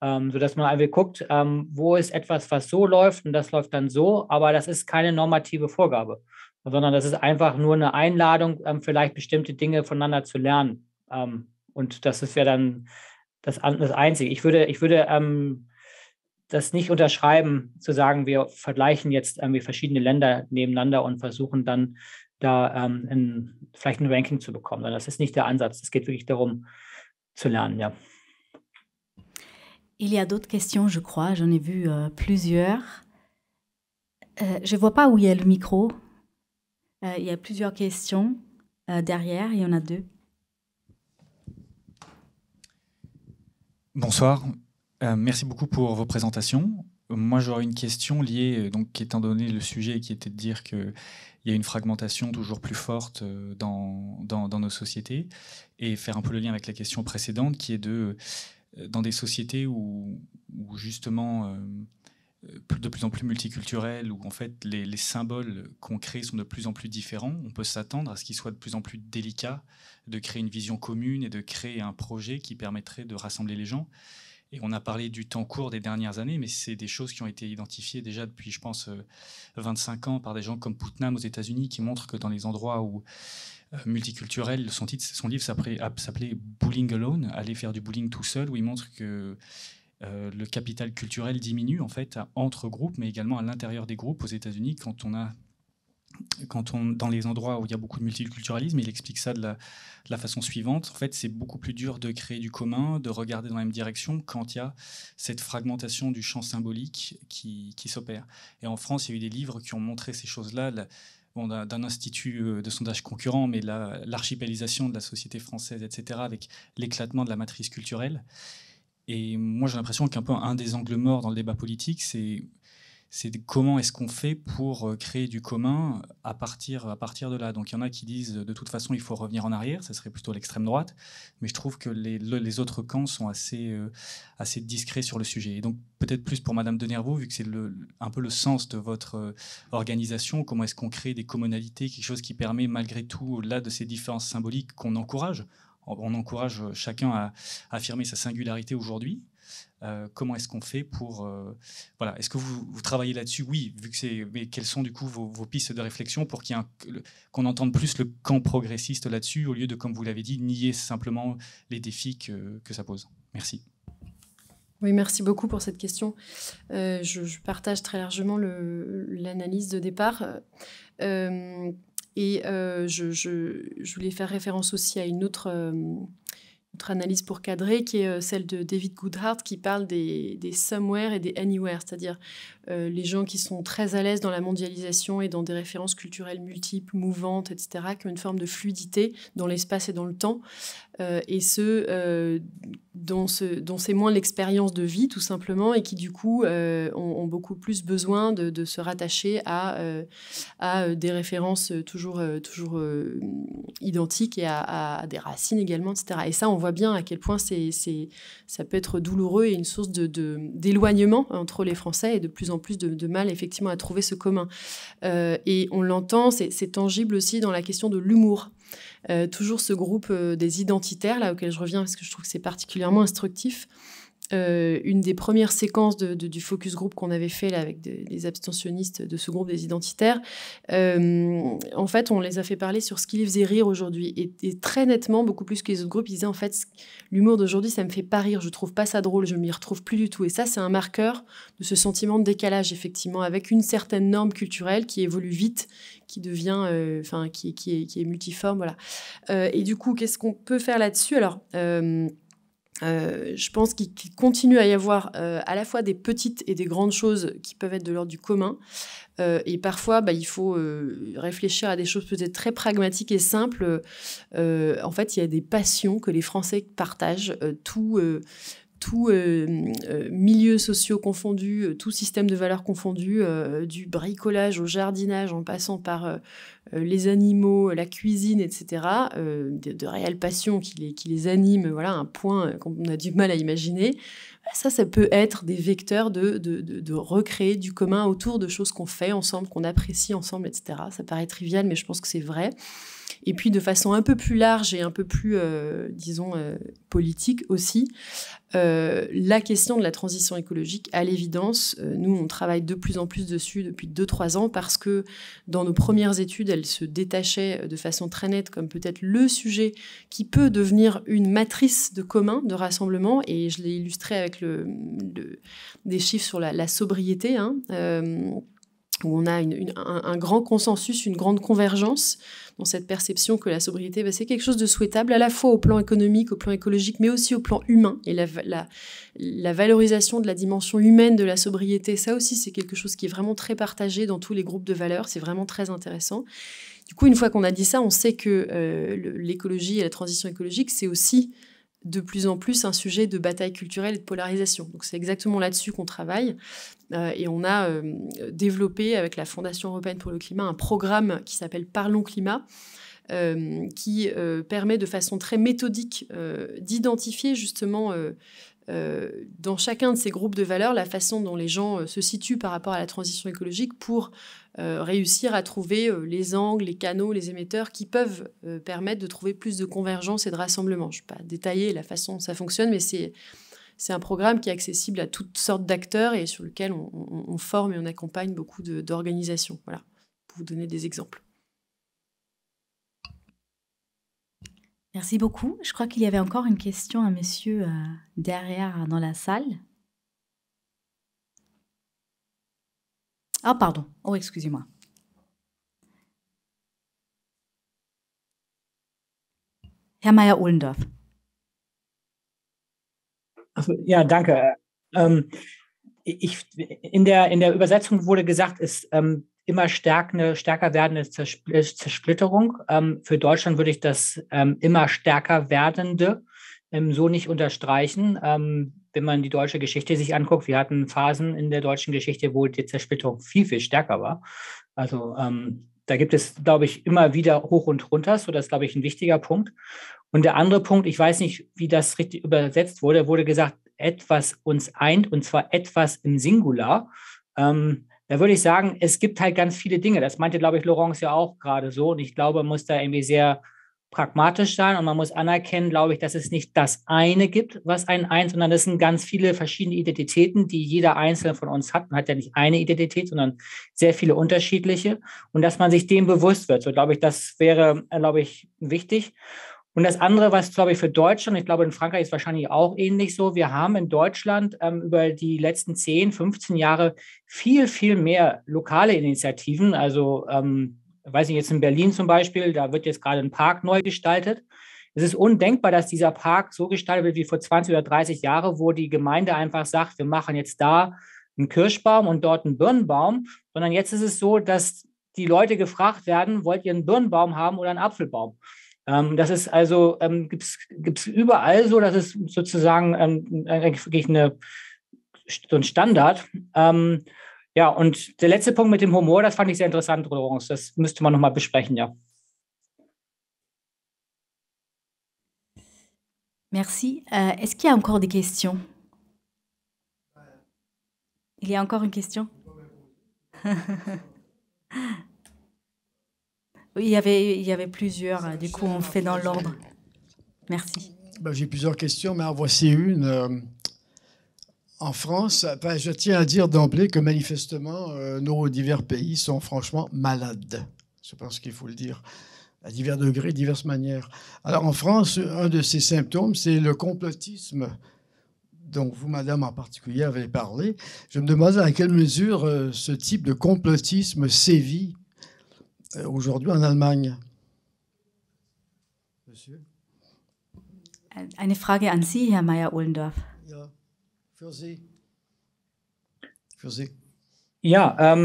Sodass man einfach guckt, wo ist etwas, was so läuft und das läuft dann so, aber das ist keine normative Vorgabe, sondern das ist einfach nur eine Einladung, vielleicht bestimmte Dinge voneinander zu lernen. Und das ist ja dann das Einzige. Ich würde das nicht unterschreiben, zu sagen, wir vergleichen jetzt irgendwie verschiedene Länder nebeneinander und versuchen dann da vielleicht ein Ranking zu bekommen. Das ist nicht der Ansatz. Es geht wirklich darum, zu lernen, ja. Il y a d'autres questions, je crois. J'en ai vu plusieurs. Je ne vois pas où il y a le micro. Il y a plusieurs questions derrière. Il y en a 2. Bonsoir. Merci beaucoup pour vos présentations. Moi, j'aurais une question liée, donc, étant donné le sujet qui était de dire qu'il y a une fragmentation toujours plus forte dans nos sociétés, et faire un peu le lien avec la question précédente qui est dans des sociétés où justement de plus en plus multiculturelles, où en fait les symboles qu'on crée sont de plus en plus différents, on peut s'attendre à ce qu'il soit de plus en plus délicat de créer une vision commune et de créer un projet qui permettrait de rassembler les gens. Et on a parlé du temps court des dernières années, mais c'est des choses qui ont été identifiées déjà depuis, je pense, 25 ans par des gens comme Putnam aux États-Unis, qui montrent que dans les endroits où multiculturels, son livre s'appelait Bullying Alone, aller faire du bullying tout seul, où il montre que le capital culturel diminue en fait entre groupes, mais également à l'intérieur des groupes aux États-Unis dans les endroits où il y a beaucoup de multiculturalisme. Il explique ça de la façon suivante. En fait, c'est beaucoup plus dur de créer du commun, de regarder dans la même direction quand il y a cette fragmentation du champ symbolique qui s'opère. Et en France, il y a eu des livres qui ont montré ces choses-là, d'un institut de sondage concurrent, mais l'archipélisation de la société française, etc., avec l'éclatement de la matrice culturelle. Et moi, j'ai l'impression qu'un peu un des angles morts dans le débat politique, c'est comment est-ce qu'on fait pour créer du commun à partir de là. Donc il y en a qui disent de toute façon il faut revenir en arrière, ça serait plutôt l'extrême droite, mais je trouve que les autres camps sont assez discrets sur le sujet. Et donc peut-être plus pour Madame de Nervaux, vu que c'est un peu le sens de votre organisation, comment est-ce qu'on crée des communalités, quelque chose qui permet malgré tout, au-delà de ces différences symboliques qu'on encourage, on encourage chacun à affirmer sa singularité aujourd'hui. Comment est-ce qu'on fait pour... voilà. Est-ce que vous travaillez là-dessus? Oui, vu que c'est... Mais quelles sont du coup vos pistes de réflexion pour qu'on entende plus le camp progressiste là-dessus, au lieu de, comme vous l'avez dit, nier simplement les défis que ça pose? Merci. Oui, merci beaucoup pour cette question. Je partage très largement l'analyse de départ. Je voulais faire référence aussi à une autre analyse pour cadrer, qui est celle de David Goodhart, qui parle des somewhere et des anywhere, c'est-à-dire les gens qui sont très à l'aise dans la mondialisation et dans des références culturelles multiples, mouvantes, etc., qui ont une forme de fluidité dans l'espace et dans le temps, et ceux dont c'est moins l'expérience de vie, tout simplement, et qui, du coup, ont beaucoup plus besoin de se rattacher à des références toujours identiques et à des racines également, etc. Et ça, on voit bien à quel point ça peut être douloureux et une source d'éloignement entre les Français et de plus en plus de mal, effectivement, à trouver ce commun. Et on l'entend, c'est tangible aussi dans la question de l'humour. Toujours ce groupe des identitaires, là, auquel je reviens parce que je trouve que c'est particulièrement instructif. Une des premières séquences du focus group qu'on avait fait là, avec les abstentionnistes de ce groupe des identitaires, en fait, on les a fait parler sur ce qui les faisait rire aujourd'hui. Et très nettement, beaucoup plus que les autres groupes, ils disaient en fait, l'humour d'aujourd'hui, ça me fait pas rire, je trouve pas ça drôle, je m'y retrouve plus du tout. Et ça, c'est un marqueur de ce sentiment de décalage, effectivement, avec une certaine norme culturelle qui évolue vite, qui devient, qui est multiforme, voilà. Et du coup, qu'est-ce qu'on peut faire là-dessus? Alors, je pense qu'il continue à y avoir à la fois des petites et des grandes choses qui peuvent être de l'ordre du commun. Et parfois, il faut réfléchir à des choses peut-être très pragmatiques et simples. En fait, il y a des passions que les Français partagent, tout milieux sociaux confondus, tout système de valeurs confondus, du bricolage au jardinage, en passant par les animaux, la cuisine, etc., de réelles passions qui les animent, voilà, un point qu'on a du mal à imaginer. Ça peut être des vecteurs de recréer du commun autour de choses qu'on fait ensemble, qu'on apprécie ensemble, etc. Ça paraît trivial, mais je pense que c'est vrai. Et puis, de façon un peu plus large et un peu plus, politique aussi, la question de la transition écologique, à l'évidence, nous, on travaille de plus en plus dessus depuis 2-3 ans parce que dans nos premières études, elle se détachait de façon très nette comme peut-être le sujet qui peut devenir une matrice de commun, de rassemblement. Et je l'ai illustré avec des chiffres sur la sobriété, où on a un grand consensus, une grande convergence dans cette perception que la sobriété, c'est quelque chose de souhaitable, à la fois au plan économique, au plan écologique, mais aussi au plan humain. Et la valorisation de la dimension humaine de la sobriété, ça aussi, c'est quelque chose qui est vraiment très partagé dans tous les groupes de valeurs. C'est vraiment très intéressant. Du coup, une fois qu'on a dit ça, on sait que l'écologie et la transition écologique, c'est aussi de plus en plus un sujet de bataille culturelle et de polarisation. Donc c'est exactement là-dessus qu'on travaille. Et on a développé avec la Fondation européenne pour le climat un programme qui s'appelle Parlons Climat, qui permet de façon très méthodique d'identifier justement dans chacun de ces groupes de valeurs la façon dont les gens se situent par rapport à la transition écologique pour réussir à trouver les angles, les canaux, les émetteurs qui peuvent permettre de trouver plus de convergence et de rassemblement. Je ne vais pas détailler la façon dont ça fonctionne, mais c'est C'est un programme qui est accessible à toutes sortes d'acteurs et sur lequel on forme et on accompagne beaucoup d'organisations. Voilà, pour vous donner des exemples. Merci beaucoup. Je crois qu'il y avait encore une question à monsieur derrière dans la salle. Ah, pardon. Oh, excusez-moi. Herr Meyer-Ohlendorf. Ja, danke. In der Übersetzung wurde gesagt, es immer stärker werdende Zersplitterung. Für Deutschland würde ich das immer stärker werdende so nicht unterstreichen. Wenn man die deutsche Geschichte sich anguckt, wir hatten Phasen in der deutschen Geschichte, wo die Zersplitterung viel, viel stärker war. Also da gibt es, glaube ich, immer wieder hoch und runter. So, das ist, glaube ich, ein wichtiger Punkt. Und der andere Punkt, ich weiß nicht, wie das richtig übersetzt wurde gesagt, etwas uns eint, und zwar etwas im Singular. Da würde ich sagen, es gibt halt ganz viele Dinge. Das meinte, glaube ich, Laurence ja auch gerade so. Und ich glaube, man muss da irgendwie sehr pragmatisch sein und man muss anerkennen, glaube ich, dass es nicht das eine gibt, was einen eint, sondern es sind ganz viele verschiedene Identitäten, die jeder Einzelne von uns hat. Man hat ja nicht eine Identität, sondern sehr viele unterschiedliche. Und dass man sich dem bewusst wird. So, glaube ich, das wäre, glaube ich, wichtig. Und das andere, was, glaube ich, für Deutschland, ich glaube, in Frankreich ist wahrscheinlich auch ähnlich so, wir haben in Deutschland über die letzten 10, 15 Jahre viel, viel mehr lokale Initiativen. Also, weiß nicht, jetzt in Berlin zum Beispiel, da wird jetzt gerade ein Park neu gestaltet. Es ist undenkbar, dass dieser Park so gestaltet wird wie vor 20 oder 30 Jahren, wo die Gemeinde einfach sagt, wir machen jetzt da einen Kirschbaum und dort einen Birnenbaum, sondern jetzt ist es so, dass die Leute gefragt werden, wollt ihr einen Birnenbaum haben oder einen Apfelbaum? Das ist also, gibt's überall so, das ist sozusagen wirklich so ein Standard. Ja, und der letzte Punkt mit dem Humor, das fand ich sehr interessant, Laurence. Das müsste man nochmal besprechen, ja. Merci. Est-ce qu'il y a encore des questions? Il y a encore une question? Oui, il y avait plusieurs. Du coup, on fait dans l'ordre. Merci. J'ai plusieurs questions, mais en voici une. En France, je tiens à dire d'emblée que manifestement, nos divers pays sont franchement malades. Je pense qu'il faut le dire, à divers degrés, diverses manières. Alors en France, un de ces symptômes, c'est le complotisme dont vous, madame, en particulier, avez parlé. Je me demande à quelle mesure ce type de complotisme sévit aujourd'hui en Allemagne. Monsieur? Eine Frage an Sie, Herr Meyer-Ohlendorf. Ja, für Sie. Für Sie. Ja,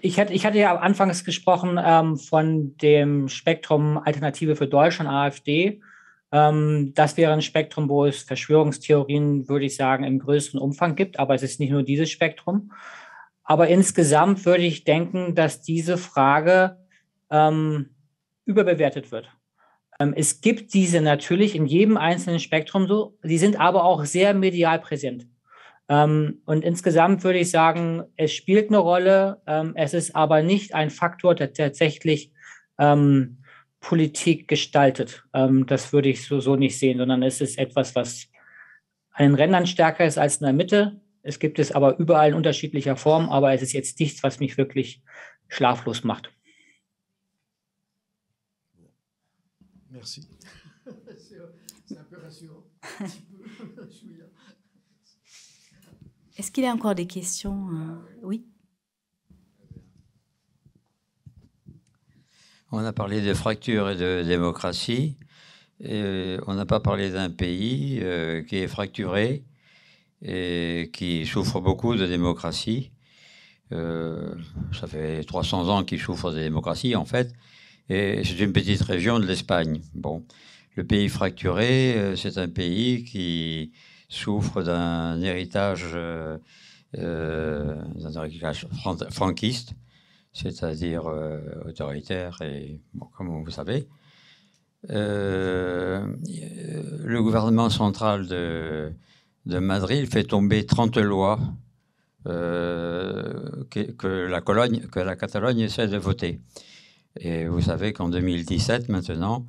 ich hatte ja anfangs gesprochen von dem Spektrum Alternative für Deutschland, AfD. Das wäre ein Spektrum, wo es Verschwörungstheorien, würde ich sagen, im größeren Umfang gibt, aber es ist nicht nur dieses Spektrum. Aber insgesamt würde ich denken, dass diese Frage überbewertet wird. Es gibt diese natürlich in jedem einzelnen Spektrum so, sie sind aber auch sehr medial präsent. Und insgesamt würde ich sagen, es spielt eine Rolle, es ist aber nicht ein Faktor, der tatsächlich Politik gestaltet. Das würde ich so nicht sehen, sondern es ist etwas, was an den Rändern stärker ist als in der Mitte. Es gibt es aber überall in unterschiedlicher Form, aber es ist jetzt nichts, was mich wirklich schlaflos macht. Merci. C'est un peu rassurant. Est-ce qu'il y a encore des questions? Oui. On a parlé de fracture et de démocratie. Et on n'a pas parlé d'un pays qui est fracturé et qui souffre beaucoup de démocratie. Ça fait 300 ans qu'il souffre de démocratie, en fait. Et c'est une petite région de l'Espagne. Bon, le pays fracturé, c'est un pays qui souffre d'un héritage franquiste, c'est-à-dire autoritaire, et bon, comme vous savez. Le gouvernement central de Madrid fait tomber 30 lois que la Catalogne essaie de voter. Et vous savez qu'en 2017, maintenant,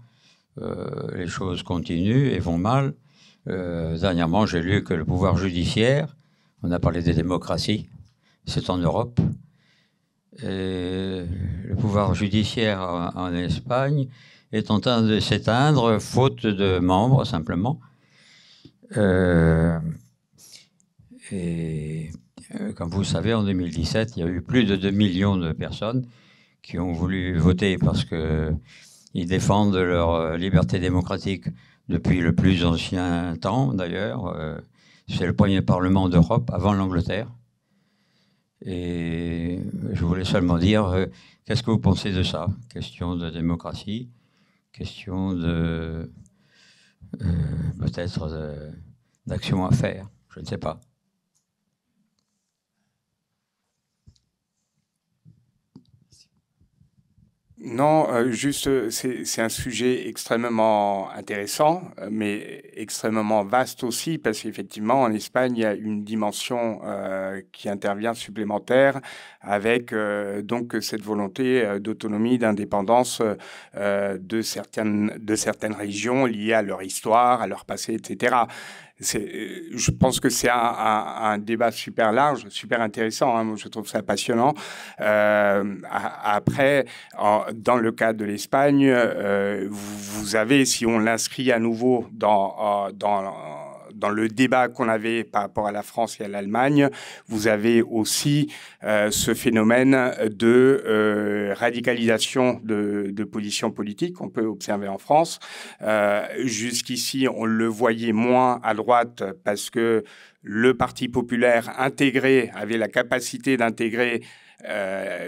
les choses continuent et vont mal. Dernièrement, j'ai lu que le pouvoir judiciaire, on a parlé des démocraties, c'est en Europe, et le pouvoir judiciaire en Espagne est en train de s'éteindre, faute de membres, simplement. Comme vous le savez, en 2017, il y a eu plus de 2 millions de personnes qui ont voulu voter parce qu'ils défendent leur liberté démocratique depuis le plus ancien temps, d'ailleurs. C'est le premier parlement d'Europe, avant l'Angleterre. Et je voulais seulement dire, qu'est-ce que vous pensez de ça? Question de démocratie, question de peut-être d'action à faire, je ne sais pas. Non, juste, c'est un sujet extrêmement intéressant, mais extrêmement vaste aussi, parce qu'effectivement, en Espagne, il y a une dimension qui intervient supplémentaire avec donc cette volonté d'autonomie, d'indépendance de certaines régions liées à leur histoire, à leur passé, etc. Je pense que c'est un débat super large, super intéressant. Hein, je trouve ça passionnant. Après, dans le cas de l'Espagne, vous avez, si on l'inscrit à nouveau dans le débat qu'on avait par rapport à la France et à l'Allemagne, vous avez aussi ce phénomène de radicalisation de positions politiques qu'on peut observer en France. Jusqu'ici, on le voyait moins à droite parce que le Parti populaire intégré avait la capacité d'intégrer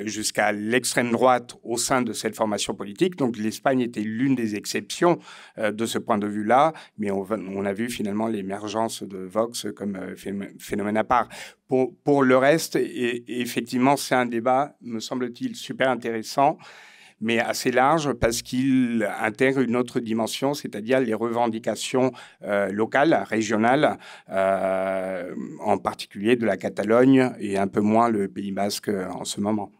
jusqu'à l'extrême droite au sein de cette formation politique. Donc l'Espagne était l'une des exceptions de ce point de vue-là, mais on a vu finalement l'émergence de Vox comme phénomène à part. Pour le reste, et effectivement, c'est un débat, me semble-t-il, super intéressant, mais assez large parce qu'il intègre une autre dimension, c'est-à-dire les revendications locales, régionales, en particulier de la Catalogne et un peu moins le Pays basque en ce moment.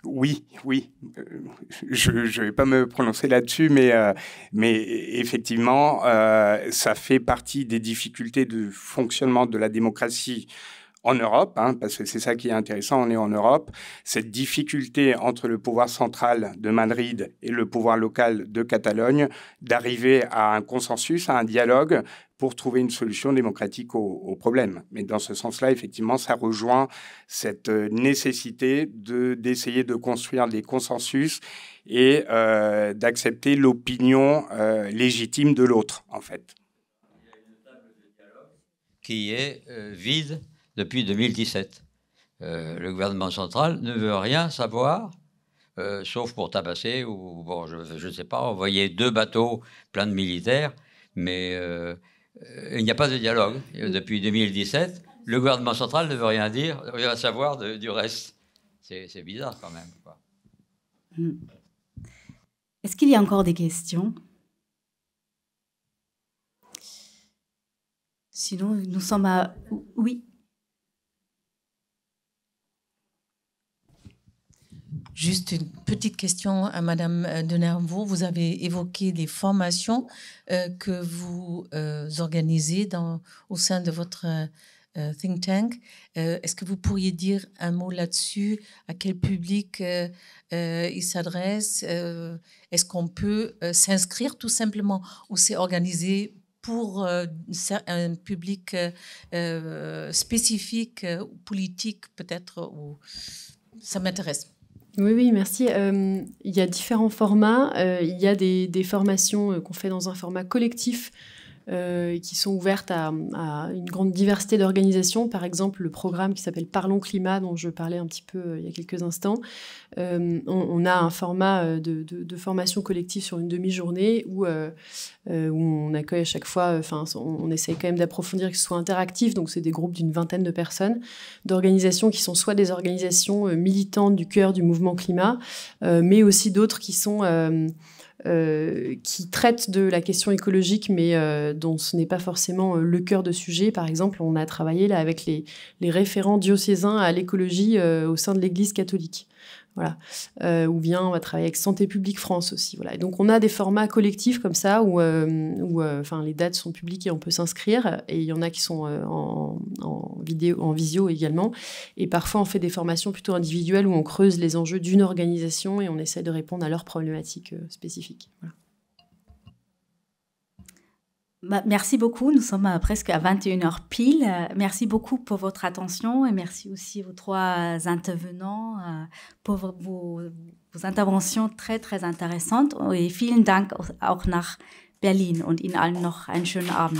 Oui. Je ne vais pas me prononcer là-dessus, mais effectivement, ça fait partie des difficultés de fonctionnement de la démocratie en Europe, hein, parce que c'est ça qui est intéressant, on est en Europe. Cette difficulté entre le pouvoir central de Madrid et le pouvoir local de Catalogne, d'arriver à un consensus, à un dialogue pour trouver une solution démocratique au problème. Mais dans ce sens-là, effectivement, ça rejoint cette nécessité d'essayer de construire des consensus et d'accepter l'opinion légitime de l'autre, en fait. Il y a une table de dialogue qui est vide depuis 2017. Le gouvernement central ne veut rien savoir, sauf pour tabasser ou, bon, je ne sais pas, envoyer 2 bateaux pleins de militaires, mais il n'y a pas de dialogue. Depuis 2017, le gouvernement central ne veut rien dire, rien savoir du reste. C'est bizarre quand même, quoi. Est-ce qu'il y a encore des questions? Sinon, nous sommes à... Oui. Juste une petite question à Madame de Nervaux. Vous avez évoqué les formations que vous organisez au sein de votre think tank. Est-ce que vous pourriez dire un mot là-dessus? À quel public il s'adresse? Est-ce qu'on peut s'inscrire tout simplement ou c'est organisé pour un public spécifique, politique peut-être? Ça m'intéresse. Oui, merci. Il y a différents formats. Il y a des formations qu'on fait dans un format collectif qui sont ouvertes à une grande diversité d'organisations. Par exemple, le programme qui s'appelle Parlons Climat, dont je parlais un petit peu il y a quelques instants. On a un format de formation collective sur une demi-journée où on accueille à chaque fois, on essaye quand même d'approfondir que ce soit interactif, donc c'est des groupes d'une vingtaine de personnes, d'organisations qui sont soit des organisations militantes du cœur du mouvement climat, mais aussi d'autres qui sont qui traitent de la question écologique, mais dont ce n'est pas forcément le cœur de sujet. Par exemple, on a travaillé là avec les référents diocésains à l'écologie au sein de l'Église catholique. Voilà. Ou bien on va travailler avec Santé publique France aussi. Voilà. Et donc on a des formats collectifs comme ça où les dates sont publiques et on peut s'inscrire. Et il y en a qui sont en visio également. Et parfois on fait des formations plutôt individuelles où on creuse les enjeux d'une organisation et on essaie de répondre à leurs problématiques spécifiques. Voilà. Merci beaucoup. Nous sommes presque à 21h pile. Merci beaucoup pour votre attention et merci aussi aux 3 intervenants pour vos Interventions très, très intéressantes. Et vielen Dank auch nach Berlin und Ihnen allen noch einen schönen Abend.